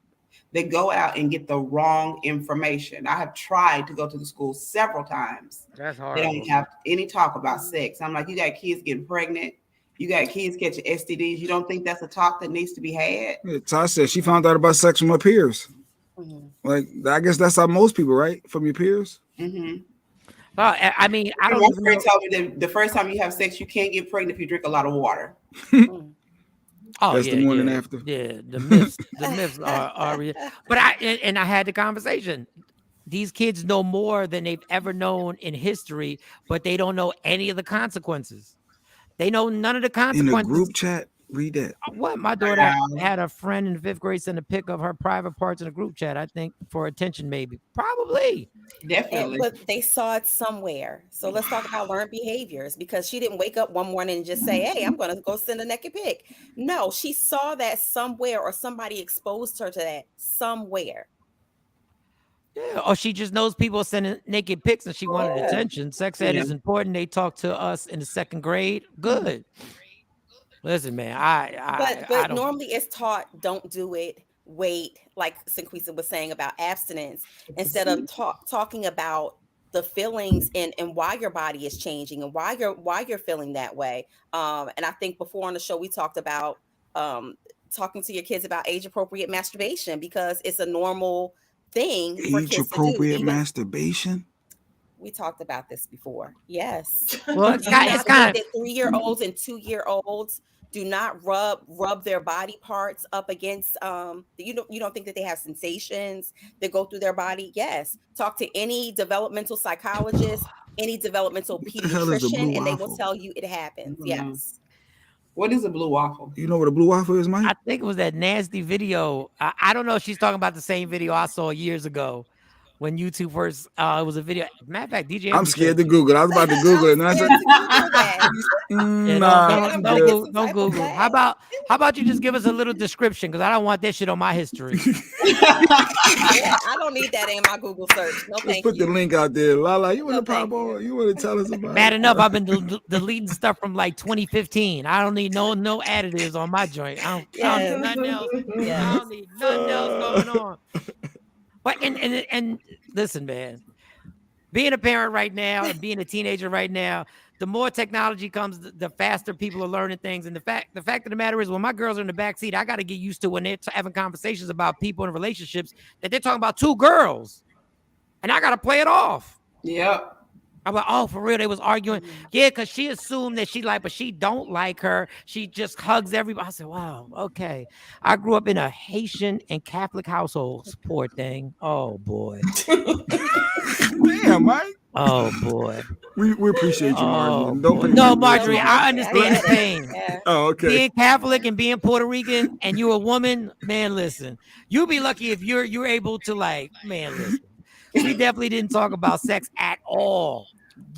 they go out and get the wrong information. I have tried to go to the school several times. That's They horrible. don't have any talk about sex. I'm like, you got kids getting pregnant. You got kids catching STDs. You don't think that's a talk that needs to be had? Yeah, Ty said she found out about sex from her peers. Like, I guess that's how most people, right? From your peers. Mm-hmm. Well, I mean, I don't My even friend know. told me that the first time you have sex, you can't get pregnant if you drink a lot of water. Oh, That's yeah, the morning yeah, after. Yeah, the myths are real. But I had the conversation. These kids know more than they've ever known in history, but they don't know any of the consequences. They know none of the In consequences. a group chat, read that. What? My daughter had a friend in the 5th grade send a pic of her private parts in a group chat, I think, for attention, maybe. Probably. Definitely. But they saw it somewhere. So let's talk about learned behaviors, because she didn't wake up one morning and just say, hey, I'm going to go send a naked pic. No, she saw that somewhere, or somebody exposed her to that somewhere. Yeah, or she just knows people sending naked pics and she wanted attention. Sex ed is important. They talked to us in the 2nd grade. Good. Listen, man, I But don't. normally it's taught, don't do it, wait, like Sinquisa was saying about abstinence, instead of talking about the feelings and why your body is changing and why you're feeling that way. And I think before on the show we talked about talking to your kids about age appropriate masturbation, because it's a normal thing for Age kids to do. appropriate masturbation. We talked about this before. Yes. Well, it's kind of 3-year-olds and 2-year-olds do not rub their body parts up against you don't think that they have sensations that go through their body. Yes. Talk to any developmental psychologist, any developmental pediatrician, and they will tell you it happens. Yes. What is a blue waffle? You know what a blue waffle is, Mike? I think it was that nasty video. I don't know if she's talking about the same video I saw years ago when YouTube first. It was a video. Matter of fact, DJ. I'm scared to Google. I was about to Google it, and I said, don't Google. How about you just give us a little description, because I don't want that shit on my history. Yeah, I don't need that in my Google search. No, Let's put the link out there. Lala, you want to pop on? You want to tell us about Bad it? enough, I've been deleting stuff from like 2015. I don't need no additives on my joint. I don't need nothing else. I don't need nothing else going on. But and listen, man, being a parent right now and being a teenager right now, the more technology comes, the faster people are learning things. And the fact of the matter is, when my girls are in the backseat, I got to get used to when they're having conversations about people and relationships that they're talking about 2 girls, and I got to play it off. Yep. I'm like, oh, for real? They was arguing. Yeah, because she assumed that but she don't like her. She just hugs everybody. I said, wow, okay. I grew up in a Haitian and Catholic household. Poor thing. Oh, boy. Damn, Mike. Oh, boy. We appreciate you, Marjorie. Don't pay No, Marjorie, I understand the pain. Oh, okay. Being Catholic and being Puerto Rican and you're a woman, man, listen. You'll be lucky if you're able to, like, man, listen. We definitely didn't talk about sex at all.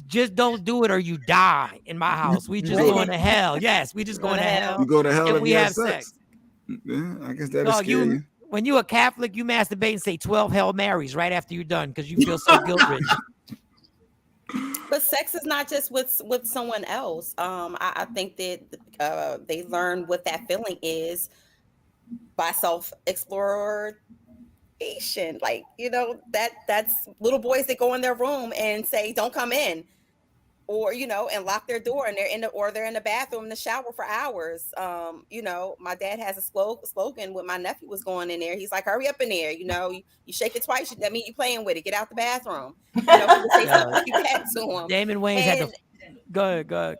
Just don't do it or you die in my house. We just going to hell. Yes, we just going to hell. You go to hell if if we you have sex. Yeah, I guess that'll scare you. When you're a Catholic, you masturbate and say 12 Hail Marys right after you're done because you feel so guilt-ridden. But sex is not just with someone else. I think that they learn what that feeling is by self-exploration. Like, that's little boys that go in their room and say, don't come in, or, and lock their door, and they're in the bathroom in the shower for hours. My dad has a slogan when my nephew was going in there. He's like, hurry up in there. You shake it twice. That means you playing with it. Get out the bathroom. He would say something like that to him. Damon Wayans had to Go ahead.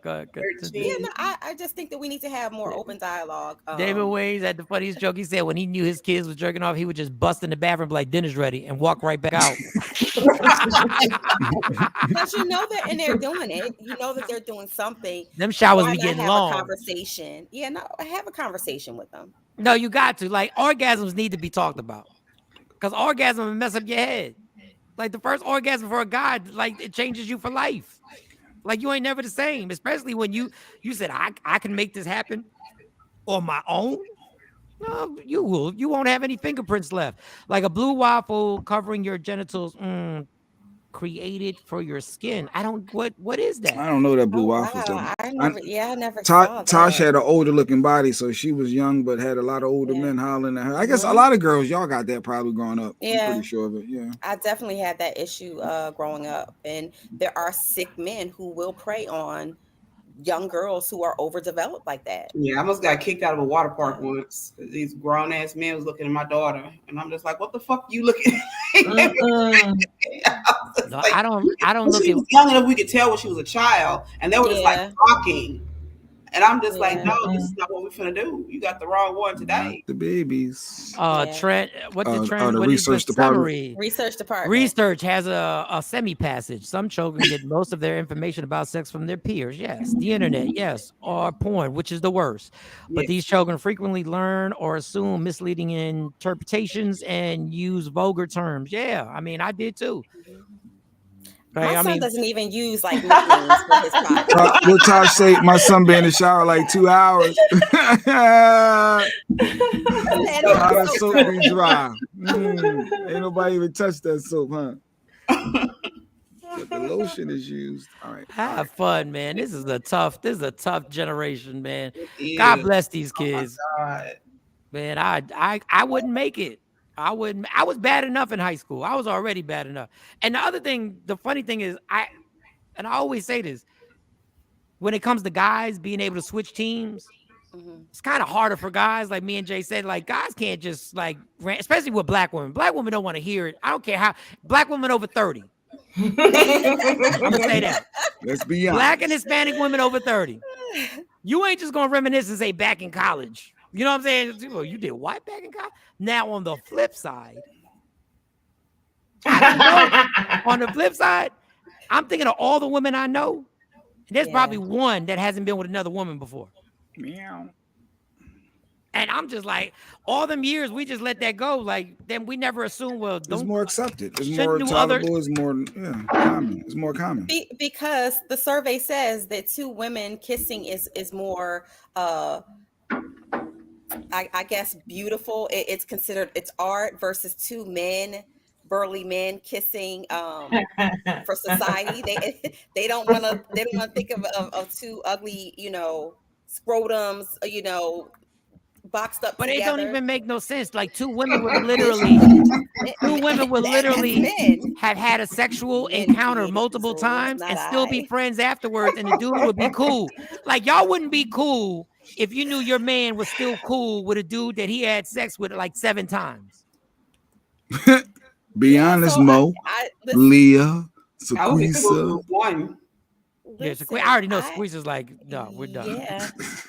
Yeah, no, I just think that we need to have more open dialogue. David Waynes had the funniest joke. He said when he knew his kids was jerking off, he would just bust in the bathroom like dinner's ready and walk right back out. Because you know that, and they're doing it. You know that they're doing something. Them showers Why be not getting have long. A conversation. Yeah, no, have a conversation with them. No, you got to. Like, orgasms need to be talked about. Because orgasm will mess up your head. Like, the first orgasm for a guy, like, it changes you for life. Like, you ain't never the same, especially when you said, I can make this happen on my own. No, you won't have any fingerprints left. Like a blue waffle covering your genitals. created for your skin. I don't. What is that? I don't know that blue Oh waffle stuff. wow, I never saw Tosh that. had an older looking body, so she was young, but had a lot of older men hollering at her. I guess a lot of girls, y'all got that probably growing up. Yeah, I'm pretty sure of it. Yeah, I definitely had that issue growing up, and there are sick men who will prey on young girls who are overdeveloped like that. Yeah, I almost got kicked out of a water park once because these grown ass men was looking at my daughter, and I'm just like, "What the fuck you looking at?" No, I don't look she at. was young enough we could tell when she was a child, and they were just like talking, and I'm just like, "No, this is not what we're finna do. You got the wrong one today." the babies. Trent, what did Trent? the What is the research department. summary? Research department. Research has a semi-passage. Some children get most of their information about sex from their peers. Yes. The internet. Yes. Or porn, which is the worst. But these children frequently learn or assume misleading interpretations and use vulgar terms. Yeah. I mean, I did too. Right? My son doesn't even use like nicknames for his project. What Tosh say? My son been in the shower like 2 hours. How the soap be dry? Ain't nobody even touched that soap, huh? But the lotion is used. All right. Have fun, man. This is a tough generation, man. God bless these kids. Oh my God. Man, I wouldn't make it. I was bad enough in high school. I was already bad enough. And the funny thing is, I always say this, when it comes to guys being able to switch teams, it's kind of harder for guys. Like me and Jay said, like guys can't just like, especially with black women. Black women don't want to hear it. I don't care how. Black women over 30. I'm gonna say that. Let's be honest. Black and Hispanic women over 30. You ain't just gonna reminisce and say back in college. You know what I'm saying? Well, you did what back in college? Now on the flip side, on the flip side, I'm thinking of all the women I know. There's probably one that hasn't been with another woman before. Meow. And I'm just like, all them years we just let that go. Like then we never assume. Well, it's more accepted. It's more tolerable. It's more common. It's more common. Because the survey says that two women kissing is more. I guess beautiful. It's considered it's art versus two men, burly men kissing for society. They don't want to think of two ugly, scrotums, boxed up. But together. It don't even make no sense. Like two women would literally have had a sexual encounter multiple times and still be friends afterwards, and the dude would be cool. Like y'all wouldn't be cool if you knew your man was still cool with a dude that he had sex with like 7 times. Be honest, Mo, Leah, Sequisa. I already know Squeeze's like, no, we're done.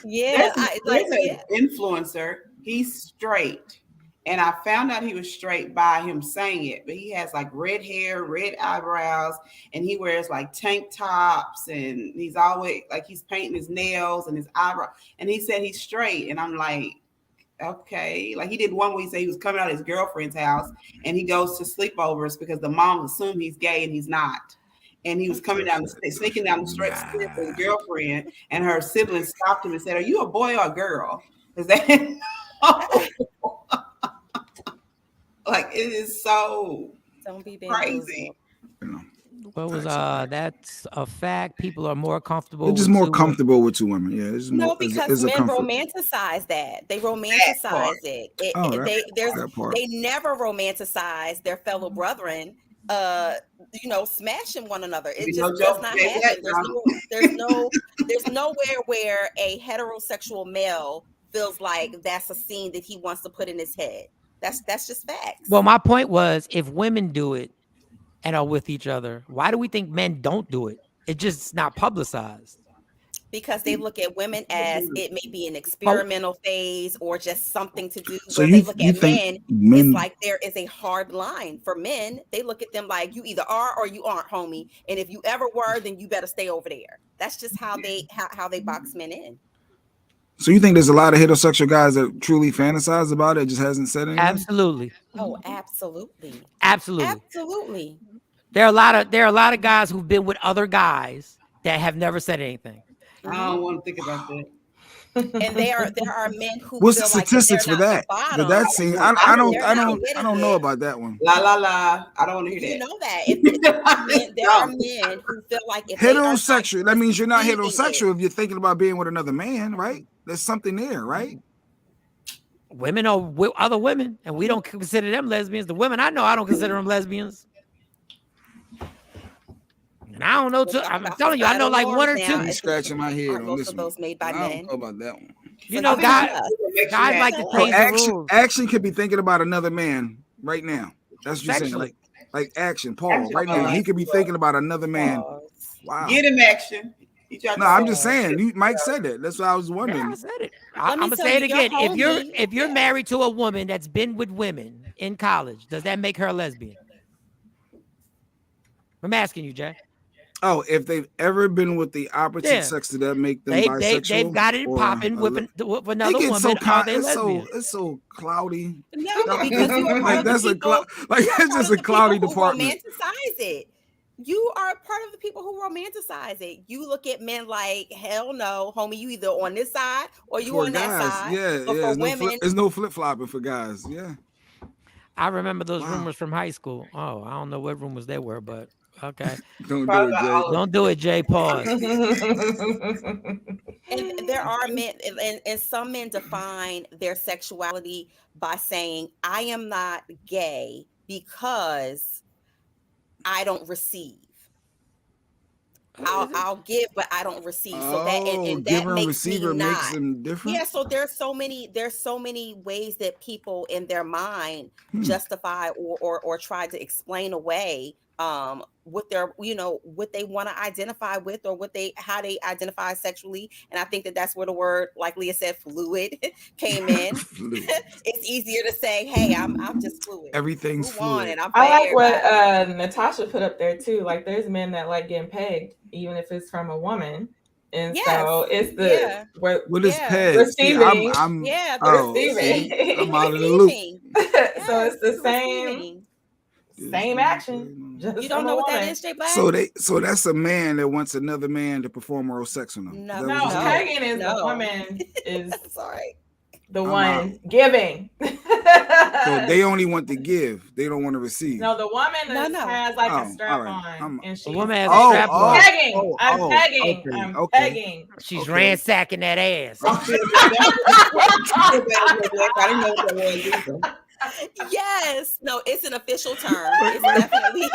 Yeah. There's an influencer. He's straight. And I found out he was straight by him saying it, but he has like red hair, red eyebrows, and he wears like tank tops, and he's always like he's painting his nails and his eyebrow. And he said he's straight. And I'm like, okay. Like he did one where he said he was coming out of his girlfriend's house and he goes to sleepovers because the mom assumed he's gay and he's not. And he was coming down sneaking down the street with his girlfriend, and her siblings stopped him and said, "Are you a boy or a girl?" Because they like it is so crazy. What was that's a fact? People are more comfortable. They're just more comfortable with two women. Yeah, it's more, because men romanticize that. They romanticize it. They never romanticize their fellow brethren. Smashing one another. It just does not happen. There's nowhere where a heterosexual male feels like that's a scene that he wants to put in his head. That's just facts. Well, my point was, if women do it and are with each other, why do we think men don't do it? It's just not publicized. Because they look at women as it may be an experimental phase or just something to do. So they look at men, it's like there is a hard line. For men, they look at them like you either are or you aren't, homie. And if you ever were, then you better stay over there. That's just how they box men in. So you think there's a lot of heterosexual guys that truly fantasize about it, just hasn't said anything? Absolutely. Oh, absolutely. Absolutely. There are a lot of guys who've been with other guys that have never said anything. I don't want to think about that. And there are men who What's feel the like if they're statistics for not the that? bottom, But that seems I they're don't not know getting it. about that one. La la la. I don't want to hear You that. know that if there are men who feel like if they are Heterosexual. That means you're not receiving heterosexual if you're thinking about being with another man, right? There's something there, right? Women are other women, and we don't consider them lesbians. The women I know, I don't consider them lesbians. And I don't know. I'm telling you, I know like one or two. I'm scratching my head on most this of one. those made by I men. don't know about that one. You know, guys like to change the rules. Action could be thinking about another man right now. That's what you're saying. Like action, Paul, Action, right now. He could be thinking about another man. Wow. Get him action. No, I'm just saying. Mike said that. That's what I was wondering. Yeah, I said it. I'm gonna say it again. If you're married to a woman that's been with women in college, does that make her a lesbian? I'm asking you, Jay. Oh, if they've ever been with the opposite sex, does that make them bisexual? They've got it popping with another woman. It's so cloudy. No, because you are like that's it's just a cloudy department. Romanticize it. You are part of the people who romanticize it. You look at men like, hell no, homie, you either on this side or you on that side. Yeah, but for women, there's no flip-flopping for guys. Yeah. I remember those rumors from high school. Oh, I don't know what rumors they were, but okay. Don't do it, Jay. Don't do it, Jay. Pause. And there are men, and some men define their sexuality by saying, I am not gay because I don't receive. I'll give, but I don't receive. So that and that makes me not. Makes them different. Yeah. So there's so many ways that people in their mind justify or try to explain away what they're what they want to identify with or how they identify sexually. And I think that's where the word, like Leah said, fluid came in. It's easier to say, hey, I'm just fluid. Everything's fluid. And I like what Natasha put up there too. Like there's men that like getting pegged even if it's from a woman. And so it's what is pegged? Receiving. I'm receiving. I'm out of the loop. So it's the same action. Just you don't know what that is, Jay Black? So that's a man that wants another man to perform oral sex on them. No, pegging is the woman is sorry. The one giving. So they only want to give. They don't want to receive. No, the woman has like a strap on. And the woman has a strap on. Pegging. I'm pegging. I'm pegging. She's ransacking that ass. I didn't know what that was either. Yes. No, it's an official term. It's definitely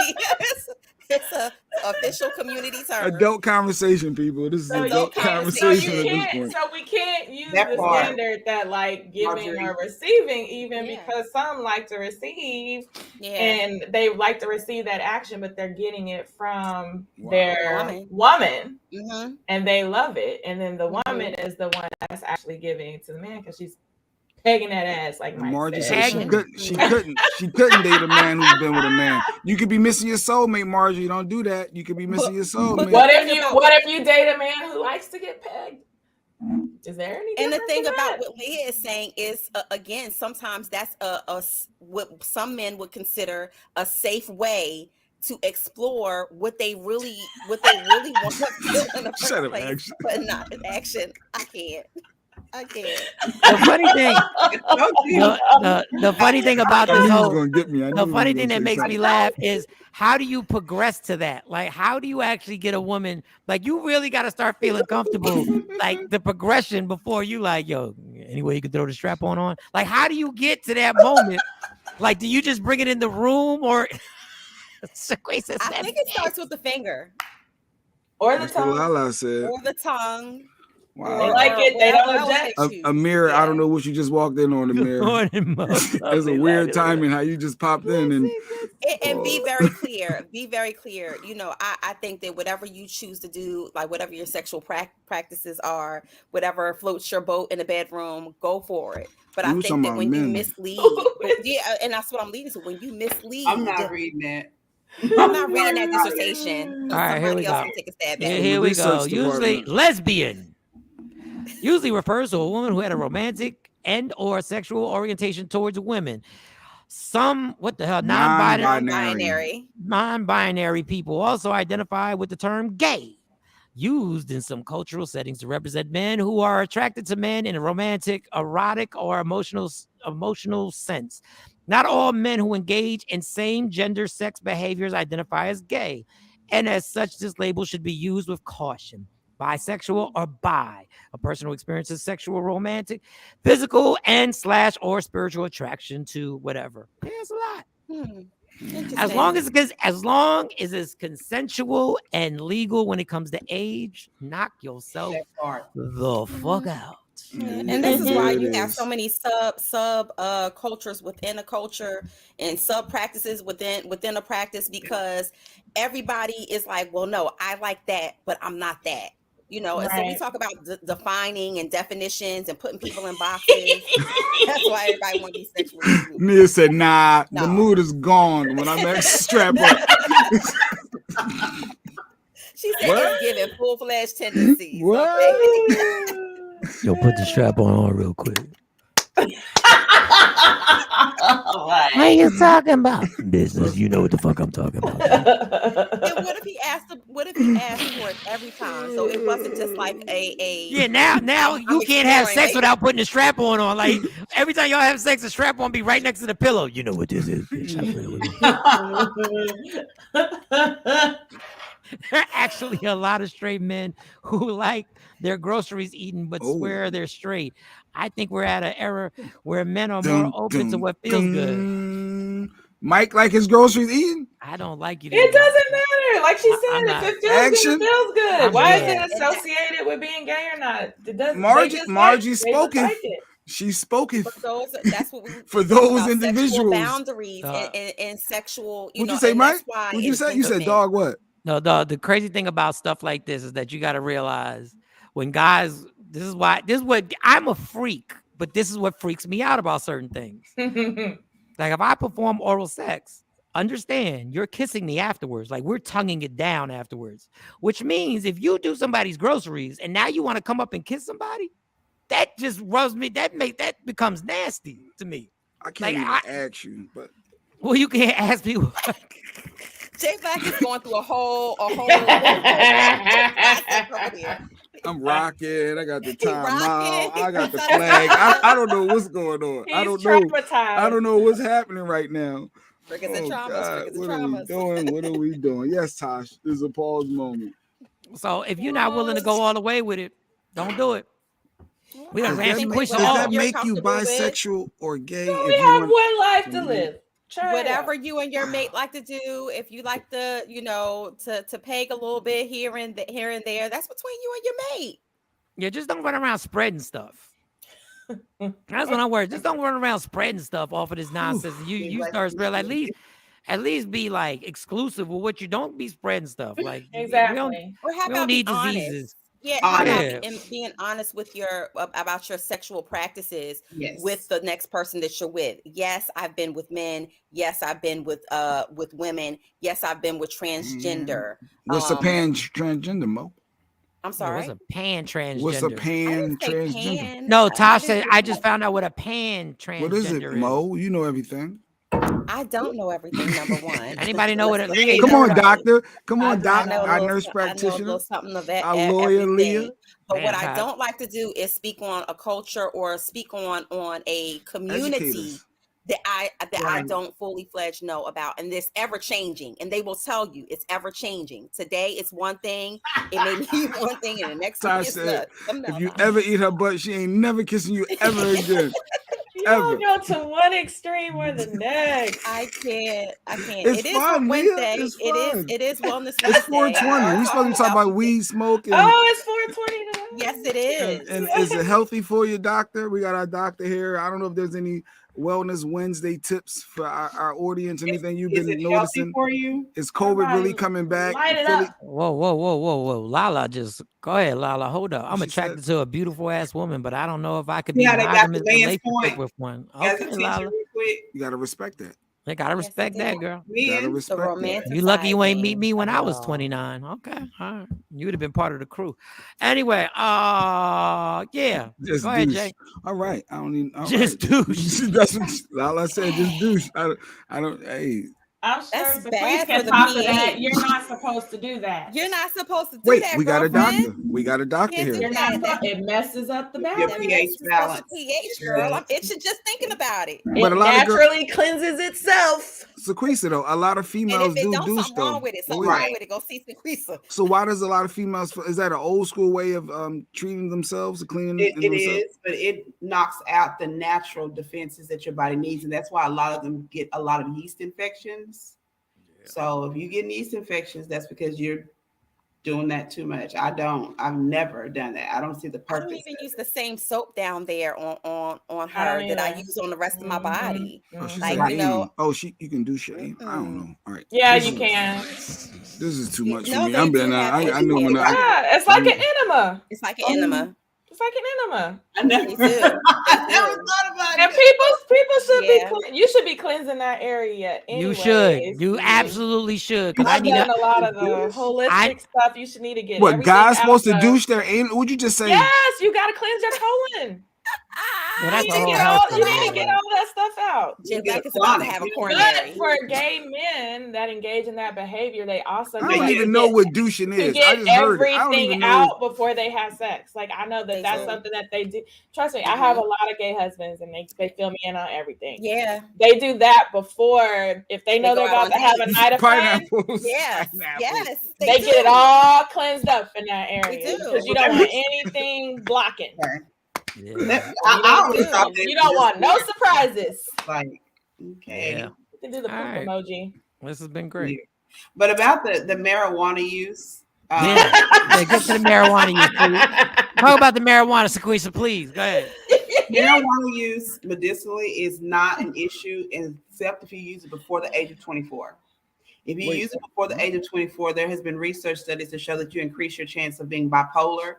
it's a official community term. Adult conversation, people. This is adult conversation at this point. So we can't use the standard that like giving or receiving, even because some like to receive and they like to receive that action, but they're getting it from their woman and they love it. And then the woman is the one that's actually giving to the man because she's pegging that ass, like Margie said. She couldn't date a man who's been with a man. You could be missing your soulmate, Margie. Don't do that. You could be missing your soulmate. What if you date a man who likes to get pegged? Is there any? And the thing about what Leah is saying is, again, sometimes that's what some men would consider a safe way to explore what they really want to feel in the first place, but not in action. I can't. The funny thing, the funny thing about this the funny thing that makes me laugh is how do you progress to that? Like, how do you actually get a woman? Like, you really got to start feeling comfortable, like the progression before you like, yo, any way you can throw the strap on? Like, how do you get to that moment? Like, do you just bring it in the room or? I think it starts with the finger. Or the tongue. Lala said. Or the tongue. Wow. They like it. They don't object. A mirror. I don't know what you just walked in on the mirror. It's a weird timing how you just popped in and be very clear. Be very clear. You know, I think that whatever you choose to do, like whatever your sexual practices are, whatever floats your boat in the bedroom, go for it. But I think that when you mislead, and that's what I'm leading to. When you mislead, I'm not reading that. I'm not reading that dissertation. All right, here we go. Take a stab at here we go. Usually, lesbian usually refers to a woman who had a romantic and or sexual orientation towards women. Some non-binary people also identify with the term gay. used in some cultural settings to represent men who are attracted to men in a romantic, erotic, or emotional sense. Not all men who engage in same gender sex behaviors identify as gay, and as such, this label should be used with caution. Bisexual or bi, a person who experiences sexual, romantic, physical, and / or spiritual attraction to whatever. Yeah, it's a lot. As long as it's consensual and legal when it comes to age, knock yourself the fuck out. And this is why you have so many sub cultures within a culture and sub practices within a practice, because everybody is like, well, no, I like that, but I'm not that. You know, and so we talk about defining and definitions and putting people in boxes. That's why everybody wants to be sexually fluid. Nia said, nah, the mood is gone when I'm at strap up. She said it's giving full-fledged tendencies. What? Okay? Yo, put the strap on real quick. What are you talking about? Business, you know what the fuck I'm talking about. And what if he asked for it every time? So it wasn't just like a yeah. Now you can't have sex without putting the strap on. Like every time y'all have sex, the strap on be right next to the pillow. You know what this is, bitch. There are actually a lot of straight men who like their groceries eaten but swear they're straight. I think we're at an era where men are more open to what feels good. Mike like his groceries eaten? I don't like you. It doesn't matter. Like she said, if it feels good, it feels good. Why is it associated with being gay or not? It doesn't. Margie spoken. She spoken. That's what we for those individuals. Boundaries and sexual. What'd you say, Mike? What'd you say? You said dog what? No, the crazy thing about stuff like this is that you got to realize when guys, this is what I'm a freak, but this is what freaks me out about certain things. Like if I perform oral sex, understand you're kissing me afterwards. Like we're tonguing it down afterwards, which means if you do somebody's groceries and now you want to come up and kiss somebody, that just rubs me. That becomes nasty to me. I can't even ask you, but well, you can't ask me. Jay Black is going through a whole I'm rocking. I got the time out. I got the flag. I don't know what's going on. I don't know what's happening right now. God, what are we doing? What are we doing? Yes, Tosh. There's a pause moment. So if you're not willing to go all the way with it, don't do it. We don't Does that make you bisexual or gay? We have one life to live. Whatever you and your mate like to do, if you like to, to peg a little bit here and there, that's between you and your mate. Yeah, just don't run around spreading stuff. That's what I'm worried. Just don't run around spreading stuff off of this nonsense. You start spreading at least be like exclusive with what you don't be spreading stuff. Like exactly. We don't need diseases. Yeah, and being honest with about your sexual practices with the next person that you're with. Yes, I've been with men. Yes, I've been with women. Yes, I've been with transgender. What's a transgender, Mo? I'm sorry. What's a pan transgender? What's a pan transgender? No, Tosh said I just found out what a pan transgender What is it, Mo? You know everything. I don't know everything. Number one. Anybody know what it is? Come on, doctor. Come on, doc. Our nurse practitioner. Our lawyer, Leah. But what I don't like to do is speak on a culture or speak on a community that I don't fully fledged know about, and it's ever changing. And they will tell you it's ever changing. Today it's one thing, it may be one thing, and the next week it's not. If you ever eat her butt, she ain't never kissing you ever again. You don't go to one extreme or the next. I can't. It's it is fun, Wednesday. It's fun. It is Wellness Wednesday. It's 420. We're supposed to be talking about weed smoke. It's 420 today. Yes, it is. And is it healthy for you, doctor? We got our doctor here. I don't know if there's any Wellness Wednesday tips for our audience. Anything you've been noticing for you? Is COVID really coming back? Whoa. Lala, just go ahead, Lala. Hold up. I'm attracted to a beautiful ass woman, but I don't know if I could be monogamous relationship with one. Okay, Lala. You gotta respect that. They gotta respect that, girl. You gotta respect that. You lucky you ain't meet me when I was 29. Okay, all right. You would have been part of the crew. Anyway, yeah. Just go ahead, douche. Jay. All right. I don't need just douche. That's what Lala said. Just douche. I don't. Hey. I'm sure That's Sequise bad can for the talk to that. pH. You're not supposed to do that. You're not supposed to do Wait, that. we got a girlfriend. doctor. We got a doctor Can't here. do You're not. that. It messes up the Your balance. pH balance. The pH, girl. I'm itching just thinking about it. But It a lot of naturally cleanses itself. Sequisa though, a lot of And females if it do don't, douche something wrong though. with it. But Something wait, wrong with it. Go see Sequisa. so why does a lot of females? Is that an old school way of treating themselves, or cleaning It themselves? is, but it knocks out the natural defenses that your body needs, and that's why a lot of them get a lot of yeast infections. So if you get yeast infections, that's because you're doing that too much. I've never done that. I don't see the I don't purpose. even use the same soap down there on her that I use on the rest of my body. Oh, she's Like, like, you know, you can do shit. I don't know. All right. Yeah, This you is- can. This is too much for No, me. they I'm do being. have I know when I. Yeah, it's like an enema. it's like an enema. It's like an enema. I never, They do. I never thought about And it. people should Yeah. be. You should be cleansing that area. You Anyways. should. You absolutely should. Because I I've need done to. a lot of the holistic stuff. You should need to get. What everything guys out supposed to of- douche their anal? Would you just say? Yes, you got to cleanse your colon. Well, that's You a need to whole get health all. You thing, need to yeah. get all that stuff out. Jim get Black a is about to chronic. have a But coronary. for gay men that engage in that behavior, they also I need don't to even know get- what douching to is. get I just heard it. I don't everything even know. out before they have sex. Like I know that They that's do. something that they do. Trust me, I have a lot of gay husbands, and they fill me in on everything. Yeah. They do that before if they know They they're go out about to on have a dates. night of fun. Pineapples. Yes. Pineapples. Yes. They do. get it all cleansed up in that area do. because you don't want anything blocking. I always thought that You don't want no surprises. like, okay. Yeah. You can do the poop All right. emoji. This has been great. But about the marijuana use, Yeah, get to the marijuana use, please. Talk about the marijuana, Sequisa, please. Go ahead. marijuana use medicinally is not an issue except if you use it before the age of 24. If you use it before the age of 24, there has been research studies to show that you increase your chance of being bipolar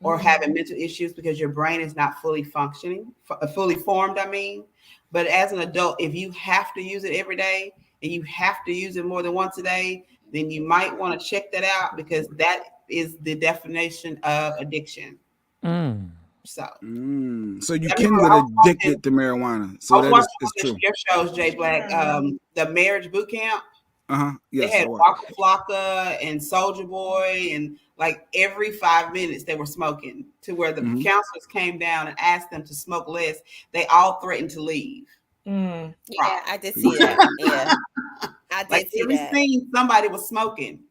or having mental issues because your brain is not fully functioning, fully formed, I mean. But as an adult, if you have to use it every day and you have to use it more than once a day, then you might want to check that out because that is the definition of addiction. So you can get addicted to marijuana. So that is true. Your shows, Jay Black, the marriage boot camp. Yes, They had Waka Flocka and Soldier Boy, and like every 5 minutes they were smoking to where the counselors came down and asked them to smoke less. They all threatened to leave. Yeah, I did see that. Yeah, I did Like see every that. scene, somebody was smoking.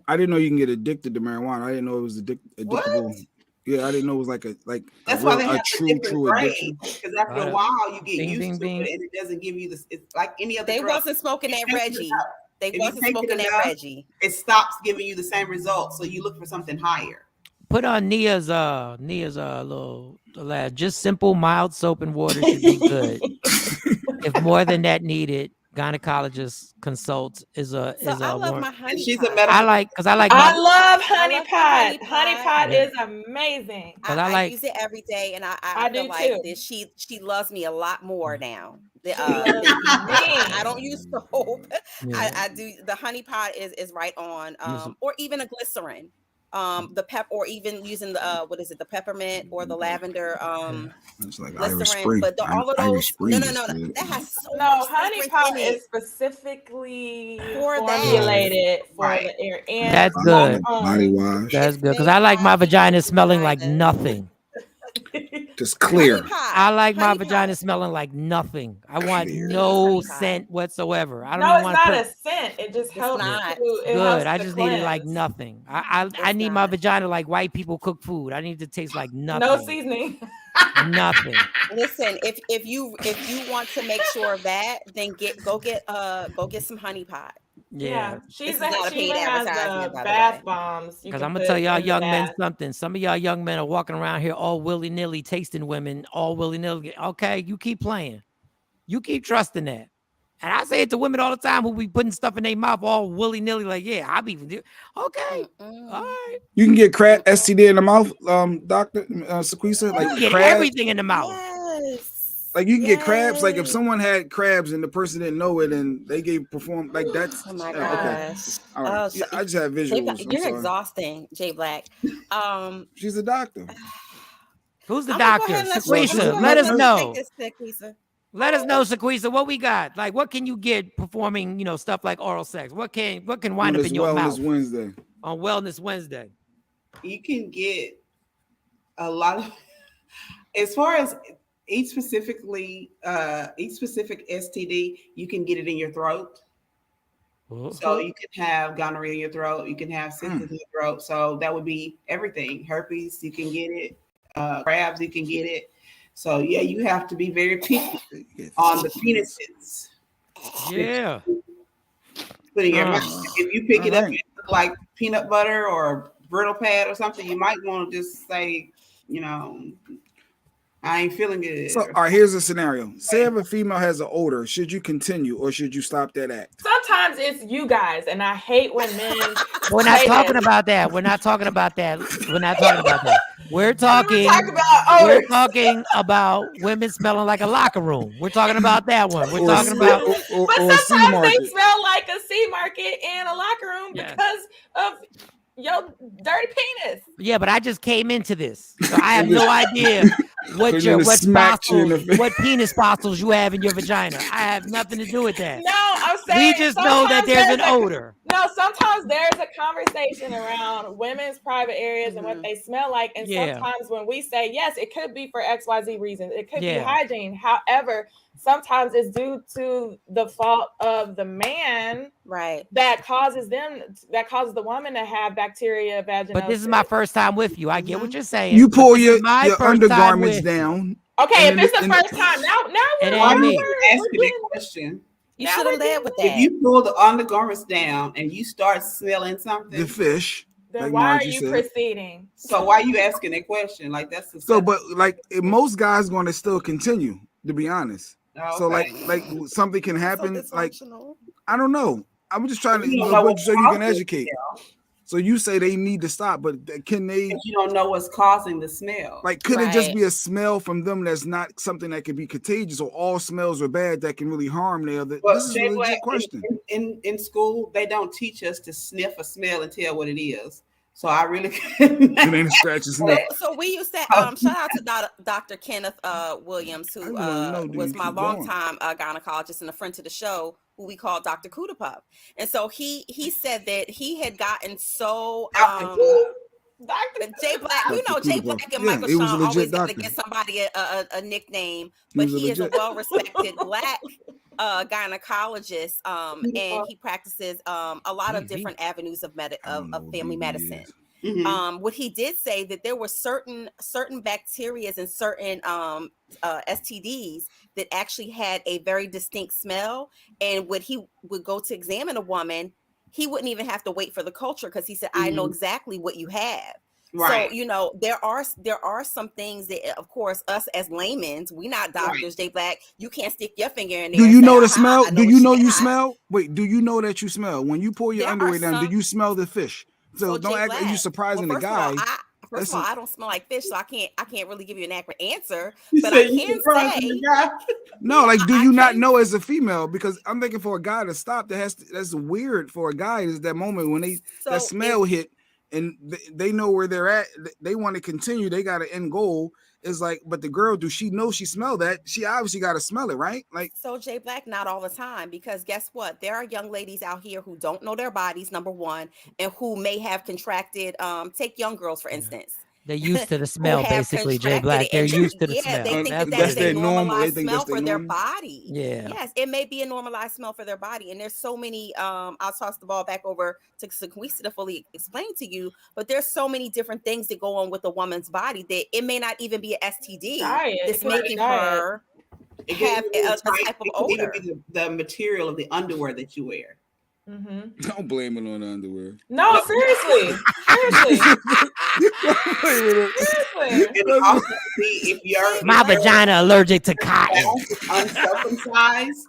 I didn't know you can get addicted to marijuana. I didn't know it was addictable. Yeah, I didn't know it was like That's why they a have true grades, addiction. because after a while you get Bing, used bing, to bing. it, and it doesn't give you this. It's like any other. They drug. wasn't smoking that If you take it Reggie. enough- They if you wasn't take it smoking that enough, Reggie. It stops giving you the same results, so you look for something higher. Put on Nia's little lad. Just simple mild soap and water should be good. If more than that needed, gynecologist consult is a I love my honey She's pot. a medical. I like because I like I my, love honey love pot. honey Honey pot. pot Yeah. is amazing. I use it every day, and I I feel do like too. this. She loves me a lot more now. loves I don't use soap. Yeah. I do the honey pot is right on. Or even a glycerin. The or even using the what is it, the peppermint or the lavender It's like Irish glycerin, Spring. but all of Irish those Spring no, is good. that has so No, much honey fragrance pot in it. is specifically For that. formulated for Right. the air. And That's good. Body wash. That's good because I like my vagina smelling like nothing. Just clear. I like my vagina smelling like nothing. I want no scent whatsoever. I don't No, even it's want not to a scent. It just helps not. you. It good. helps I to just need it like cleanse. nothing. I need my vagina like white people cook food. I need it to taste like nothing. No seasoning. Nothing. Listen, if you want to make sure of that, then go get some honey pot. Yeah. She's This is not a she paid even has advertisement, by the bath way. bombs. Because I'm gonna tell y'all young men something. Some of y'all young men are walking around here all willy-nilly tasting women, all willy-nilly. Okay, you keep playing. You keep trusting that. And I say it to women all the time who be putting stuff in their mouth all willy-nilly, like, yeah, I'll be okay. All right. You can get crab STD in the mouth, Dr. Sequisa. Like You can get crabs. everything in the mouth. Yes. Like you can get crabs. Like if someone had crabs and the person didn't know it and they perform like that's Oh my okay. gosh. All right. Oh, so- I just have Jay visuals. Black, I'm you're sorry. exhausting, Jay Black. She's a doctor. Who's the I'm gonna go doctor? ahead and Sequisa, Sequisa, let us know. Take this, Sequisa. Let us know, Sequisa, what we got. Like, what can you get performing, stuff like oral sex? What can wind up in your mouth Wednesday? On Wellness Wednesday? You can get a lot of, as far as each specific STD, you can get it in your throat. So you can have gonorrhea in your throat. You can have syphilis in your throat. So that would be everything. Herpes, you can get it. Crabs, you can get it. So yeah, you have to be very picky on the penises. Yeah. Put in your mouth. If you pick it up like peanut butter or brittle pad or something, you might want to just say, I ain't feeling good. So, all right, here's a scenario. Say if a female has an odor, should you continue or should you stop that act? Sometimes it's you guys, and I hate when men. We're not talking about that. We're not talking about that. We're talking about women smelling like a locker room. We're talking about that one. We're talking about. But sometimes they smell like a C market in a locker room because of your dirty penis. Yeah, but I just came into this, so I have no idea what penis fossils you have in your vagina. I have nothing to do with that. No, I'm saying we just know that there's an odor. No, sometimes there's a conversation around women's private areas and what they smell like, and sometimes when we say yes, it could be for XYZ reasons. It could be hygiene. However, sometimes it's due to the fault of the man, right? That causes the woman to have bacteria, vaginosis. But this is my first time with you. I get what you're saying. You pull your undergarments down. Okay, if it's the first time, now we're asking that question. You should have led with that. If you pull the undergarments down and you start smelling something, the fish. Then like why Margie are you said. proceeding? So why are you asking that question? Like that's the but like most guys going to still continue. To be honest. So like something can happen. Like I don't know. I'm just trying to so you can educate. So you say they need to stop, but can they? You don't know what's causing the smell. Like, could it just be a smell from them that's not something that could be contagious, or all smells are bad that can really harm the other? Well, this is a legit question. In school, they don't teach us to sniff a smell and tell what it is. So I really couldn't. It ain't a scratch and sniff. So we used to shout out to Dr. Kenneth Williams, who was my longtime gynecologist and a friend to the show, who we call Dr. Kuda Puff. And so he said that he had gotten so Jay Black, Jay Black and Michael Shawn always got to get somebody a nickname, but he is a well-respected Black gynecologist, and he practices a lot of different avenues of family medicine. Mm-hmm. What he did say that there were certain bacteria and certain STDs that actually had a very distinct smell, and when he would go to examine a woman, he wouldn't even have to wait for the culture, because he said, I know exactly what you have. Right. So, there are some things that, of course, us as laymen, we not doctors, Jay Black, you can't stick your finger in there. Do you know the smell? Do you know you smell? Wait, do you know that you smell? When you pull your underwear down, do you smell the fish? So don't act like you surprising the guy. First of all, I don't smell like fish, so I can't really give you an accurate answer. But I can say no, like, do you not know as a female? Because I'm thinking for a guy to stop, that's weird for a guy. Is that moment when that smell hit and they know where they're at, they want to continue, they got an end goal. It's like, but the girl, do she know she smelled that? She obviously got to smell it, right? Like, so Jay Black, not all the time, because guess what? There are young ladies out here who don't know their bodies, number one, and who may have contracted. Take young girls, for instance. They're used to the smell, basically, Jay Black. They're used to the smell. They think that's a normalized smell for their body. Yeah. Yes, it may be a normalized smell for their body. And there's so many, I'll toss the ball back over to Sequisa to fully explain to you, but there's so many different things that go on with a woman's body that it may not even be an STD that's making her have a type of odor. It could be the material of the underwear that you wear. Mm-hmm. Don't blame it on the underwear. No, seriously. My vagina allergic to cotton. Uncircumcised.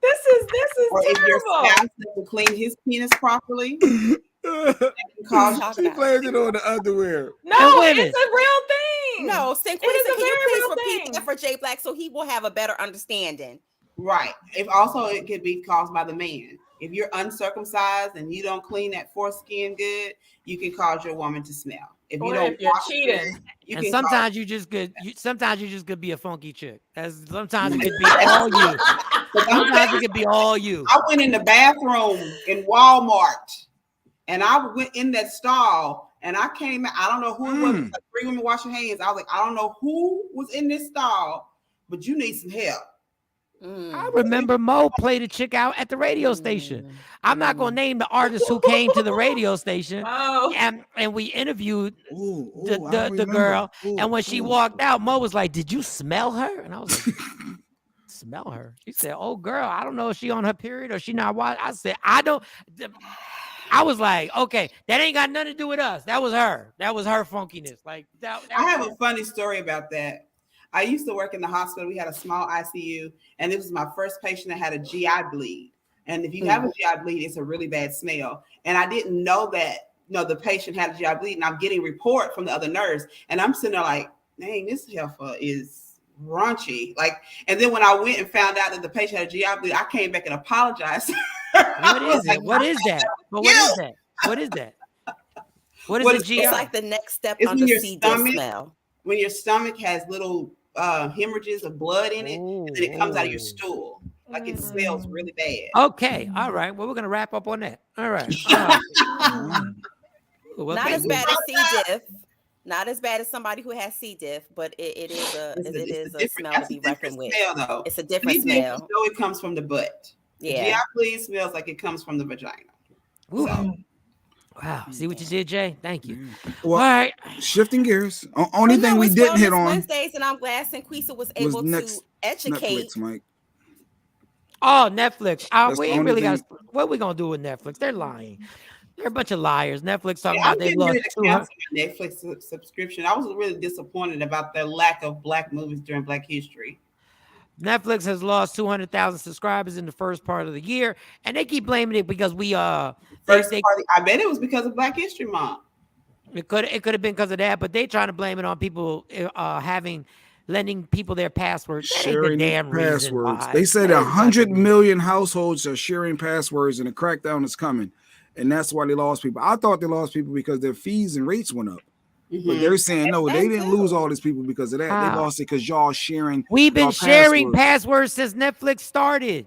This is or terrible. If your spouse doesn't clean his penis properly. She blames it on the underwear. No, it's a real thing. No, can you please repeat that for Jay Black so he will have a better understanding? Right. It could be caused by the man. If you're uncircumcised and you don't clean that foreskin good, you can cause your woman to smell. If you Or don't if you're wash cheating. it, you And can sometimes you just could. Sometimes you just could be a funky chick. Sometimes it could be all you. Sometimes it could be all you. I went in the bathroom in Walmart, and I went in that stall, and I came out. I don't know who it was. It was like 3 women washing hands. I was like, I don't know who was in this stall, but you need some help. I remember Mo played a chick out at the radio station. I'm not going to name the artist who came to the radio station. And we interviewed the girl. And when she walked out, Mo was like, "Did you smell her?" And I was like, "Smell her?" She said, "Oh, girl, I don't know if she on her period or she not watching." I said, "I don't." I was like, "Okay, that ain't got nothing to do with us. That was her. That was her funkiness." Like that I have a funny story about that. I used to work in the hospital. We had a small ICU, and this was my first patient that had a GI bleed. And if you have a GI bleed, it's a really bad smell. And I didn't know that, the patient had a GI bleed, and I'm getting a report from the other nurse. And I'm sitting there like, dang, this heifer is raunchy. Like, and then when I went and found out that the patient had a GI bleed, I came back and apologized. What is it? What is that? But what is that? What is that? What is the GI? It's like the next step It's under when your C. stomach, smell. when your stomach has little hemorrhages of blood in it, and then it comes out of your stool. Like it smells really bad. Okay. All right. Well, we're going to wrap up on that. All right. Not as bad as C. diff. Not as bad as somebody who has C. diff, but it is a smell to be reckoned with. Though. It's a different smell. So it comes from the butt. Yeah. GI bleed smells like it comes from the vagina. So. Wow. See what you did, Jay? Thank you. Well, all right. Shifting gears. Only thing we didn't hit on Wednesdays, and I'm glad Sinquisa was able to educate. Netflix, Mike. Oh, Netflix. We ain't really got. What are we gonna do with Netflix? They're lying. They're a bunch of liars. Netflix talking about they lost Netflix subscription. I was really disappointed about their lack of Black movies during Black History. Netflix has lost 200,000 subscribers in the first part of the year, and they keep blaming it because I bet it was because of Black History Month. It could have been because of that, but they trying to blame it on people lending people their passwords. Sharing the damn passwords. They said 100 million households are sharing passwords, and a crackdown is coming, and that's why they lost people. I thought they lost people because their fees and rates went up. But they're saying no, they didn't lose all these people because of that. They lost it because y'all sharing. We've been sharing passwords since Netflix started.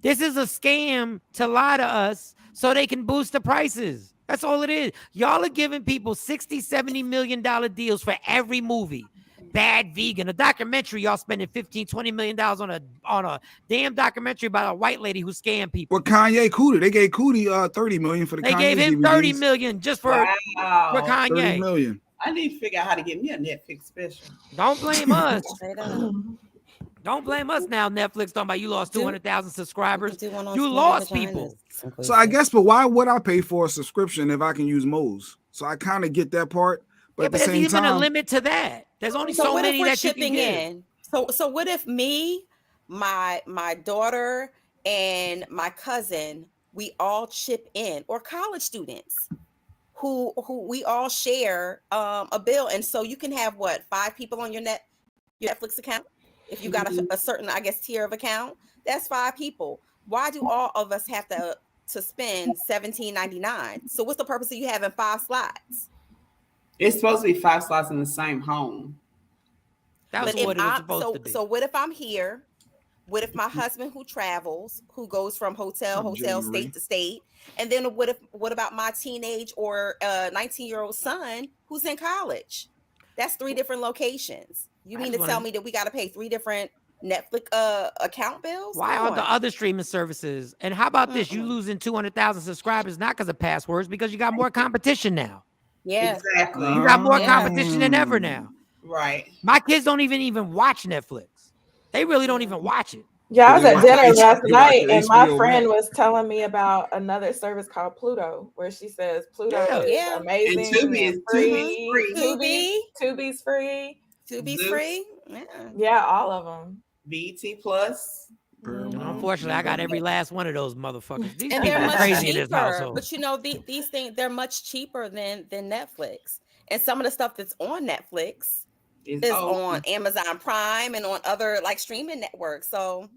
This is a scam to lie to us so they can boost the prices. That's all it is. Y'all are giving people $60-70 million deals for every movie. Bad Vegan, a documentary. Y'all spending $15-20 million on a damn documentary about a white lady who scammed people. Well, Kanye Cootie, they gave Cootie $30 million for the. They Kanye gave him DVDs. $30 million just for Kanye. $30 million. I need to figure out how to get me a Netflix special. Don't blame us. Don't blame us now, Netflix, talking about you lost 200,000 subscribers. You lost people. So I guess, but why would I pay for a subscription if I can use Mo's? So I kind of get that part. But at the there's same even time, a limit to that. There's only so many that you can get. So what if me, my daughter, and my cousin, we all chip in, or college students who we all share a bill, and so you can have 5 people on your Netflix account. If you got a certain, I guess, tier of account, that's 5 people. Why do all of us have to spend $17.99? So what's the purpose of you having 5 slots? It's supposed to be 5 slots in the same home. That's what it was supposed to be. So what if I'm here? What if my husband who travels, who goes from hotel, state to state, and then what about my teenage or 19-year-old son who's in college? That's 3 different locations. You mean to tell me that we got to pay 3 different Netflix account bills? Why aren't the other streaming services? And how about this? You losing 200,000 subscribers not because of passwords, because you got more competition now. Yeah, exactly. You got more competition than ever now. Right. My kids don't even watch Netflix. They really don't even watch it. Yeah, I was at dinner last night, and my friend was telling me about another service called Pluto, where she says Pluto is amazing. And Tubi is free. Tubi's free. Tubi's free. Yeah, all of them. BT Plus. Unfortunately, I got every last one of those motherfuckers. These and people they're are much crazy cheaper, in this household. But these things, they're much cheaper than Netflix. And some of the stuff that's on Netflix is on Amazon Prime and on other streaming networks. So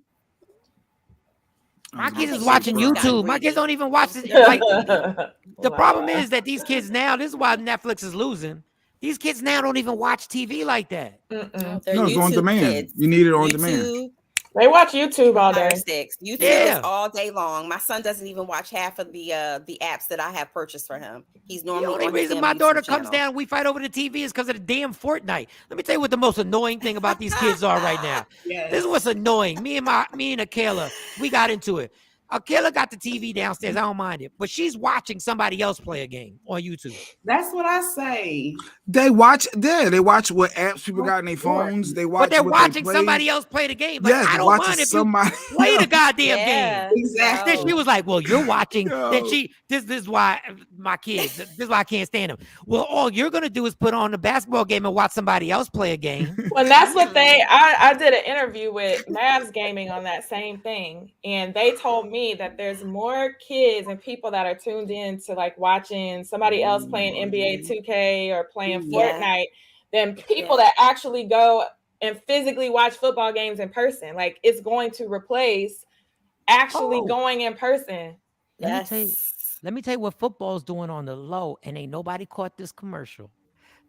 My kids is think watching Netflix got YouTube. My kids greedy. don't even watch it. They're Like, greedy. the problem is that these kids now, this is why Netflix is losing. These kids now don't even watch TV like that. No, No, they're it's on YouTube demand. kids. You need it on demand. YouTube, They watch YouTube all Fire day. Sticks. YouTube Yeah. is all day long. My son doesn't even watch half of the apps that I have purchased for him. He's The normally only on his reason damn my YouTube daughter comes channel. down, we fight over the TV is because of the damn Fortnite. Let me tell you what the most annoying thing about these kids are right now. Yes. This is what's annoying. Me and Akela, we got into it. Akela got the TV downstairs. I don't mind it, but she's watching somebody else play a game on YouTube. That's what I say. They watch what apps people got in their phones. They watch But they're what watching they play. somebody else play the game. Like, Yes, I they're don't watching mind if somebody you play the else. goddamn Yeah, game. Exactly. Then she was like, well, you're watching. Then Yo. this is why my kids, this is why I can't stand them. Well, all you're going to do is put on the basketball game and watch somebody else play a game. Well, that's what I did an interview with Mavs Gaming on that same thing. And they told me that there's more kids and people that are tuned in to like watching somebody else playing NBA 2K or playing Fortnite than people that actually go and physically watch football games in person. Like, it's going to replace actually going in person. Let me tell you what football's doing on the low, and ain't nobody caught this commercial.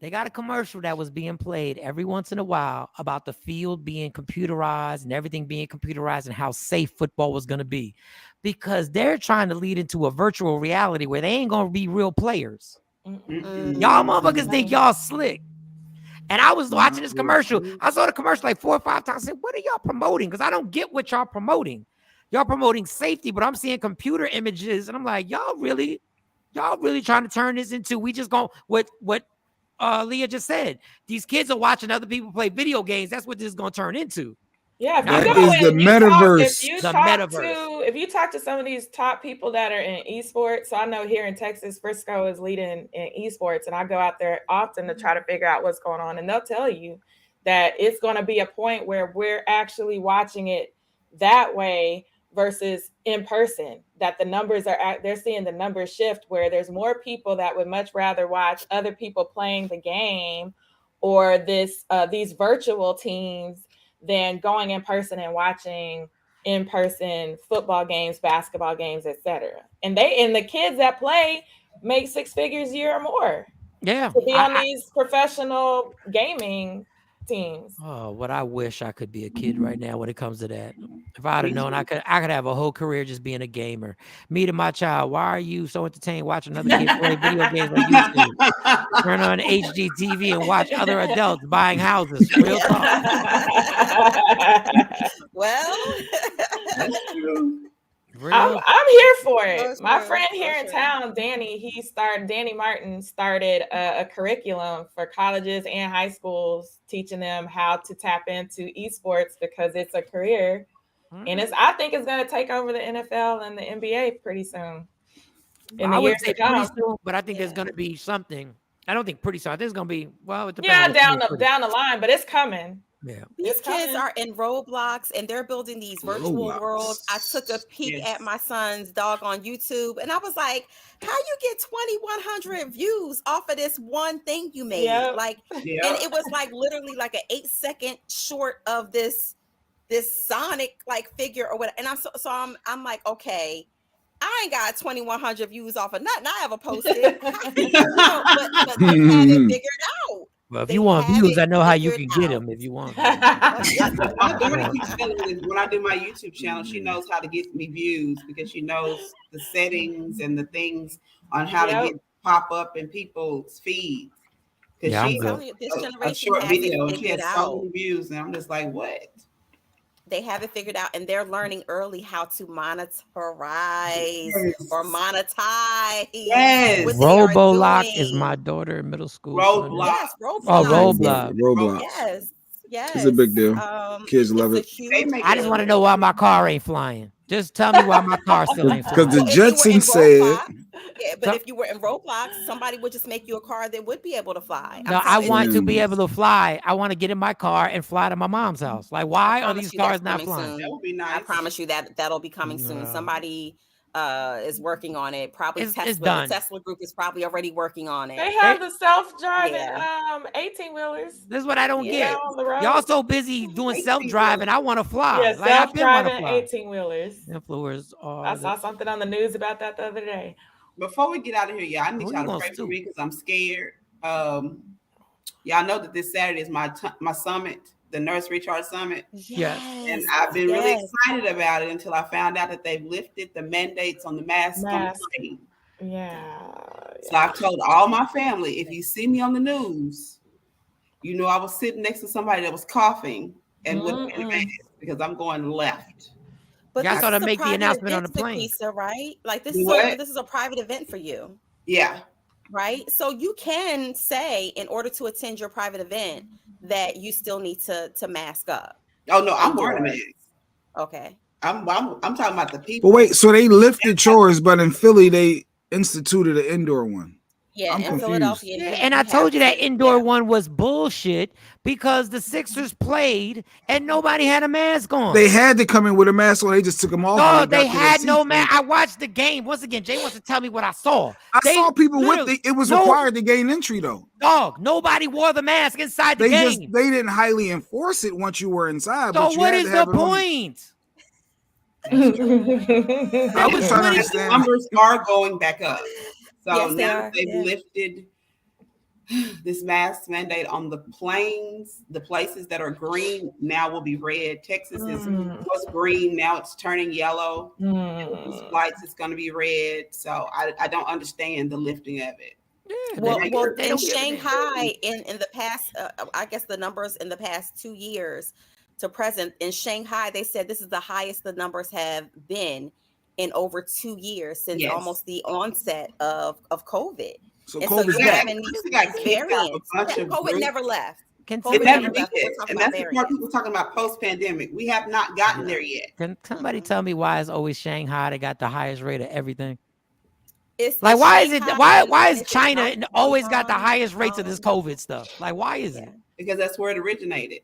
They got a commercial that was being played every once in a while about the field being computerized and everything being computerized and how safe football was going to be, because they're trying to lead into a virtual reality where they ain't going to be real players. Y'all motherfuckers think y'all slick. And I was watching this commercial. I saw the commercial like 4 or 5 times. I said, what are y'all promoting? Because I don't get what y'all promoting. Y'all promoting safety, but I'm seeing computer images, and I'm like, y'all really trying to turn this into, we just going, what Leah just said. These kids are watching other people play video games. That's what this is going to turn into. Yeah, That is the metaverse. If you talk to some of these top people that are in esports, so I know here in Texas, Frisco is leading in esports, and I go out there often to try to figure out what's going on, and they'll tell you that it's going to be a point where we're actually watching it that way versus in person, that the numbers they're seeing the numbers shift, where there's more people that would much rather watch other people playing the game or these virtual teams than going in person and watching in-person football games, basketball games, etc. And the kids that play make 6 figures a year or more. Yeah. To be on these professional gaming teams. Oh, what I wish I could be a kid right now when it comes to that. If I'd have known I could have a whole career just being a gamer. Me to my child, why are you so entertained watching other kids play video games on YouTube? Turn on HGTV and watch other adults buying houses. Real talk. Well, I'm here for it. My friend here in town, Danny Martin started a curriculum for colleges and high schools, teaching them how to tap into esports because it's a career, and I think it's going to take over the NFL and the NBA pretty soon. I would say pretty soon, but I think there's going to be something. I don't think pretty soon. I think it's going to be, well, it depends down the line, but it's coming. Yeah. These kids are in Roblox and they're building these virtual worlds. I took a peek at my son's dog on YouTube, and I was like, how you get 2,100 views off of this one thing you made? And it was like literally like an 8-second short of this Sonic like figure or whatever. And I'm like, okay, I ain't got 2,100 views off of nothing I ever posted. But they had it figured out. Well, if you want views, I know how you can get them if you want. My daughter keeps telling me when I do my YouTube channel, she knows how to get me views because she knows the settings and the things on how to get pop up in people's feeds. Because she's a short video and she has so many views, and I'm just like, what? They have it figured out, and they're learning early how to monetize or monetize. Yes. Roblox is my daughter in middle school. Roblox. Yes, Roblox. Oh, Roblox. Yes. It's a big deal. Kids love it. I just want to know why my car ain't flying. Just tell me why my car still ain't flying. Because the Jetsons said. Yeah, but if you were in Roblox, somebody would just make you a car that would be able to fly. No, I want to be able to fly. I want to get in my car and fly to my mom's house. Like, why are these cars not flying? That would be nice. I promise you that'll be coming soon. Somebody is working on it. Probably It's Tesla. done. The Tesla group is probably already working on it. They have the self-driving 18-wheelers. This is what I don't get. On the road. Y'all so busy doing self-driving. I want to fly. Yeah, like I've been want to self-driving fly. 18-wheelers. Influencers are. I saw something on the news about that the other day. Before we get out of here, y'all, I need y'all to pray for me because I'm scared. Y'all know that this Saturday is my summit, the Nurse Recharge Summit. Yes. And I've been really excited about it until I found out that they've lifted the mandates on the mask. On the plane. So I've told all my family, if you see me on the news, you know I was sitting next to somebody that was coughing and wouldn't wear a mask because I'm going left. But y'all saw to make the announcement on the plane, Lisa, right? Like this is a private event for you. Yeah. Right. So you can say, in order to attend your private event, that you still need to mask up. Oh no, I'm wearing a mask. Okay. I'm talking about the people. But wait, so they lifted chores, but in Philly they instituted an indoor one. Yeah, I'm in confused. Philadelphia. Yeah, and I told you that indoor one was bullshit because the Sixers played and nobody had a mask on. They had to come in with a mask on. They just took them off. No, they had no mask. I watched the game. Once again, Jay wants to tell me what I saw. I saw people with it was required to gain entry though. Dog, nobody wore the mask inside the game. They didn't highly enforce it once you were inside. So but what is the point? I was trying to understand. Numbers are going back up. So yes, now they've lifted this mask mandate on the planes. The places that are green now will be red. Texas was green. Now it's turning yellow. These flights is going to be red. So I don't understand the lifting of it. Yeah, well, in Shanghai, in the past, I guess the numbers in the past 2 years to present in Shanghai, they said this is the highest the numbers have been in over 2 years since almost the onset of COVID. So COVID never left. It never did. And that's the part people talking about post-pandemic. We have not gotten there yet. Can somebody tell me why it's always Shanghai that got the highest rate of everything? It's like why is it why is China always got the highest rates of this COVID stuff? Like why is it? Because that's where it originated.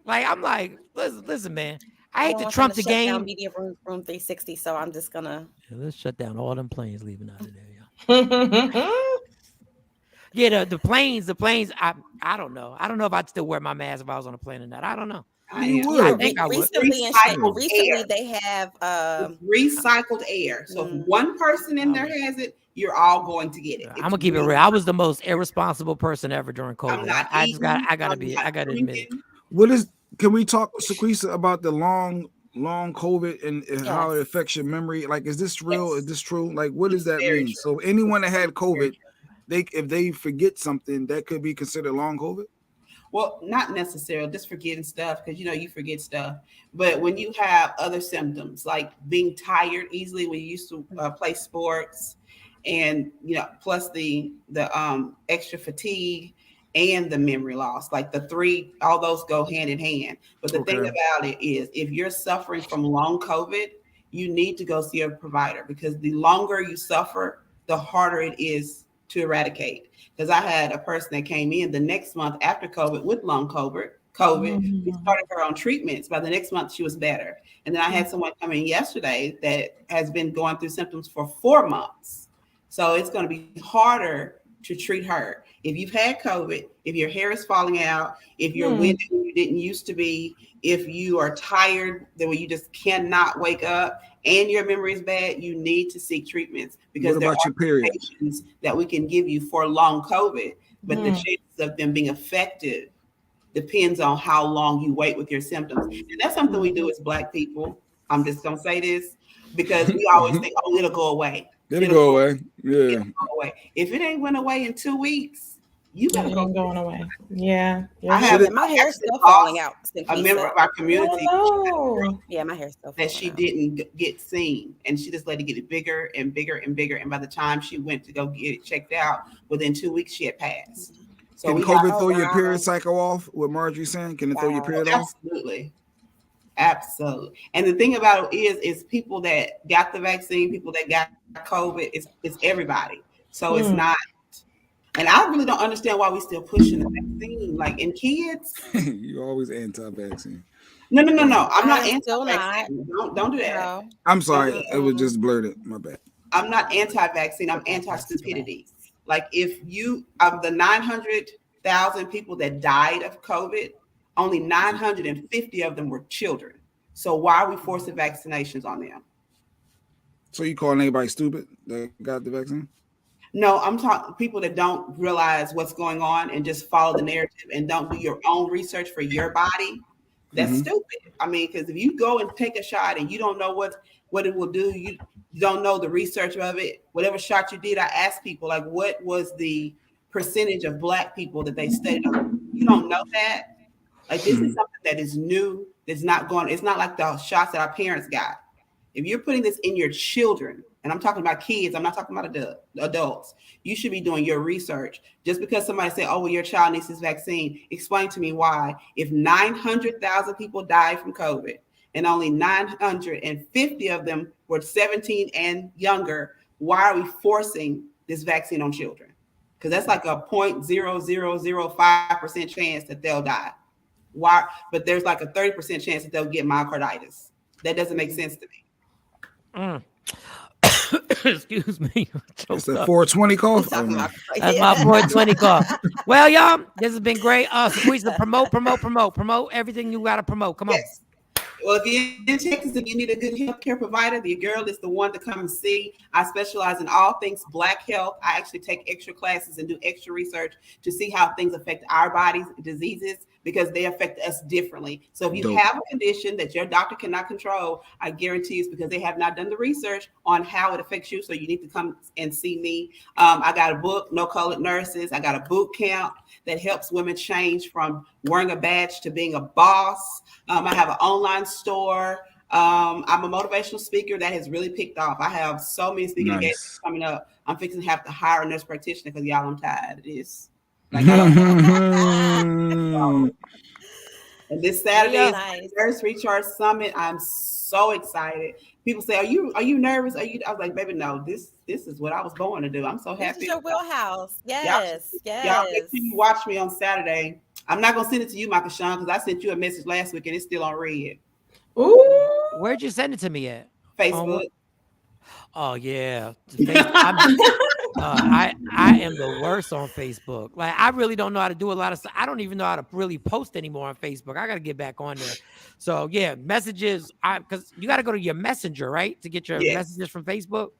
Like I'm like, listen, man. I hate to trump the game. Media room 360, so I'm just gonna. Yeah, let's shut down all them planes leaving out of there, y'all. Yeah, the planes. I don't know. I don't know if I'd still wear my mask if I was on a plane or not. I don't know. I think I would. Recently they have recycled air. So if one person in there has it, you're all going to get it. I'm gonna keep it real. I was the most irresponsible person ever during COVID. I gotta admit it. What is? Can we talk, Shaquisa, about the long COVID and how it affects your memory? Like, is this real? Is this true? Like, what does that mean? True. So anyone that had COVID, if they forget something, that could be considered long COVID? Well, not necessarily just forgetting stuff, because you forget stuff. But when you have other symptoms like being tired easily when you used to play sports, and plus the extra fatigue and the memory loss, like the three, all those go hand in hand. But the thing about it is, if you're suffering from long COVID, you need to go see a provider, because the longer you suffer, the harder it is to eradicate. Because I had a person that came in the next month after COVID with long COVID. We started her on treatments. By the next month, she was better. And then I had someone come in yesterday that has been going through symptoms for 4 months. So it's going to be harder to treat her. If you've had COVID, if your hair is falling out, if you're winded when you didn't used to be, if you are tired, that when you just cannot wake up and your memory is bad, you need to seek treatments, because there are medications that we can give you for long COVID, but the chances of them being effective depends on how long you wait with your symptoms. And that's something we do as Black people. I'm just going to say this, because we always think, oh, it'll go away. It'll go away. Yeah. It'll go away. If it ain't went away in 2 weeks, you better go going away. Yeah. I have my hair still falling out. A member of our community, yeah, my hair's still that she didn't get seen, and she just let it get bigger and bigger and bigger. And by the time she went to go get it checked out, within 2 weeks she had passed. So can COVID throw your period cycle off? What Marjorie's saying? Can it throw your period off? Absolutely. And the thing about it is people that got the vaccine, people that got COVID, it's everybody. So it's not. And I really don't understand why we still pushing the vaccine. Like in kids, you're always anti-vaccine. No. I'm not still anti-vaccine. Don't do that. No. I'm sorry, it was just blurted. My bad. I'm not anti-vaccine. I'm anti-stupidity. Like if you of the 900,000 people that died of COVID, only 950 of them were children. So why are we forcing vaccinations on them? So you calling anybody stupid that got the vaccine? No, I'm talking people that don't realize what's going on and just follow the narrative and don't do your own research for your body. That's stupid. I mean, because if you go and take a shot and you don't know what it will do, you don't know the research of it. Whatever shot you did, I asked people like, what was the percentage of Black people that they studied on? You don't know that. Like this is something that is new. That's not going. It's not like the shots that our parents got. If you're putting this in your children, and I'm talking about kids, I'm not talking about adults, you should be doing your research. Just because somebody said, oh, well, your child needs this vaccine, explain to me why. If 900,000 people died from COVID and only 950 of them were 17 and younger, why are we forcing this vaccine on children? Because that's like a 0.0005% chance that they'll die. Why? But there's like a 30% chance that they'll get myocarditis. That doesn't make sense to me. Excuse me. It's a 420 cough. That's my 420 cough. Well, y'all, this has been great. Squeeze the promote everything you got to promote. Come on. Yes. Well, if you're in Texas and you need a good healthcare provider, the girl is the one to come and see. I specialize in all things Black health. I actually take extra classes and do extra research to see how things affect our bodies, diseases, because they affect us differently. So if you have a condition that your doctor cannot control, I guarantee it's because they have not done the research on how it affects you. So you need to come and see me. I got a book, No Colored Nurses. I got a boot camp that helps women change from wearing a badge to being a boss. I have an online store. I'm a motivational speaker that has really picked off. I have so many speaking engagements coming up. I'm fixing to have to hire a nurse practitioner because y'all, I'm tired of this. Like, and this Saturday, Nurse Recharge Summit. I'm so excited. People say, "Are you nervous?" I was like, "Baby, no. This is what I was born to do. I'm so happy." This is your wheelhouse. Yes, Y'all make sure you watch me on Saturday. I'm not gonna send it to you, Michael Shawn, because I sent you a message last week and it's still on read. Ooh, where'd you send it to me at? Facebook. Oh yeah, I am the worst on Facebook. Like I really don't know how to do a lot of stuff. I don't even know how to really post anymore on Facebook. I got to get back on there. So yeah, messages. Because you got to go to your messenger, right, to get your messages from Facebook.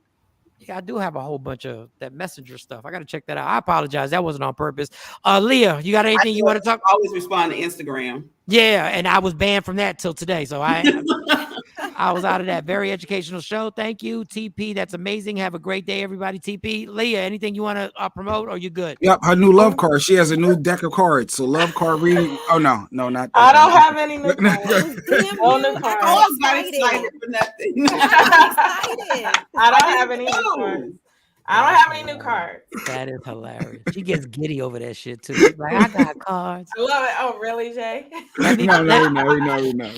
Yeah, I do have a whole bunch of that messenger stuff. I got to check that out. I apologize. That wasn't on purpose. Leah, you got anything you want to talk? I always respond to Instagram. Yeah, and I was banned from that till today. So I was out of that. Very educational show. Thank you, TP. That's amazing. Have a great day, everybody. TP, Leah, anything you want to promote or you good? Yep, her new love card. She has a new deck of cards. So love card reading. Oh, no, not that. I don't have any new cards. No new cards. I got excited for nothing. I don't have any new cards. I don't have any new cards. That is hilarious. She gets giddy over that shit too. She's like, I got cards. I love it. Oh, really, Jay? No.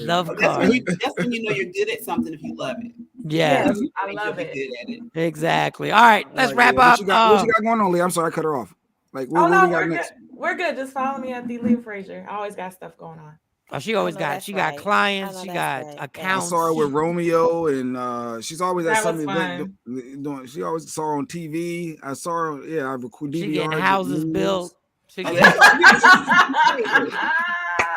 Love cards. That's when you know you're good at something if you love it. Yeah, I love it. Good at it. Exactly. All right, let's wrap up. What you got going on, Lee? I'm sorry, I cut her off. Like, what we got next? We're good. Just follow me at the Leah Frazier. I always got stuff going on. Oh, she always got. She got clients. She got accounts. I saw her with Romeo, and she's always at some event doing. She always saw her on TV. I saw her. Yeah, I have a DVR. She getting houses built. She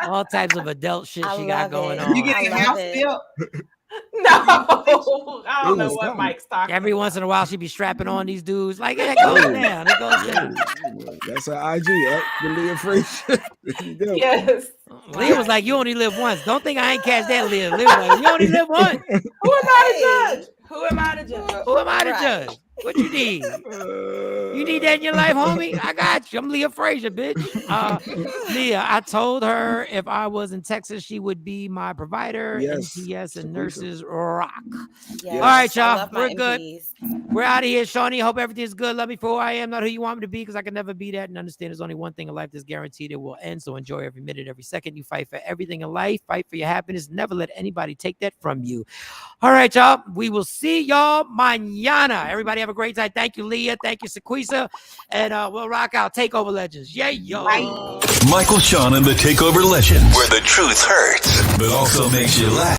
all types of adult shit she got going on. You getting a house built? No, I don't know what Mike's talking. Every once in a while, she be strapping on these dudes. Like, it goes down. It goes down. That's her IG. The Leah Frazier. Yes. Leah was like, "You only live once." Don't think I ain't catch that, Leah. Leah was like, "You only live once." Who am I to judge? Who am I to judge? Who am I to judge? What you need? You need that in your life, homie? I got you. I'm Leah Frazier, bitch. Leah, I told her if I was in Texas, she would be my provider. Yes. NPS and nurses rock. Yes. All right, y'all. We're good. MPs. We're out of here, Shawnee. Hope everything's good. Love me for who I am, not who you want me to be, because I can never be that. And understand there's only one thing in life that's guaranteed it will end. So enjoy every minute, every second. You fight for everything in life. Fight for your happiness. Never let anybody take that from you. All right, y'all. We will see y'all mañana. Everybody have a a great time. Thank you, Leah. Thank you, Sequisa. And we'll rock out TakeOver Legends. Yeah, yo. Michael, Shawn, and the TakeOver Legends, where the truth hurts, but also makes you laugh.